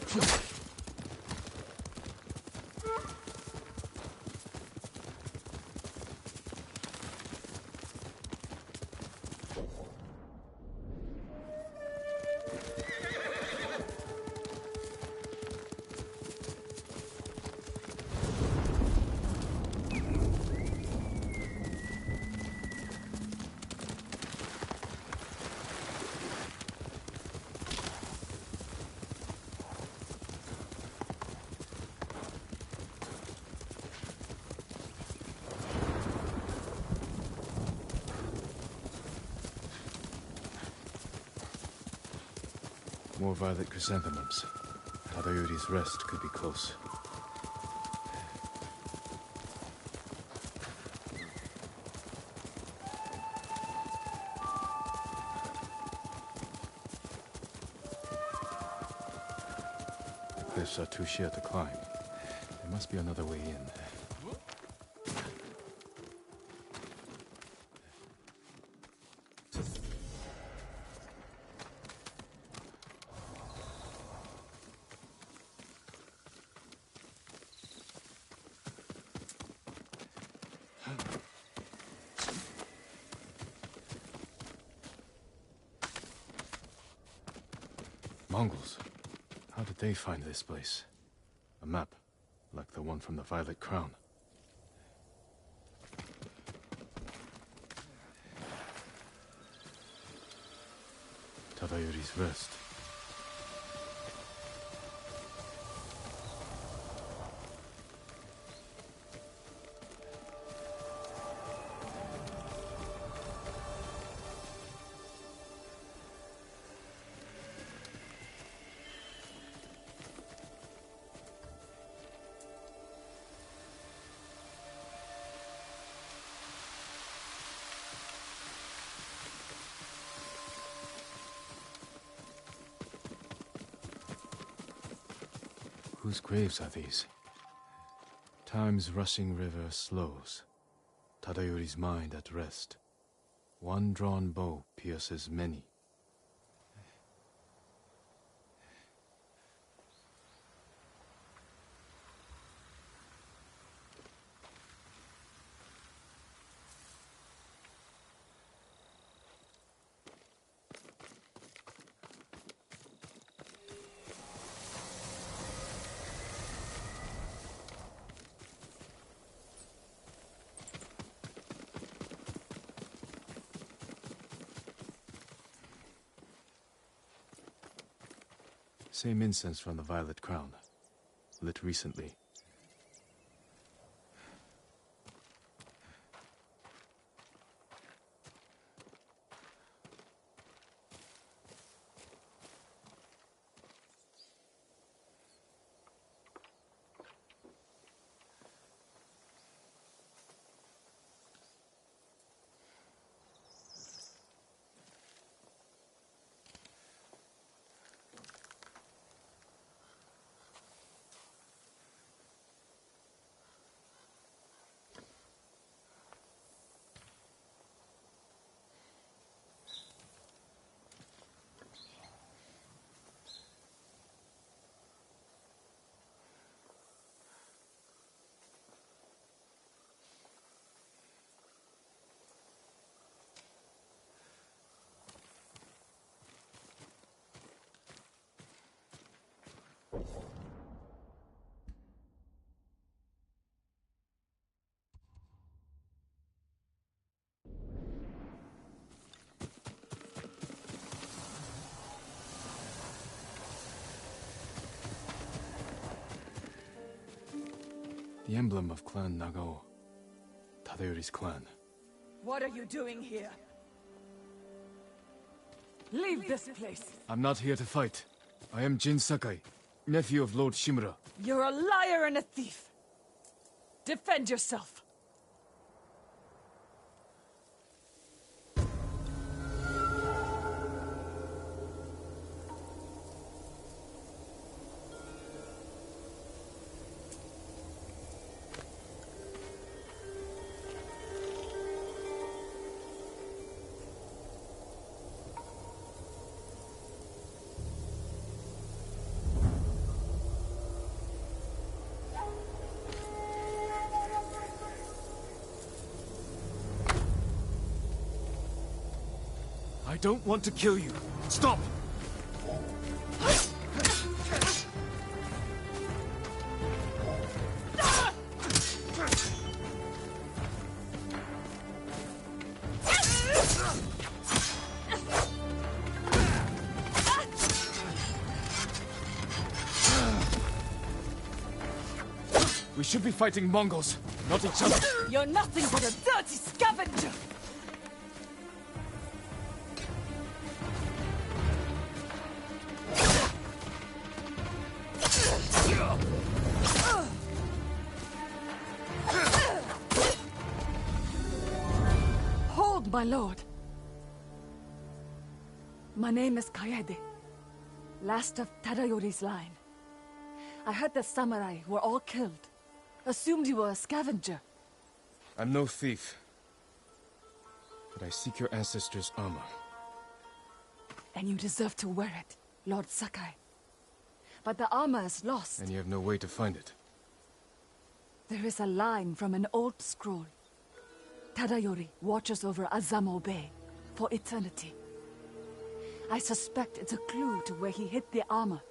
More violet chrysanthemums. Tadayori's rest could be close. The cliffs are too sheer to climb. There must be another way in. Mongols. How did they find this place? A map, like the one from the Violet Crown. Tadayori's rest. Whose graves are these? Time's rushing river slows. Tadayori's mind at rest. One drawn bow pierces many. Same incense from the Violet Crown, lit recently. The emblem of Clan Nagao. Tadayori's clan. What are you doing here? Leave this place! I'm not here to fight. I am Jin Sakai, nephew of Lord Shimura. You're a liar and a thief! Defend yourself! I don't want to kill you. Stop! We should be fighting Mongols, not each other. You're nothing but a dirty scavenger! Hold, my lord. My name is Kaede, last of Tadayori's line. I heard the samurai were all killed. Assumed you were a scavenger. I'm no thief. But I seek your ancestors' armor. And you deserve to wear it, Lord Sakai. But the armor is lost. And you have no way to find it. There is a line from an old scroll. Tadayori watches over Azamo Bay for eternity. I suspect it's a clue to where he hid the armor.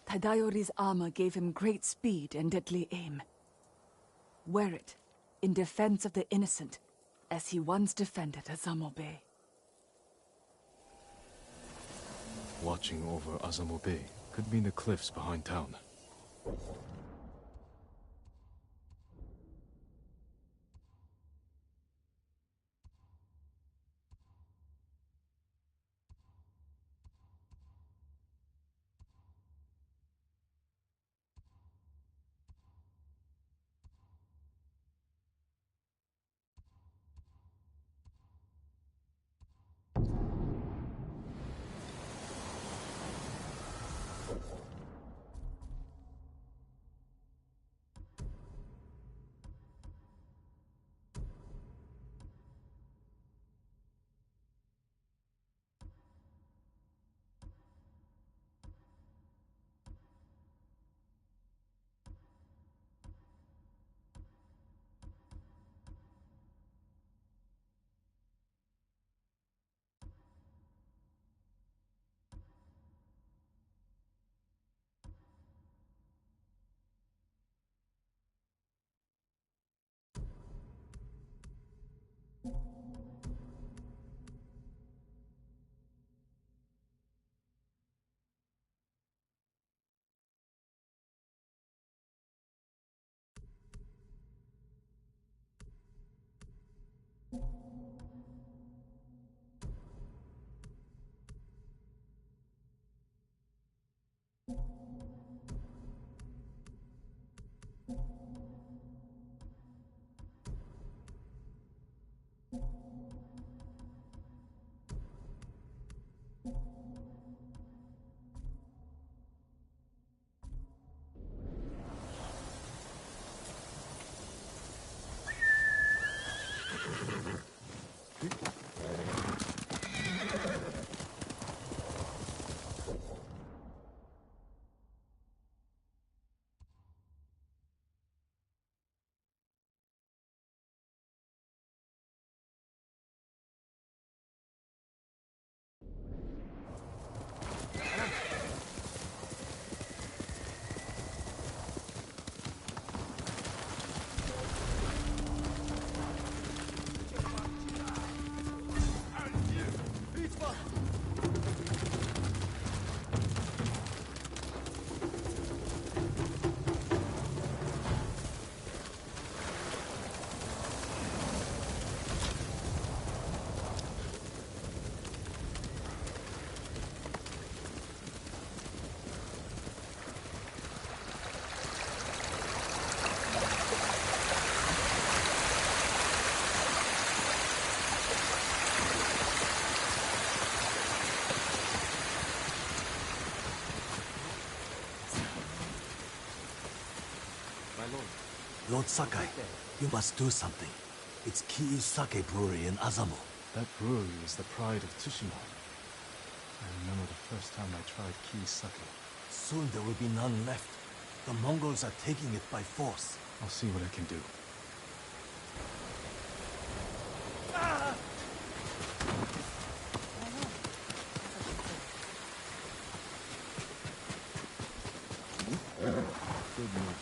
Tadayori's armor gave him great speed and deadly aim. Wear it in defense of the innocent, as he once defended Azamo Bay. Watching over Azamo Bay could mean the cliffs behind town. Lord Sakai, you must do something. It's Kii's Sake Brewery in Azamo. That brewery is the pride of Tsushima. I remember the first time I tried Kii's sake. Soon there will be none left. The Mongols are taking it by force. I'll see what I can do. Good news.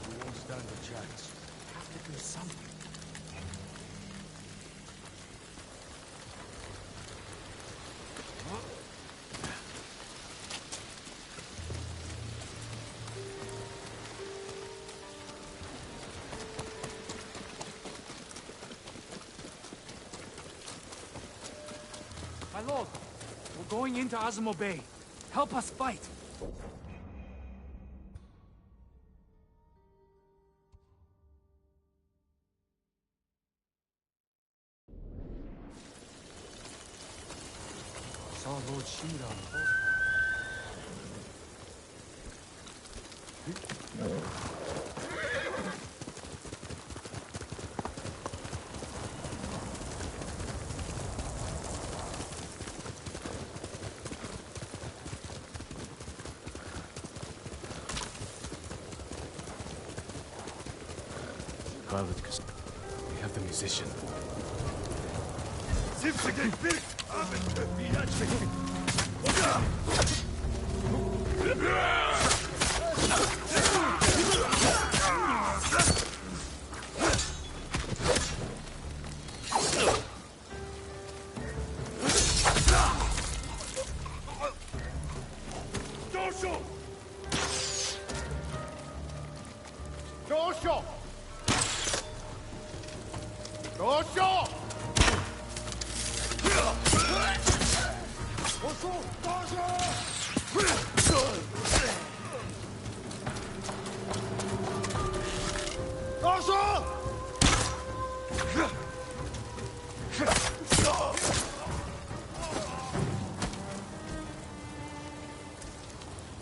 We won't stand a chance. Have to do something. My lord, we're going into Azamo Bay. Help us fight. I saw Lord Shimura on horseback. Pilot, we have the musician.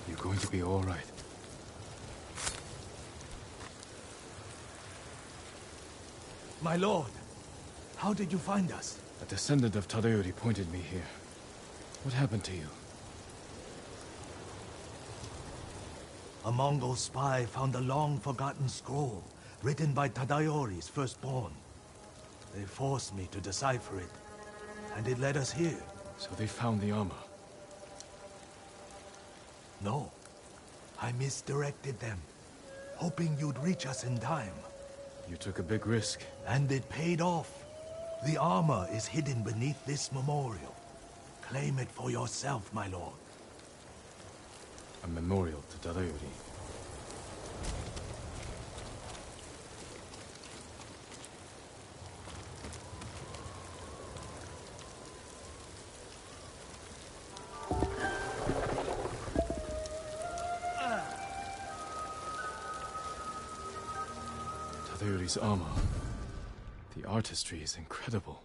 You're going to be all right. My lord, how did you find us? A descendant of Tadayori pointed me here. What happened to you? A Mongol spy found a long-forgotten scroll written by Tadayori's firstborn. They forced me to decipher it, and it led us here. So they found the armor? No. I misdirected them, hoping you'd reach us in time. You took a big risk. And it paid off. The armor is hidden beneath this memorial. Claim it for yourself, my lord. A memorial to Tadayori. Tadayori's armor. The artistry is incredible.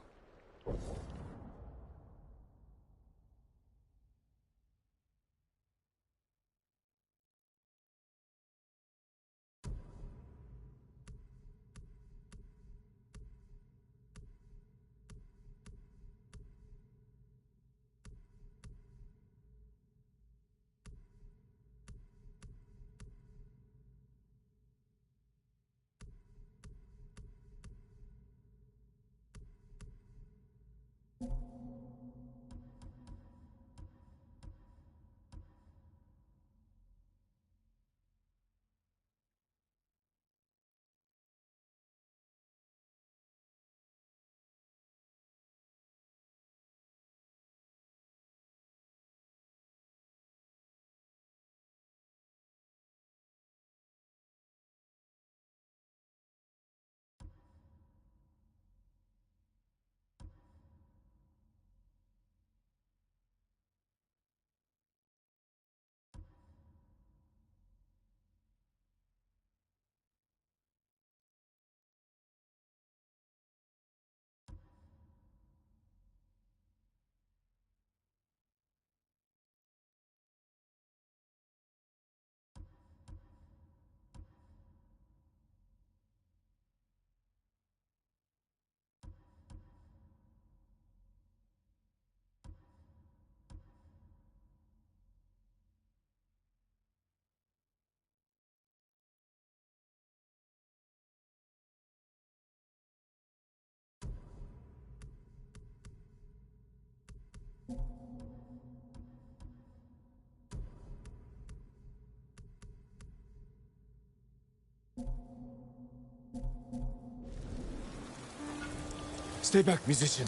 Stay back, musician.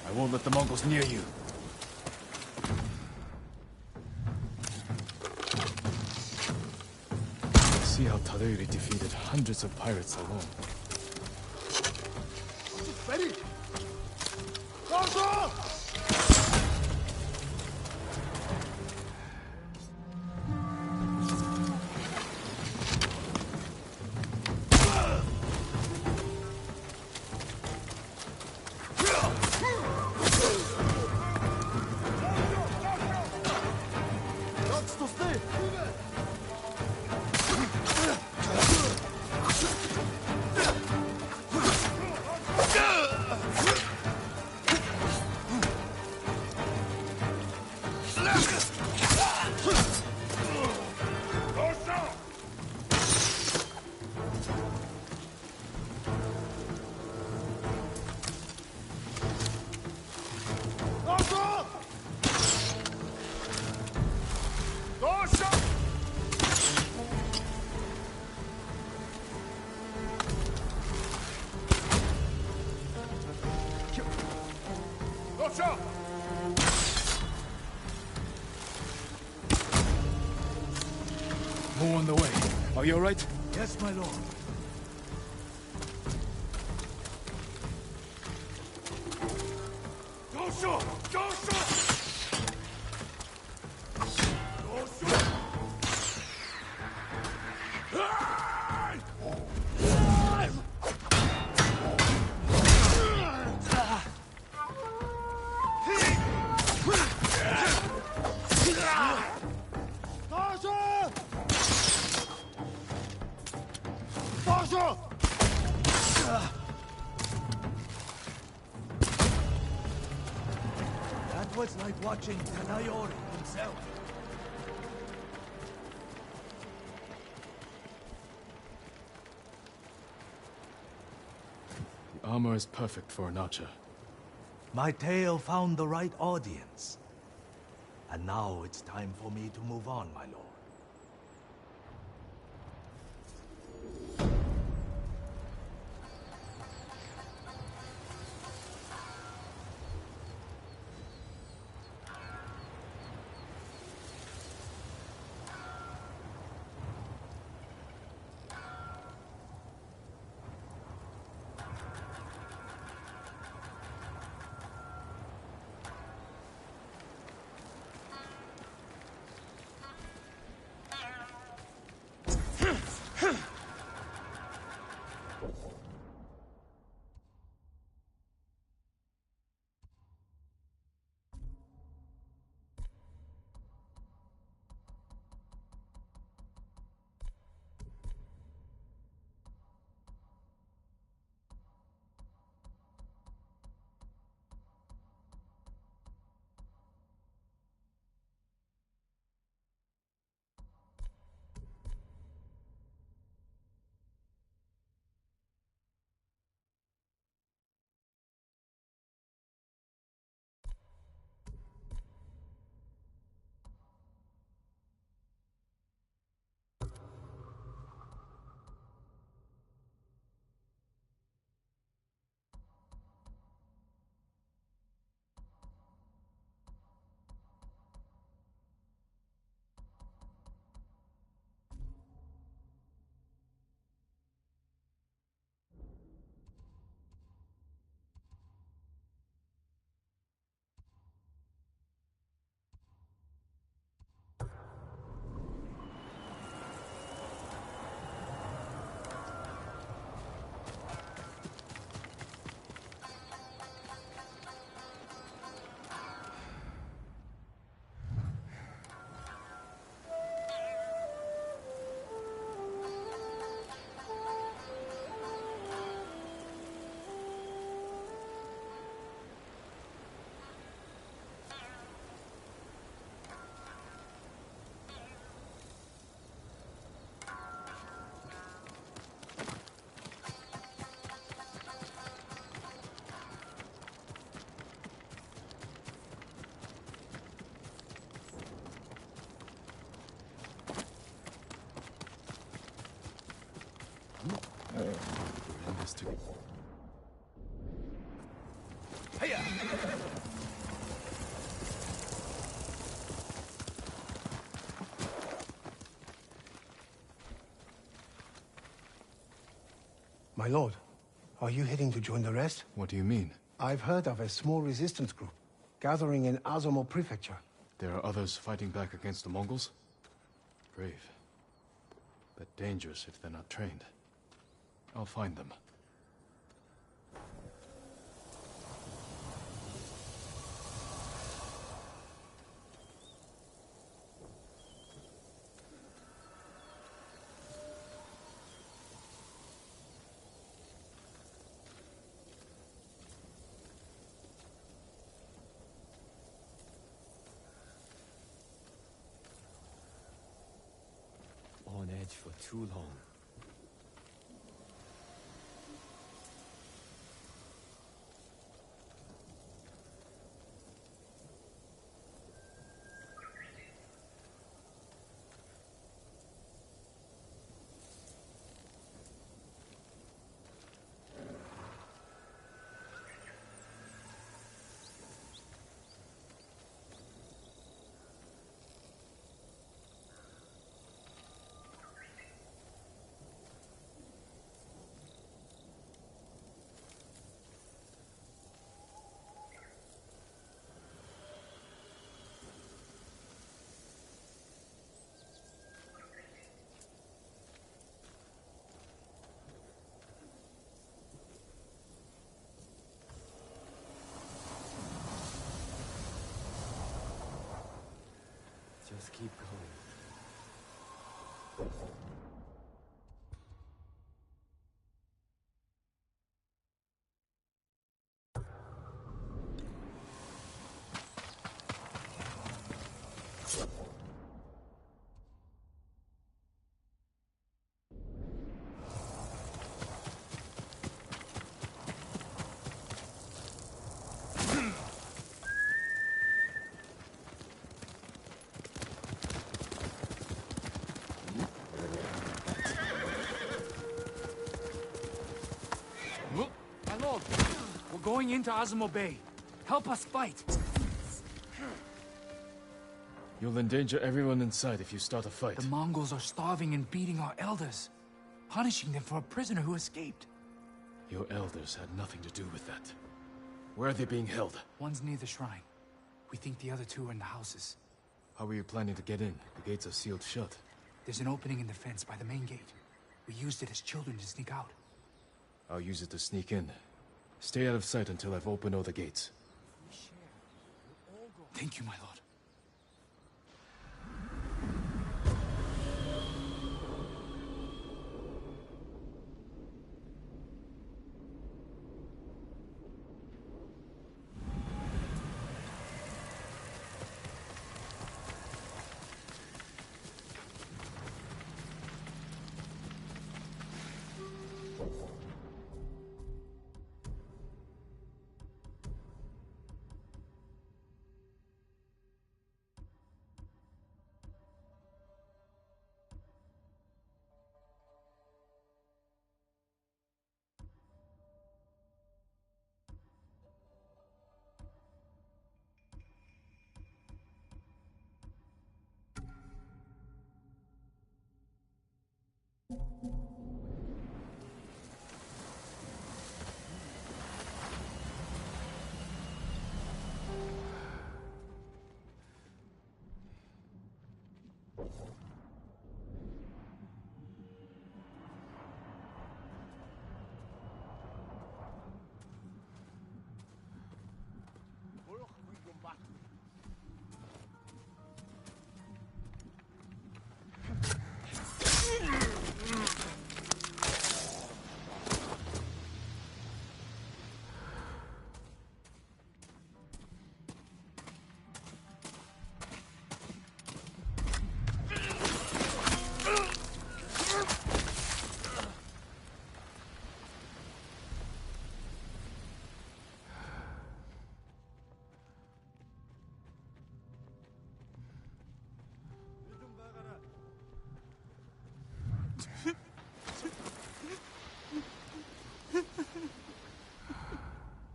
I won't let the Mongols near you. See how Tadayori defeated hundreds of pirates alone. Ready? Go! More on the way. Are you alright? Yes, my lord. That was like watching Tadayori himself. The armor is perfect for an archer. My tale found the right audience. And now it's time for me to move on, my lord. We're in this together. My lord, are you heading to join the rest? What do you mean? I've heard of a small resistance group gathering in Azamo Prefecture. There are others fighting back against the Mongols? Brave. But dangerous if they're not trained. I'll find them. On edge for too long. Just keep going. My lord, we're going into Azamo Bay. Help us fight. You'll endanger everyone inside if you start a fight. The Mongols are starving and beating our elders, punishing them for a prisoner who escaped. Your elders had nothing to do with that. Where are they being held? One's near the shrine. We think the other two are in the houses. How are you planning to get in? The gates are sealed shut. There's an opening in the fence by the main gate. We used it as children to sneak out. I'll use it to sneak in. Stay out of sight until I've opened all the gates. Thank you, my lord.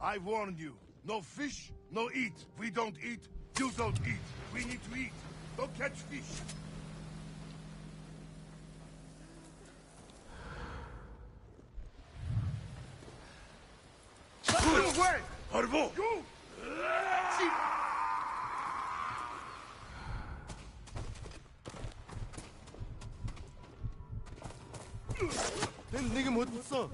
I warned you. No fish, no eat. We don't eat, you don't eat. We need to eat. Don't catch fish. 말고! 난 내게 못 써.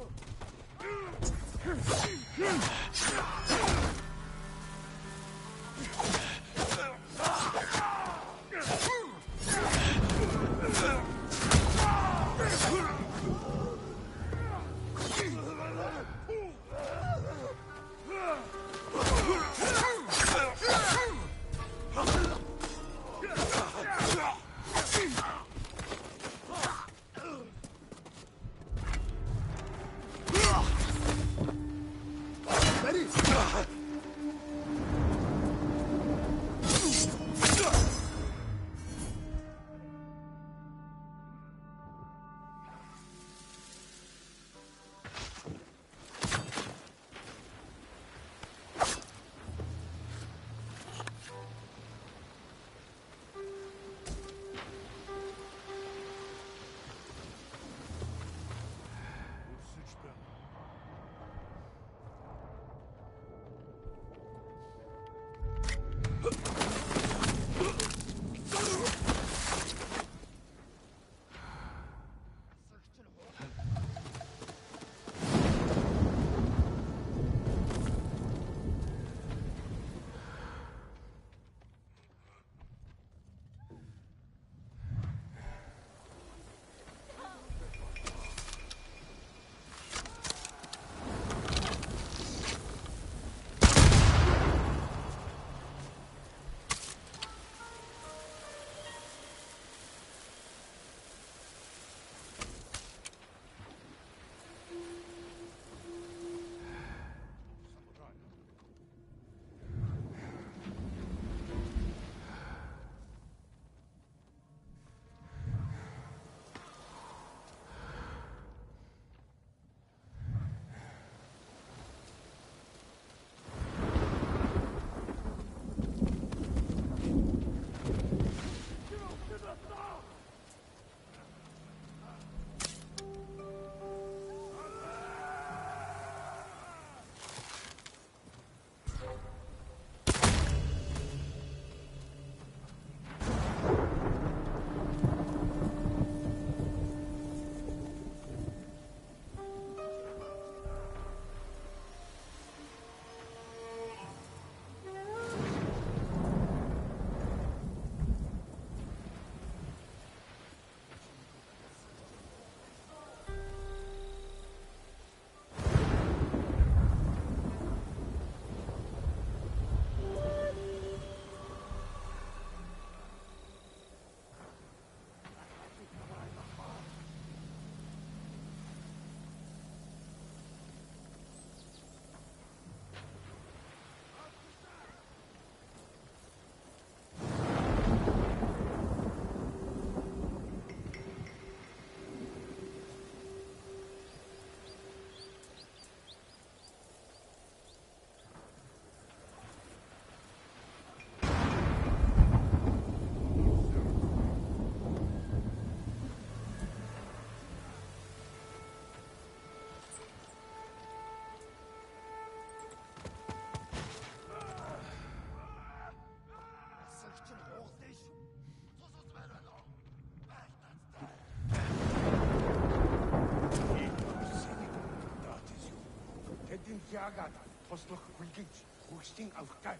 Jagat, toslох үлгэж, хөгжлийн авахтай.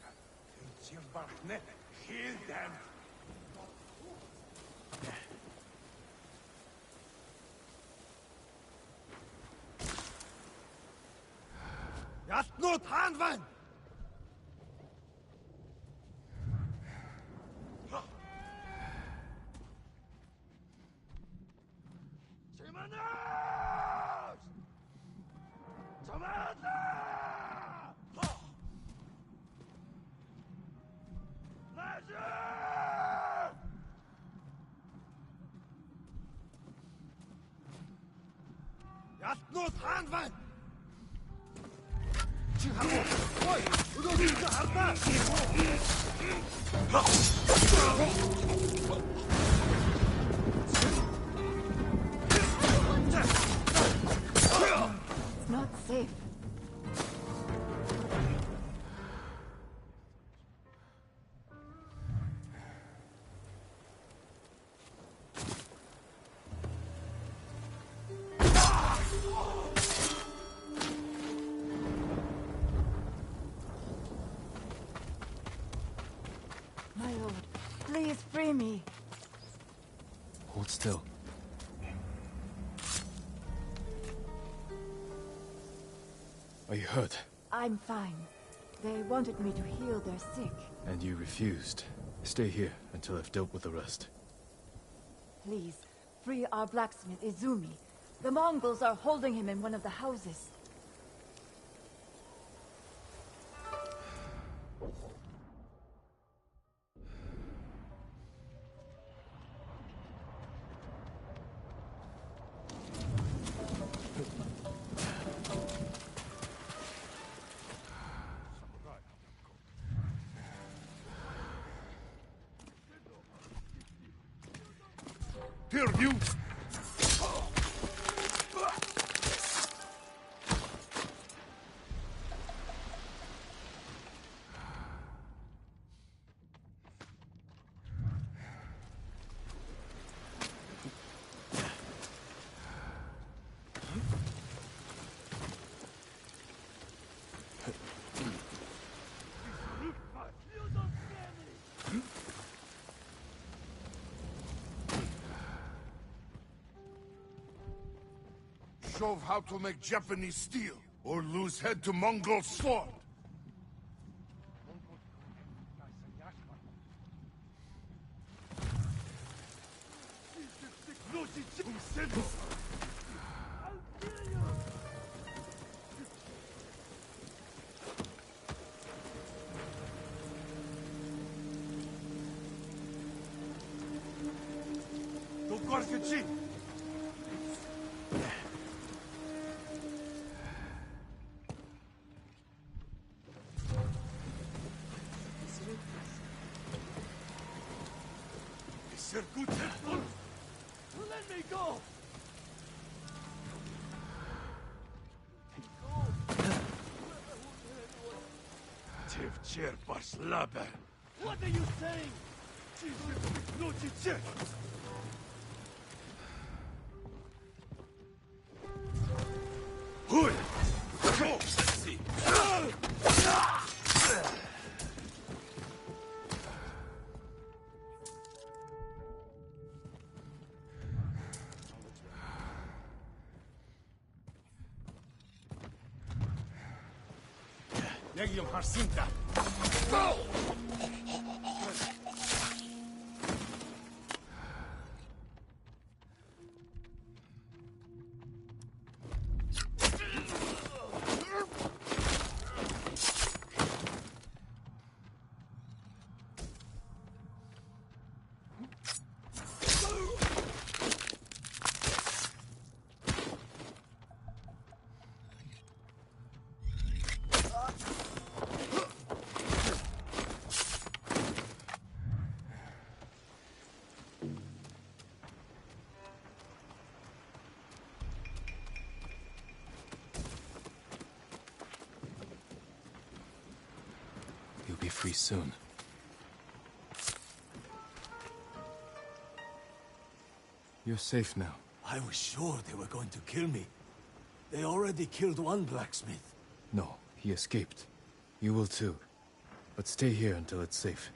Зэр барахнэ. Heal them. Ялтнууд хаана байна? Ялтнууд хаана байна? Чи хараа. Ой, өнөөдөр чи хардаа. It's not safe. My lord, please free me. Hold still. Are you hurt? I'm fine. They wanted me to heal their sick. And you refused. Stay here until I've dealt with the rest. Please, free our blacksmith, Izumi. The Mongols are holding him in one of the houses. Here, you! Show how to make Japanese steel, or lose head to Mongol sword. Let me go! What are you saying? Legium Harsinta! You'll be free soon. You're safe now. I was sure they were going to kill me. They already killed one blacksmith. No, he escaped. You will too. But stay here until it's safe.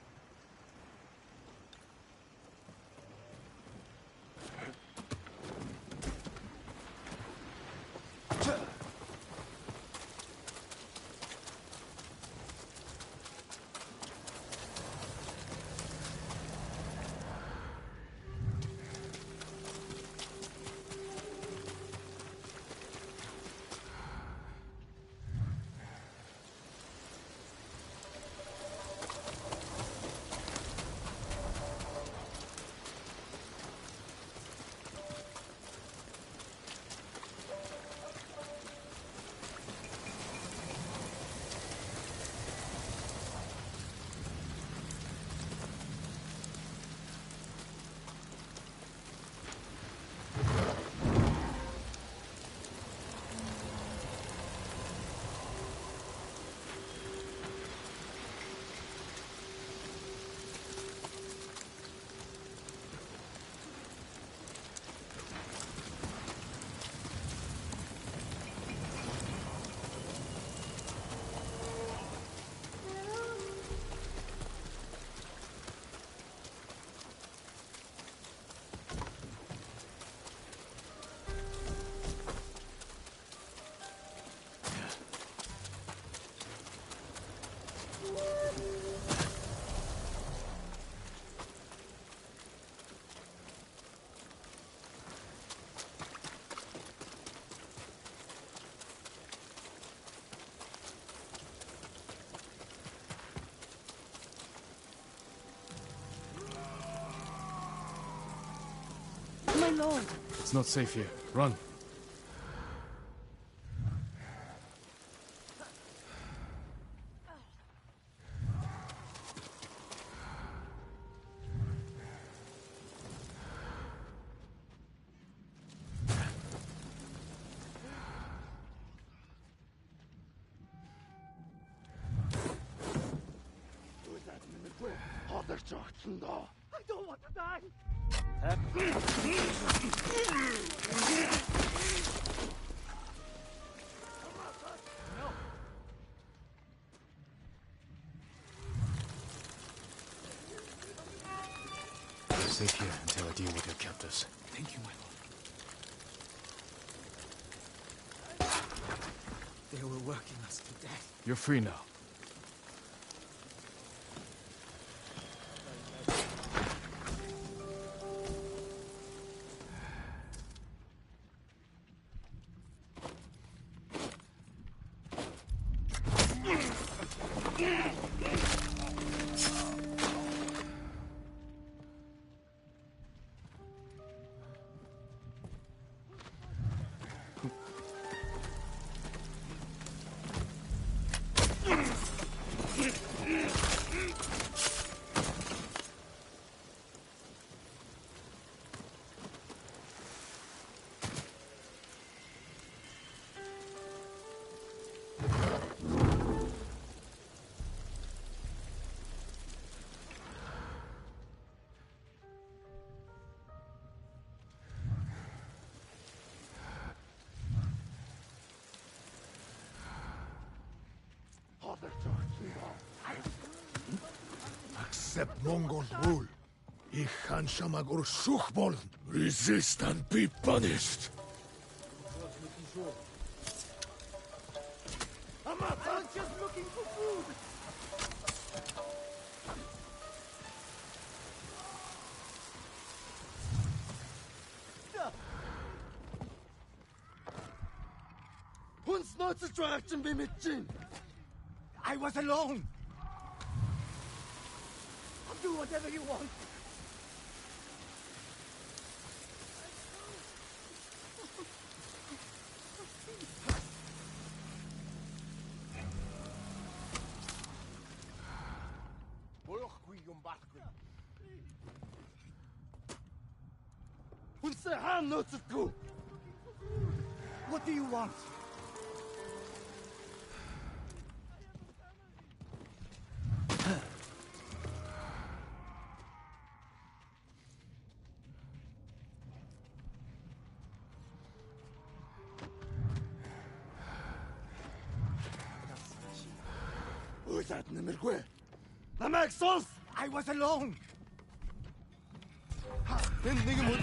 my lord! It's not safe here. Run. I don't want to die! Stay here until I deal with your captors. Thank you, my lord. They were working us to death. You're free now. Accept Mongol rule. Ich kann Shamagur Shuchbol. Resist and be punished. I was just looking for food. Hun's not distraction be mit Jin. I was alone. I'll do whatever you want. What do you want? Who's that in the midway? The Maxos! I was alone! Then nigga would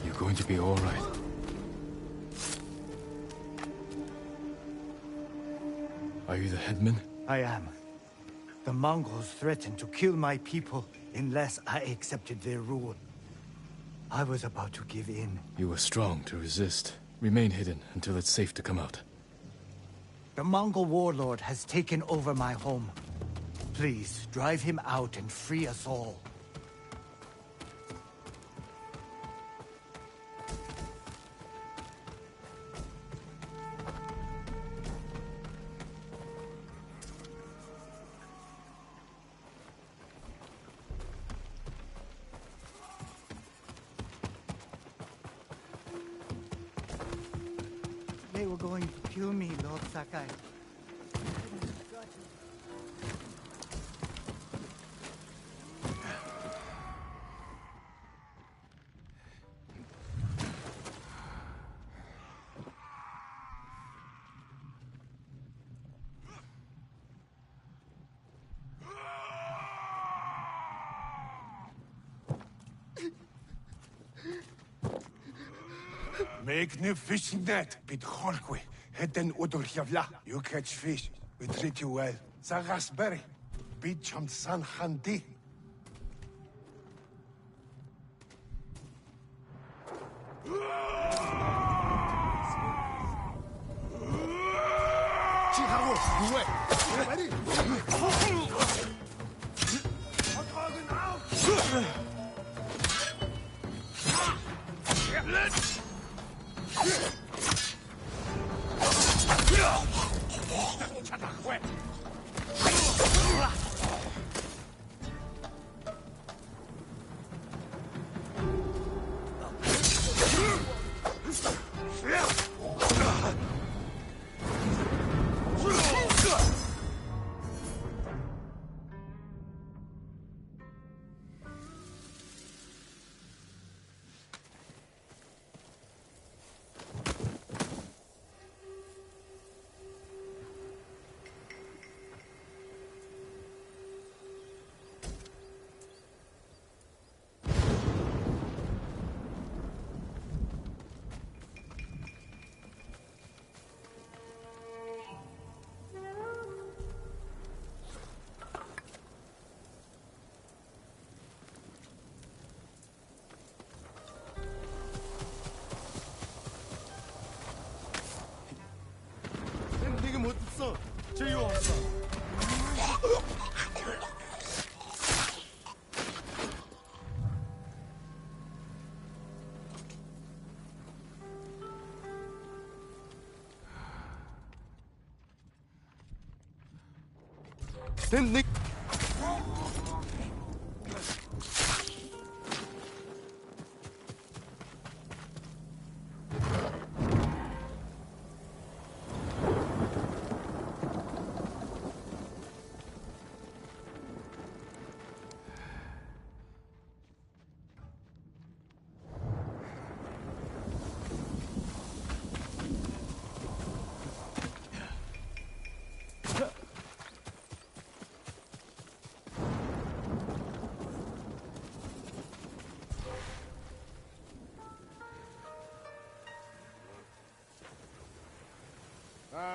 You're going to be all right. Are you the headman? I am. The Mongols threatened to kill my people unless I accepted their rule. I was about to give in. You were strong to resist. Remain hidden until it's safe to come out. The Mongol warlord has taken over my home. Please, drive him out and free us all. They were going to kill me, Lord Sakai. Make no fishing net, bit Holkwe. Head then Udur Javla. You catch fish. We treat you well. Zagasberry. Beach on San Handi.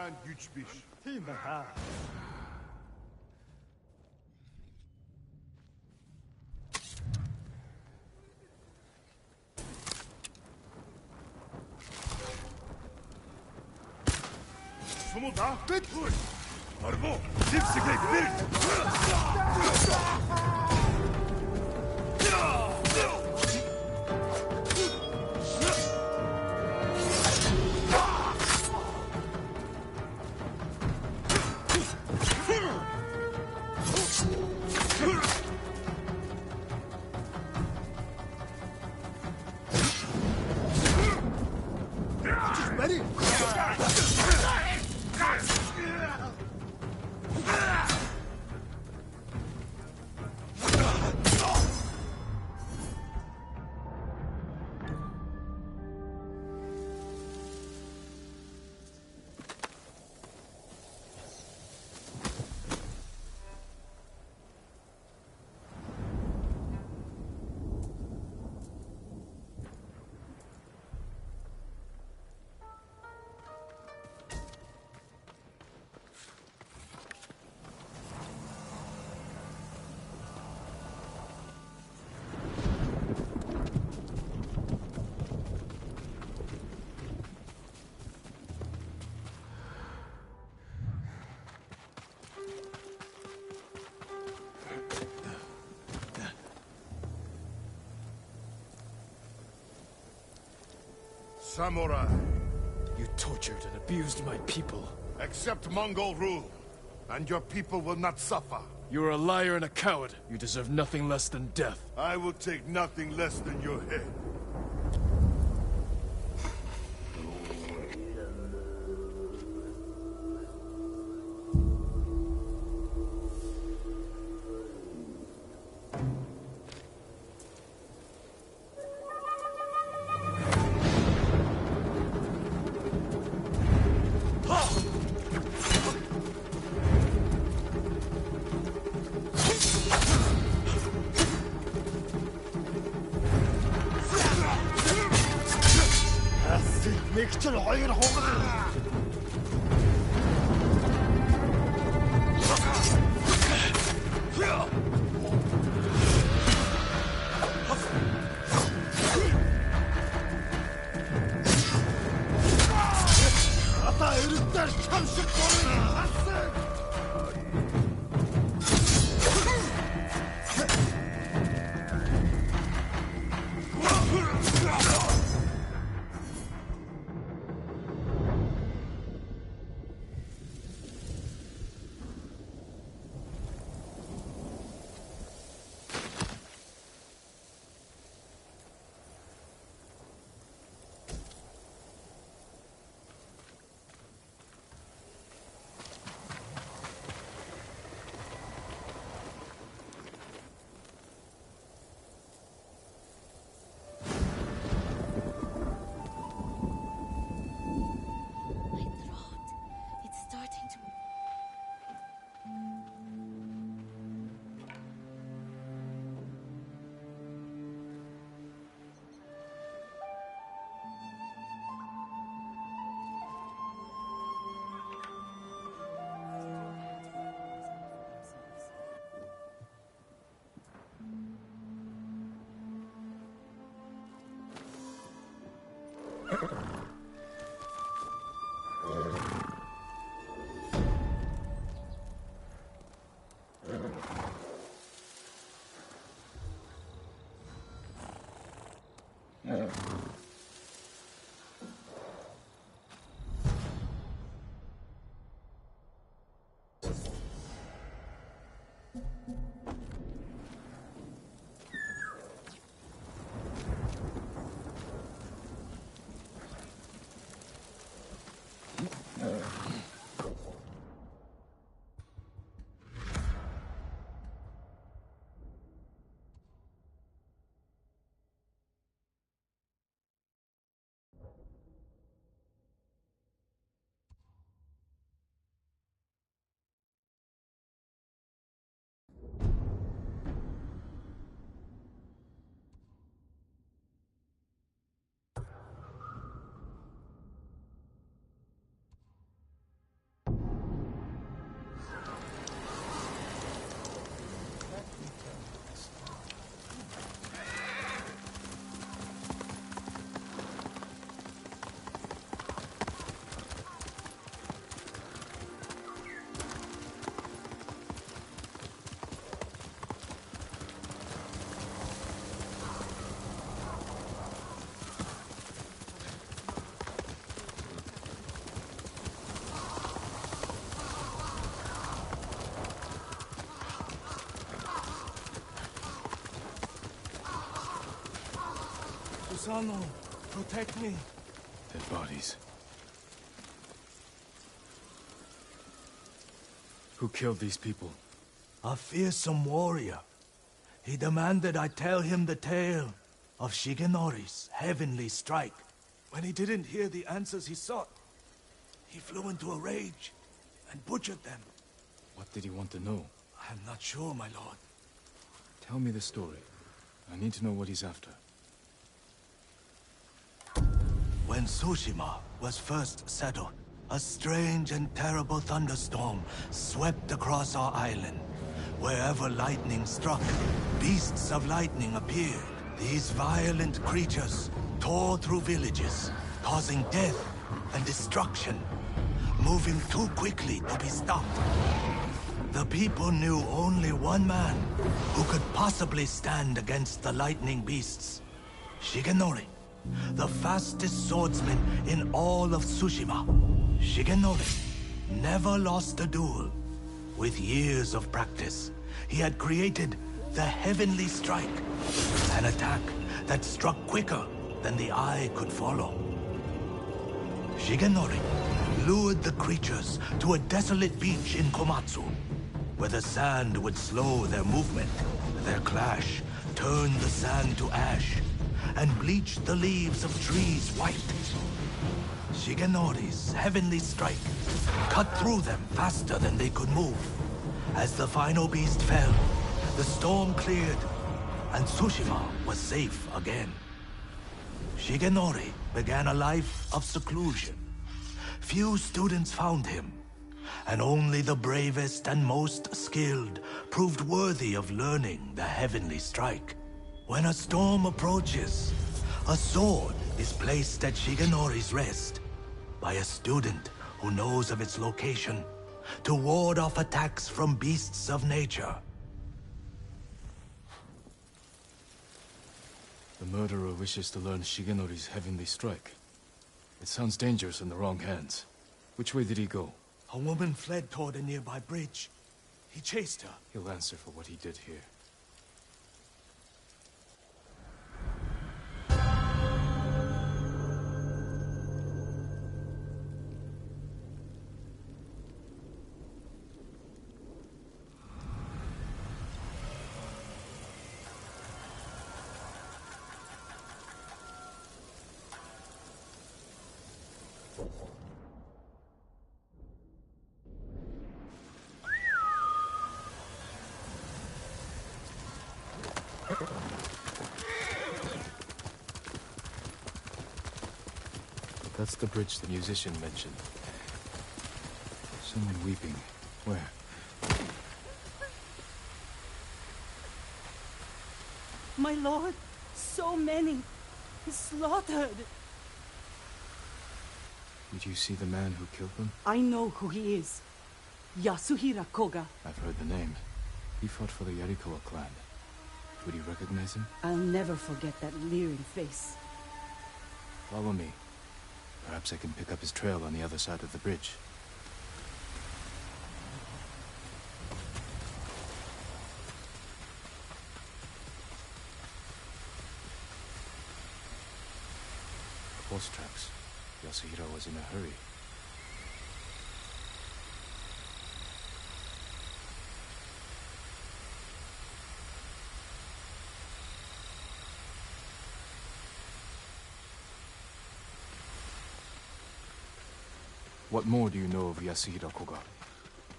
And güçmüş. Sumuda Bitwood! Arbo! Zipsigate Birt! Samurai. You tortured and abused my people. Accept Mongol rule, and your people will not suffer. You are a liar and a coward. You deserve nothing less than death. I will take nothing less than your head. Ata herifler çamşık koyun! It's starting to... Susano, protect me. Dead bodies. Who killed these people? A fearsome warrior. He demanded I tell him the tale of Shigenori's heavenly strike. When he didn't hear the answers he sought, he flew into a rage and butchered them. What did he want to know? I'm not sure, my lord. Tell me the story. I need to know what he's after. When Tsushima was first settled, a strange and terrible thunderstorm swept across our island. Wherever lightning struck, beasts of lightning appeared. These violent creatures tore through villages, causing death and destruction, moving too quickly to be stopped. The people knew only one man who could possibly stand against the lightning beasts. Shigenori, the fastest swordsman in all of Tsushima. Shigenori never lost a duel. With years of practice, he had created the Heavenly Strike, an attack that struck quicker than the eye could follow. Shigenori lured the creatures to a desolate beach in Komatsu, where the sand would slow their movement. Their clash turned the sand to ash and bleached the leaves of trees white. Shigenori's heavenly strike cut through them faster than they could move. As the final beast fell, the storm cleared, and Tsushima was safe again. Shigenori began a life of seclusion. Few students found him, and only the bravest and most skilled proved worthy of learning the heavenly strike. When a storm approaches, a sword is placed at Shigenori's rest by a student who knows of its location to ward off attacks from beasts of nature. The The murderer wishes to learn Shigenori's heavenly strike. It sounds dangerous in the wrong hands. Which way did he go? A woman fled toward a nearby bridge. He chased her. He'll answer for what he did here. That's the bridge the musician mentioned. Someone weeping. Where? My lord, so many. Slaughtered. Did you see the man who killed them? I know who he is. Yasuhira Koga. I've heard the name. He fought for the Yarikawa clan. Would you recognize him? I'll never forget that leering face. Follow me. Perhaps I can pick up his trail on the other side of the bridge. Horse tracks. Yasuhiro was in a hurry. What more do you know of Yasuhiro Koga?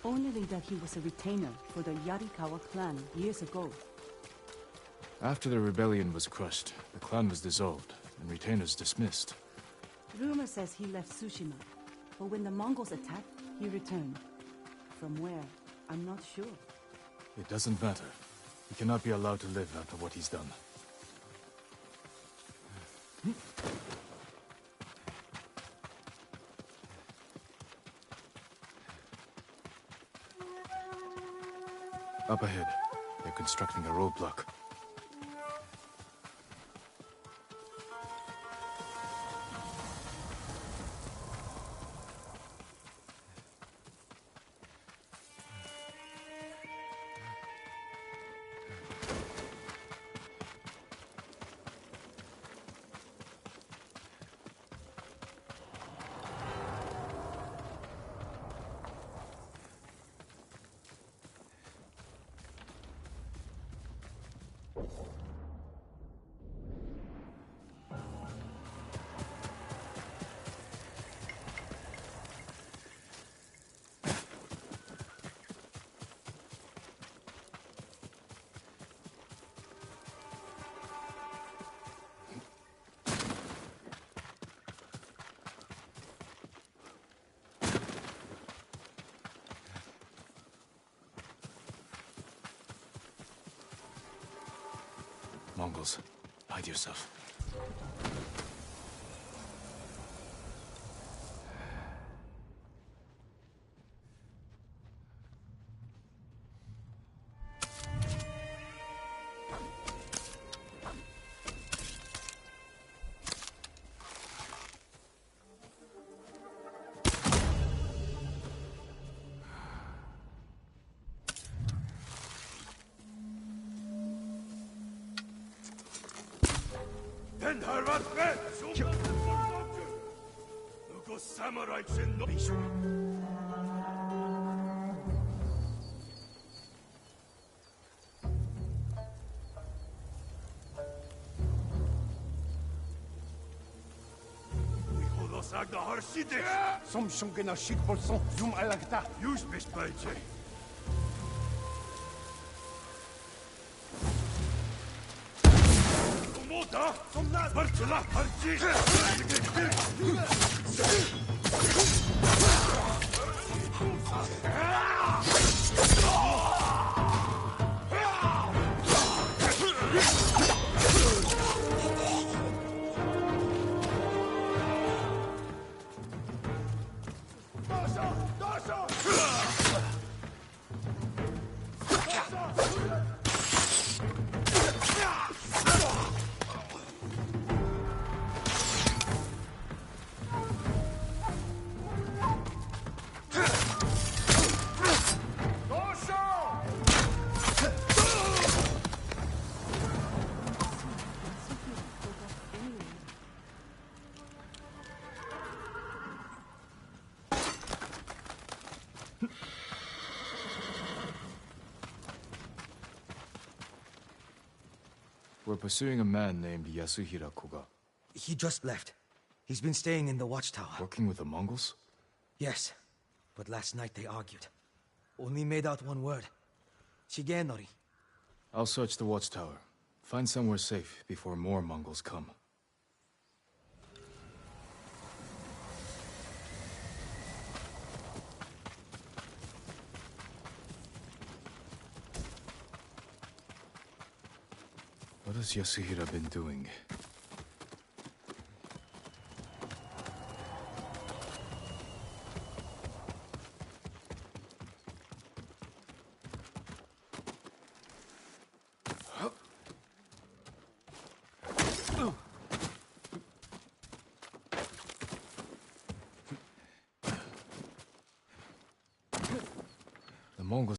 Only that he was a retainer for the Yarikawa clan years ago. After the rebellion was crushed, the clan was dissolved, and retainers dismissed. Rumor says he left Tsushima, but when the Mongols attacked, he returned. From where, I'm not sure. It doesn't matter. He cannot be allowed to live after what he's done. Up ahead. They're constructing a roadblock. Mongols, hide yourself. Som shungena shikbolson yum alagta. Już bezpalcie. Moda, som nas barczyla, barczy. We're pursuing a man named Yasuhira Koga. He just left. He's been staying in the watchtower. Working with the Mongols? Yes, but last night they argued. Only made out one word. Shigenori. I'll search the watchtower. Find somewhere safe before more Mongols come. What has Yasuhira been doing? The Mongols...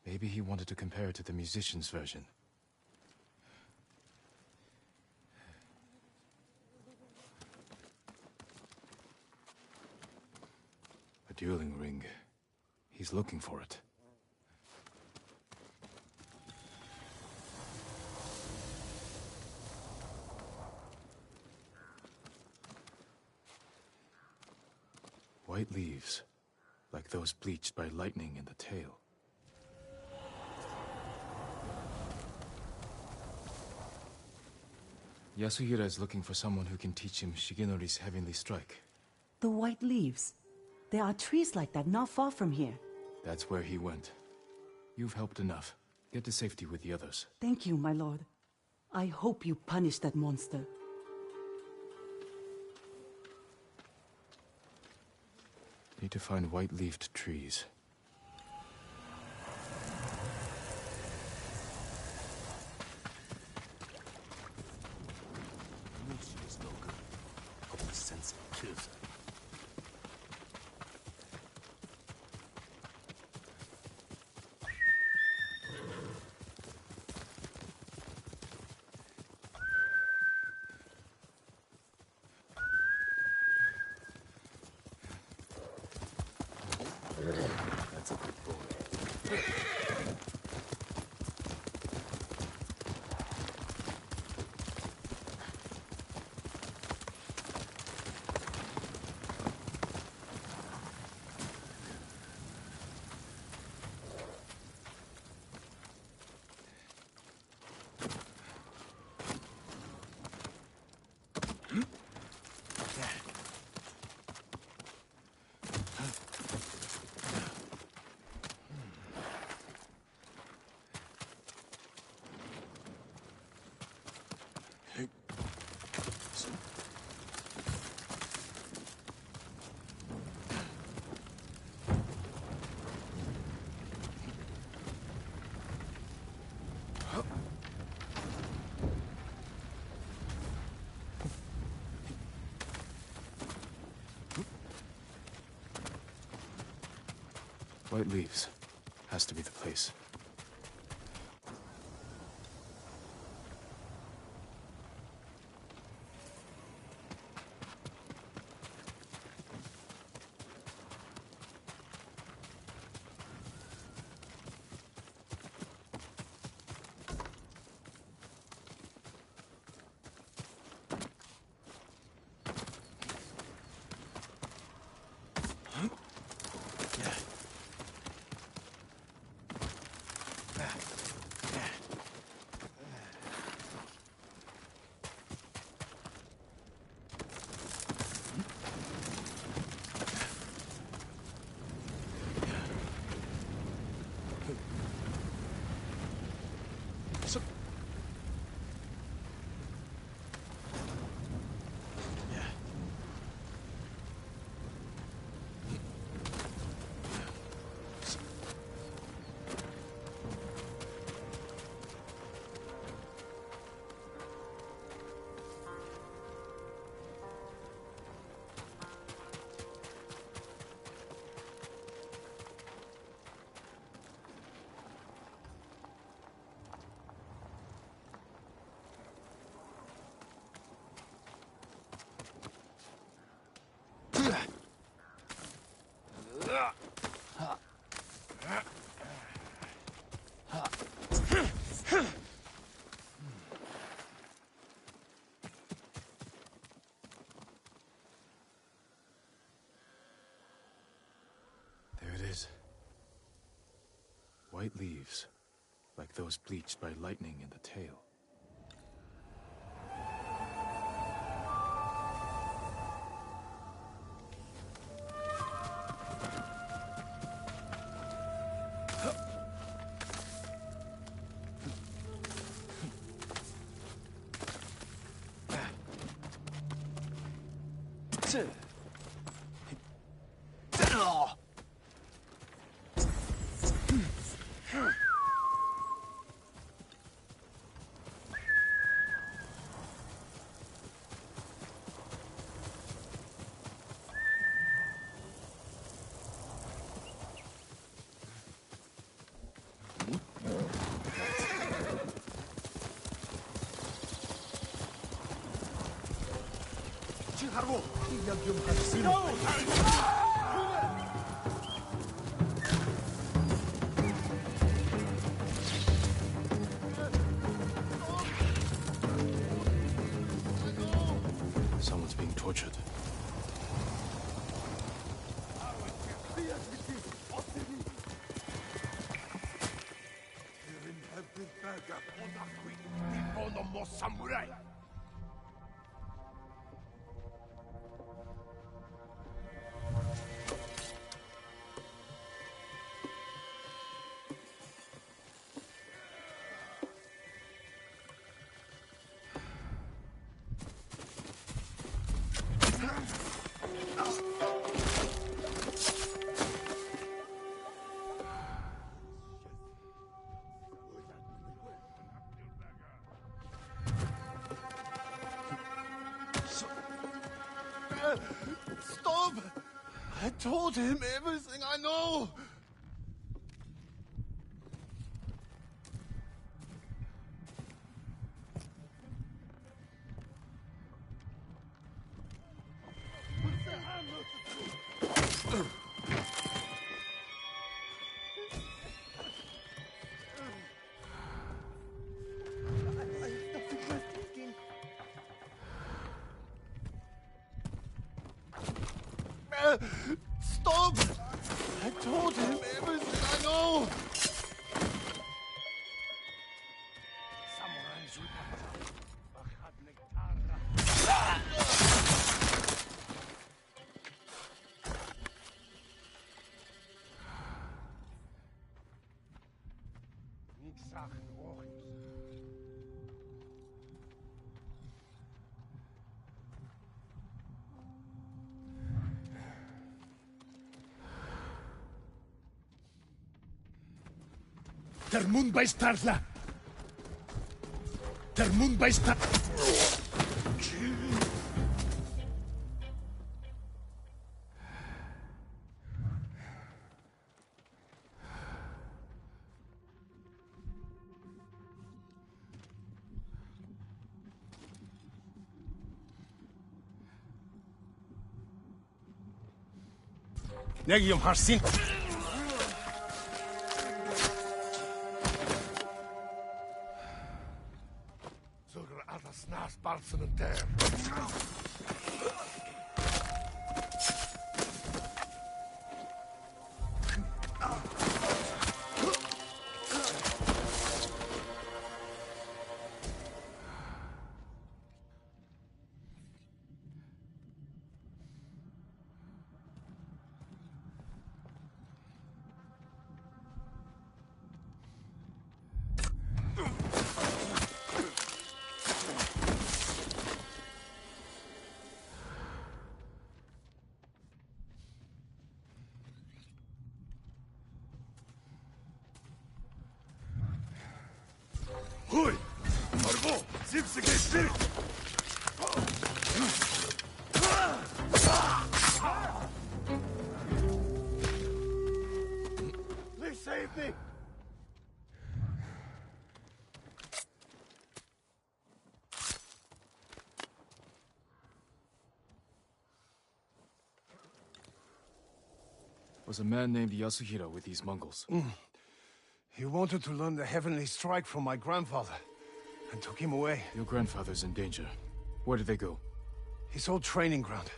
Maybe he wanted to compare it to the musician's version. A dueling ring. He's looking for it. White leaves, like those bleached by lightning in the tail. Yasuhira is looking for someone who can teach him Shigenori's heavenly strike. The white leaves. There are trees like that not far from here. That's where he went. You've helped enough. Get to safety with the others. Thank you, my lord. I hope you punish that monster. Need to find white-leafed trees. She's no good. Hope the sensei kills her. That's a good boy. White leaves. Has to be the place. white leaves, like those bleached by lightning in the tail. Someone's being tortured. Samurai! Stop! I told him everything I know! Stop! I told him everything I know! Der Mund bei Startler! Der Mund bei Startler! Negium Harsin! Nas balsen en der. Hui! Marvo! Zipse geht still! Please save me! Was a man named Yasuhira with these Mongols. He wanted to learn the heavenly strike from my grandfather, and took him away. Your grandfather's in danger. Where did they go? His old training ground.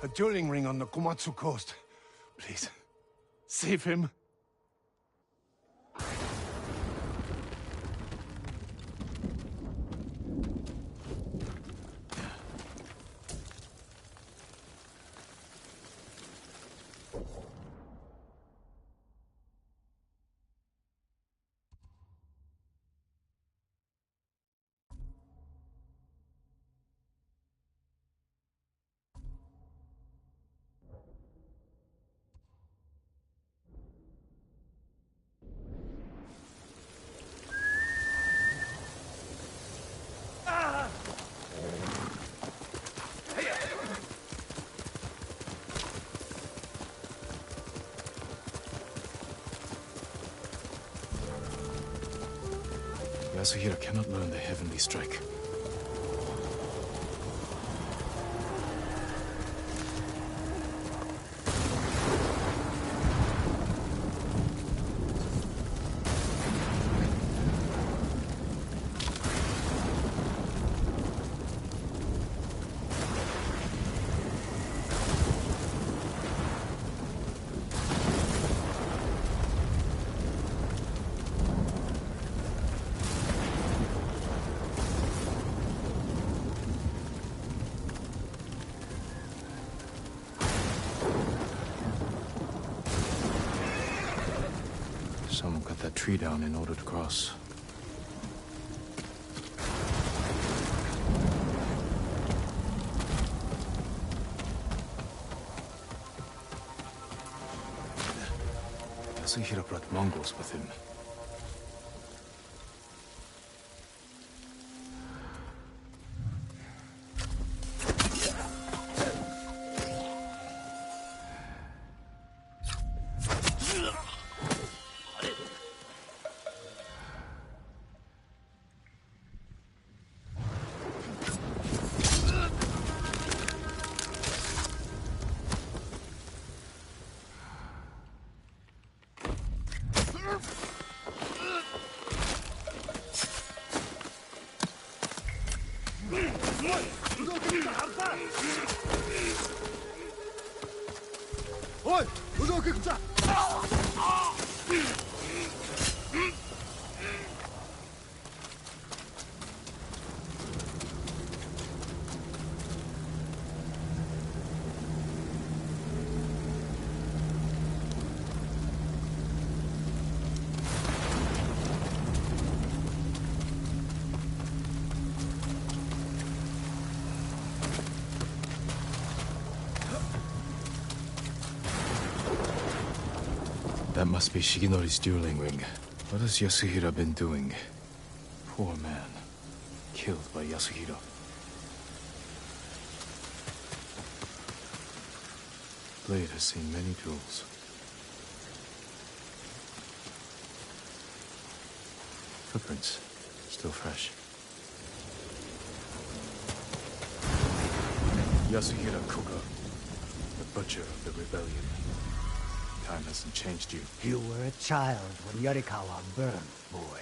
A dueling ring on the Komatsu coast. Please, save him. Yasuhiro cannot learn the heavenly strike. Someone cut that tree down in order to cross. Yasuhiro brought Mongols with him. That must be Shigenori's dueling ring. What has Yasuhiro been doing? Poor man. Killed by Yasuhiro. Blade has seen many duels. Footprints. Still fresh. Yasuhiro Koga. The butcher of the rebellion. Time hasn't changed you. You were a child when Yarikawa burned, boy.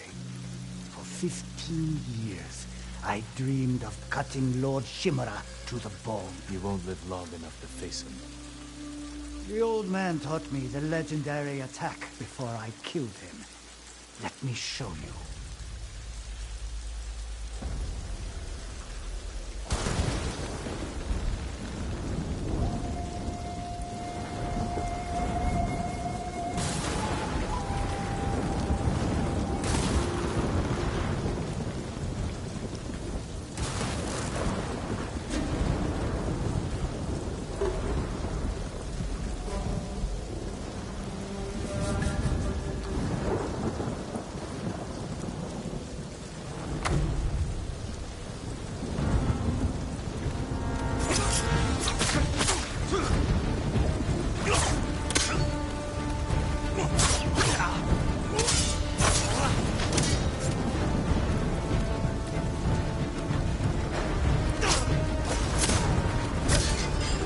For 15 years, I dreamed of cutting Lord Shimura to the bone. You won't live long enough to face him. The old man taught me the legendary attack before I killed him. Let me show you.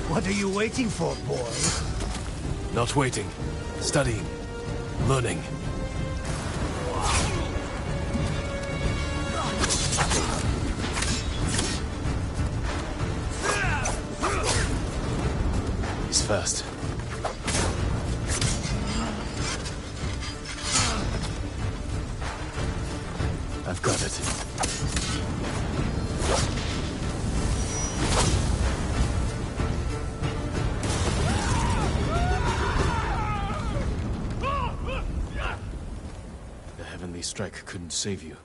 What are you waiting for, boy? Not waiting. Studying. Learning. He's fast. I've got it. The heavenly strike couldn't save you.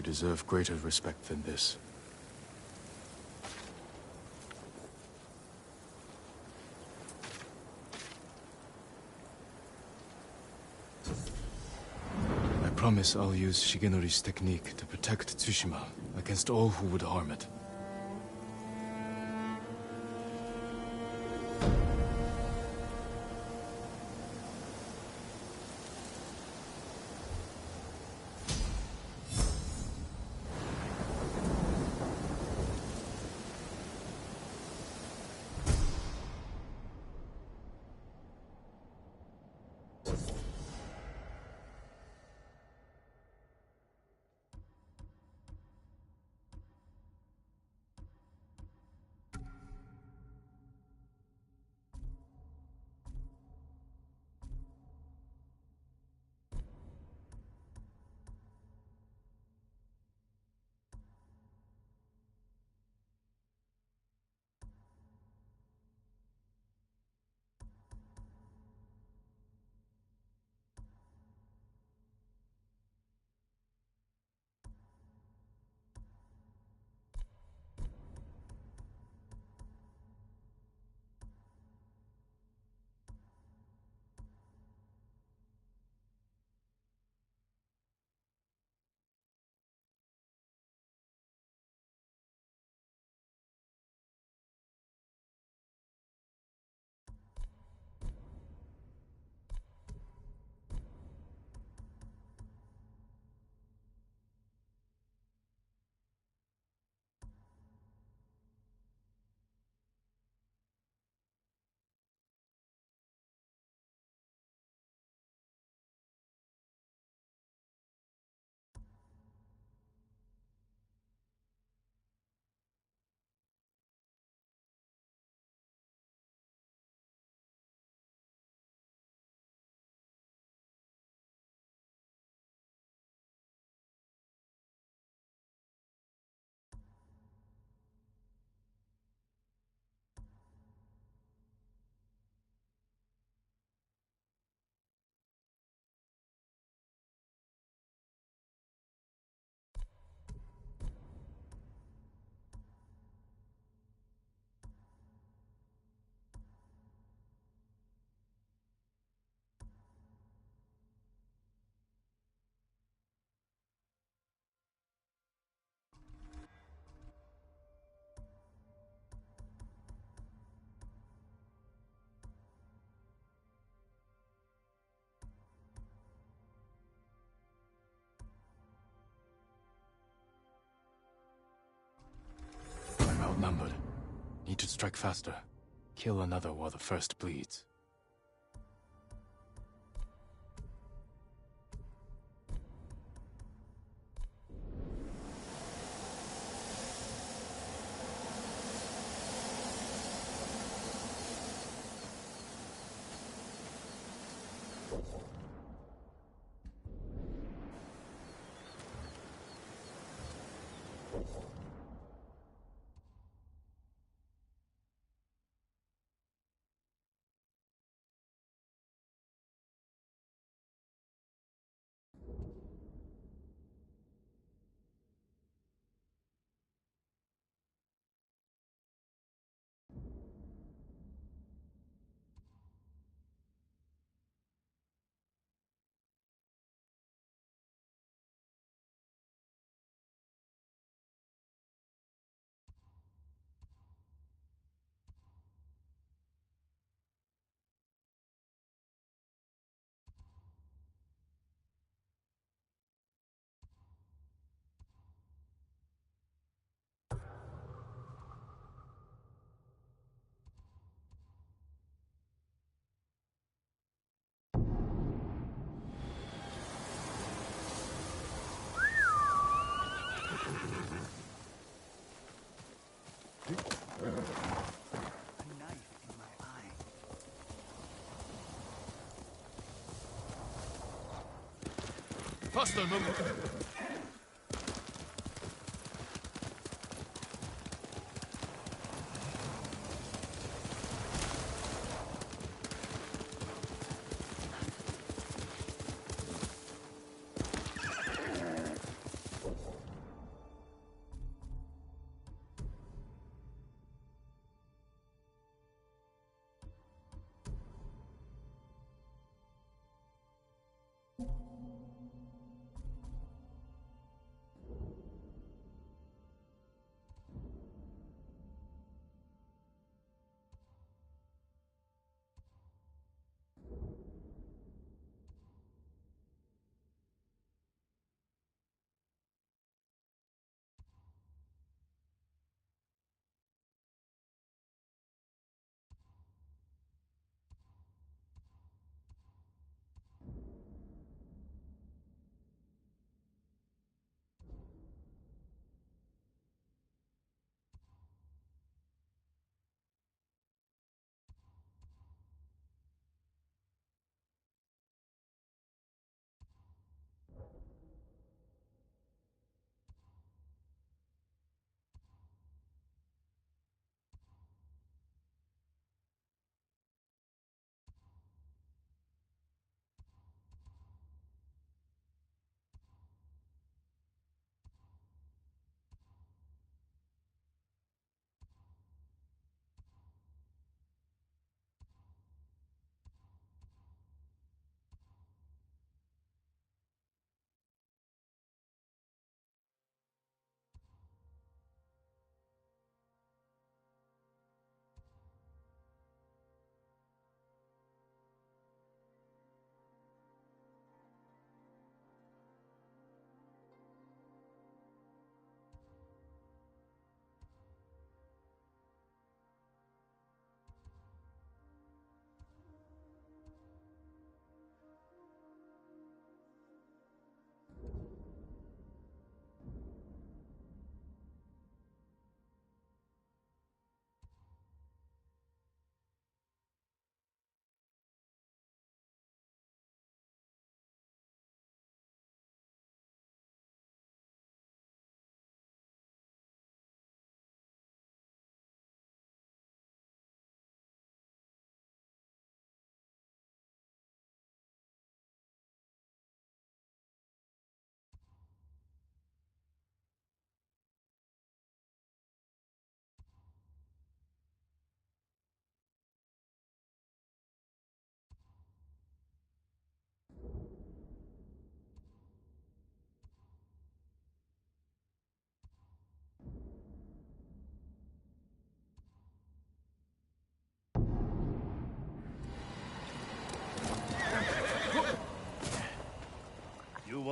deserve greater respect than this. I promise I'll use Shigenori's technique to protect Tsushima against all who would harm it. I'm outnumbered. Need to strike faster. Kill another while the first bleeds. Faster, Mungo!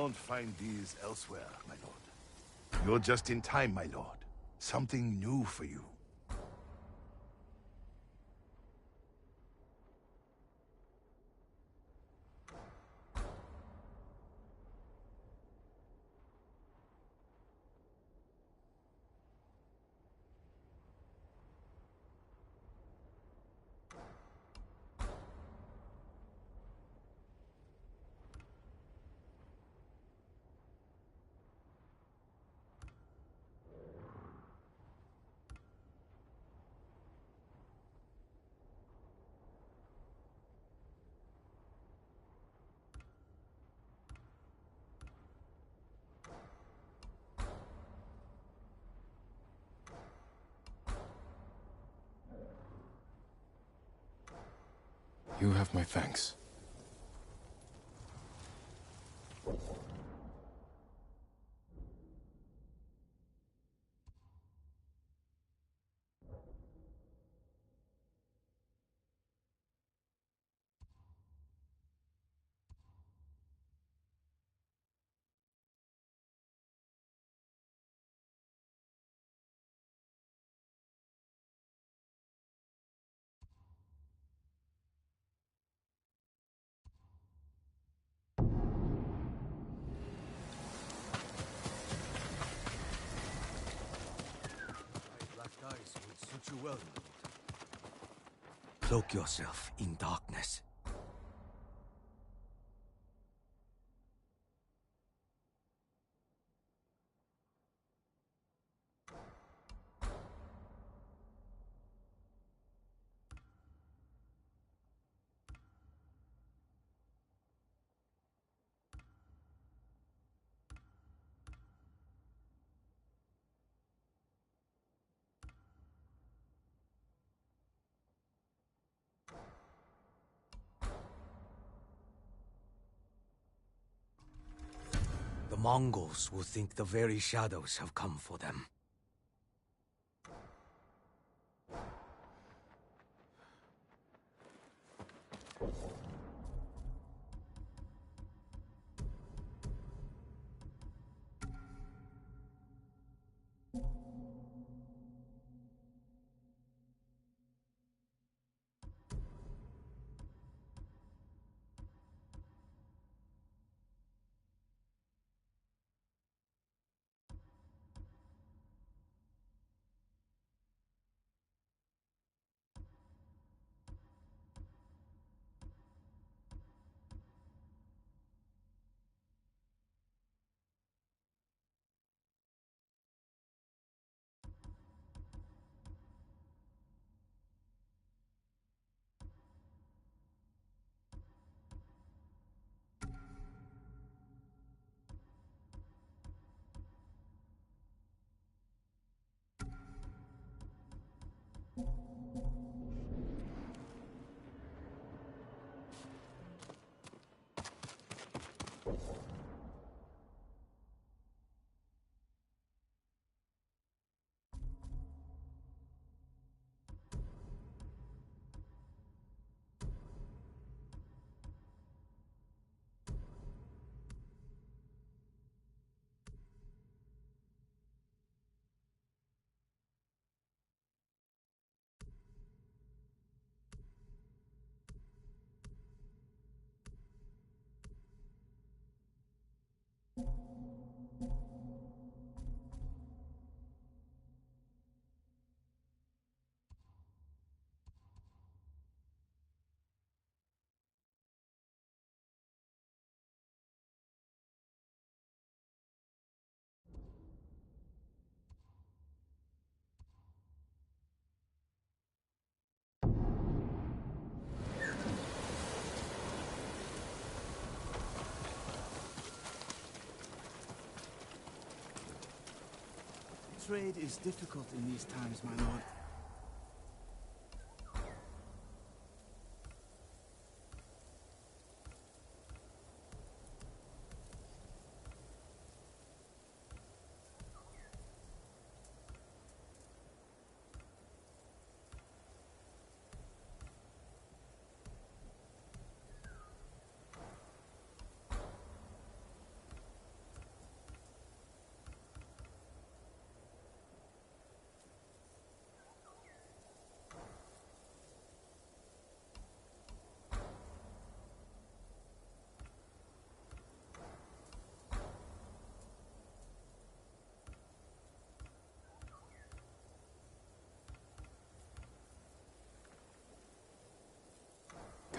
don't find these elsewhere, my lord. You're just in time, my lord. Something new for you. You have my thanks. Suit you well, my lord. Cloak yourself in darkness. The Mongols will think the very shadows have come for them. Trade is difficult in these times, my lord.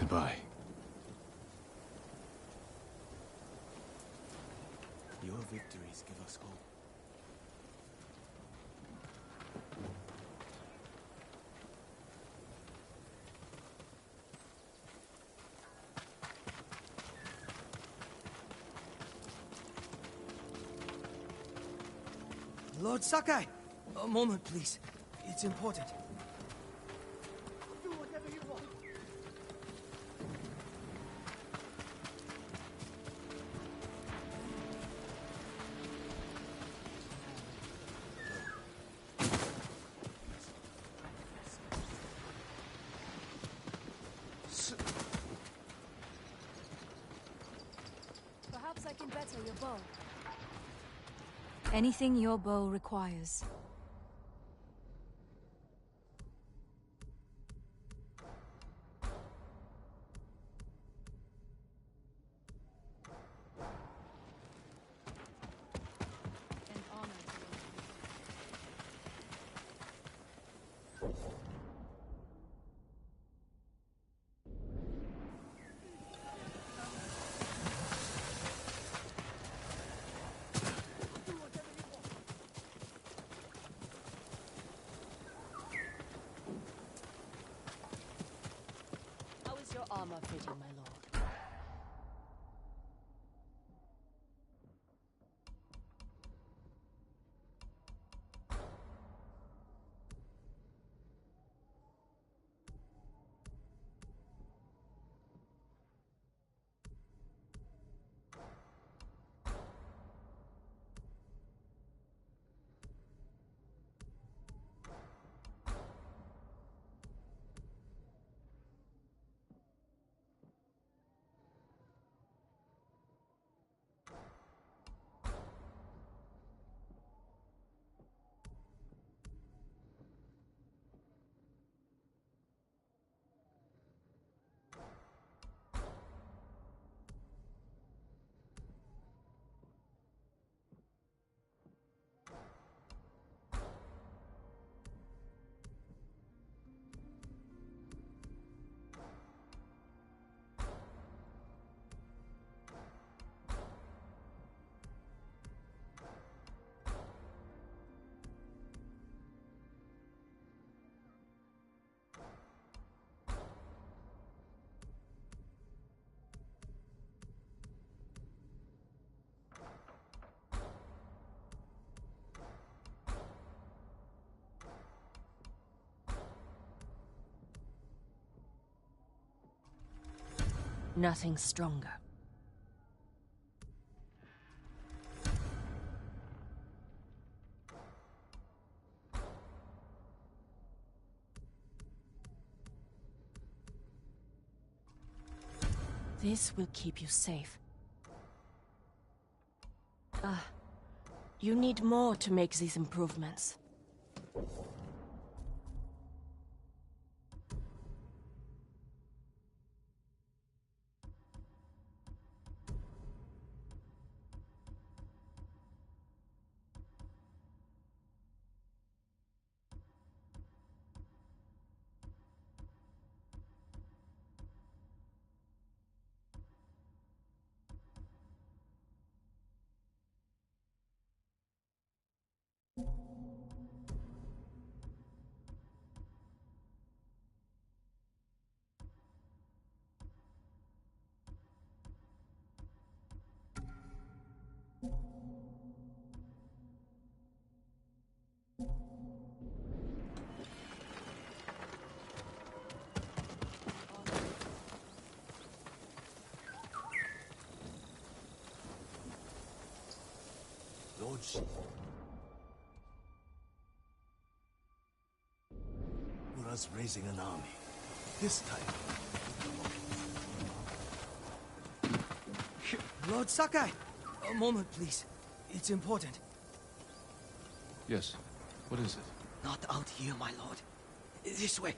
Goodbye. Your victories give us hope. Lord Sakai! A moment, please. It's important. Do whatever you want. Perhaps I can better your bow. Anything your bow requires. An honor to How is your armor fitting, my lord? Nothing stronger. This will keep you safe. You need more to make these improvements. Lord Mura's raising an army. This time. Lord Sakai! A moment, please. It's important. Yes. What is it? Not out here, my lord. This way.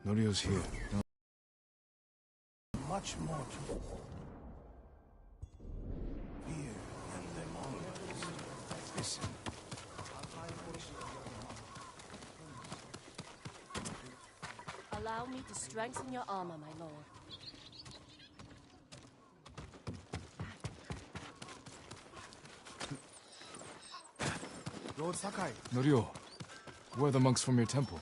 Norio's here. No. Much more to fear than the Mongols. Listen. Allow me to strengthen your armor, my lord. Lord Sakai. Norio, where are the monks from your temple?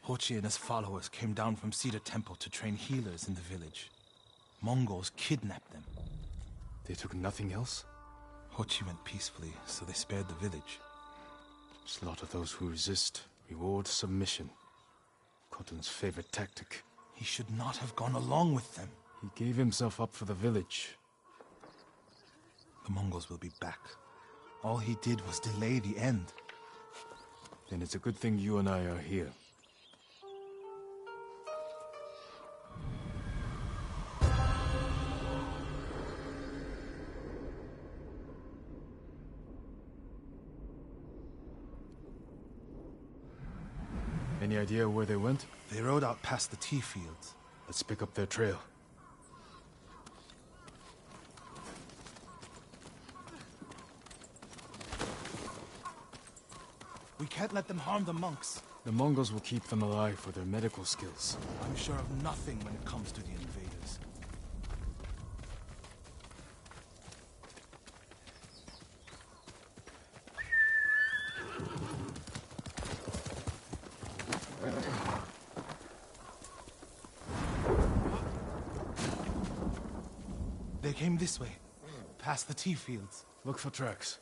Hochi and his followers came down from Cedar Temple to train healers in the village. Mongols kidnapped them. They took nothing else? Hochi went peacefully, so they spared the village. Slaughter those who resist. Reward submission. Khotun's favorite tactic. He should not have gone along with them. He gave himself up for the village. The Mongols will be back. All he did was delay the end. Then it's a good thing you and I are here. Any idea where they went? They rode out past the tea fields. Let's pick up their trail. We can't let them harm the monks. The Mongols will keep them alive for their medical skills. I'm sure of nothing when it comes to the invaders. They came this way, past the tea fields. Look for tracks.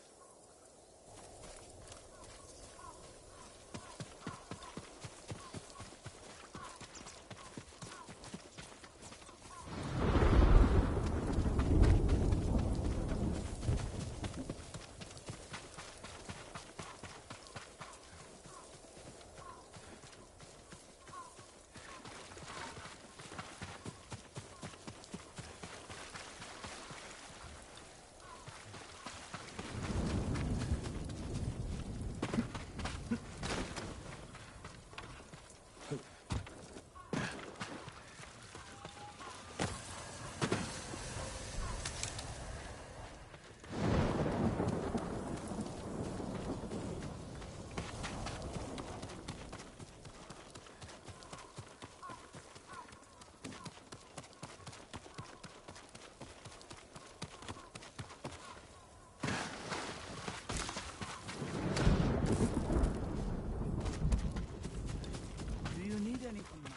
Anything, my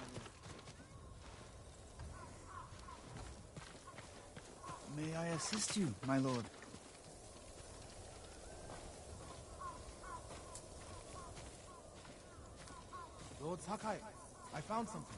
lord. May I assist you, my lord? Lord Sakai, I found something.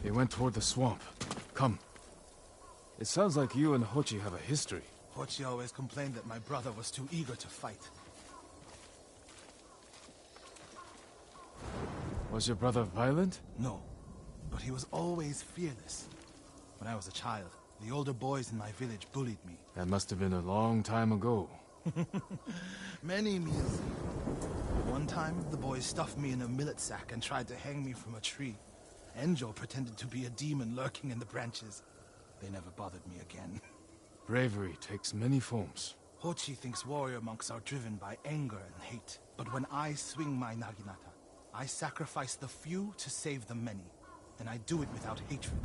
They went toward the swamp. Come. It sounds like you and Hochi have a history. Hochi always complained that my brother was too eager to fight. Was your brother violent? No, but he was always fearless. When I was a child, the older boys in my village bullied me. That must have been a long time ago. Many meals. One time, the boys stuffed me in a millet sack and tried to hang me from a tree. Enjo pretended to be a demon lurking in the branches. They never bothered me again. Bravery takes many forms. Hochi thinks warrior monks are driven by anger and hate. But when I swing my naginata, I sacrifice the few to save the many. And I do it without hatred.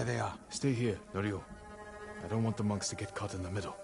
There they are. Stay here, Norio. I don't want the monks to get caught in the middle.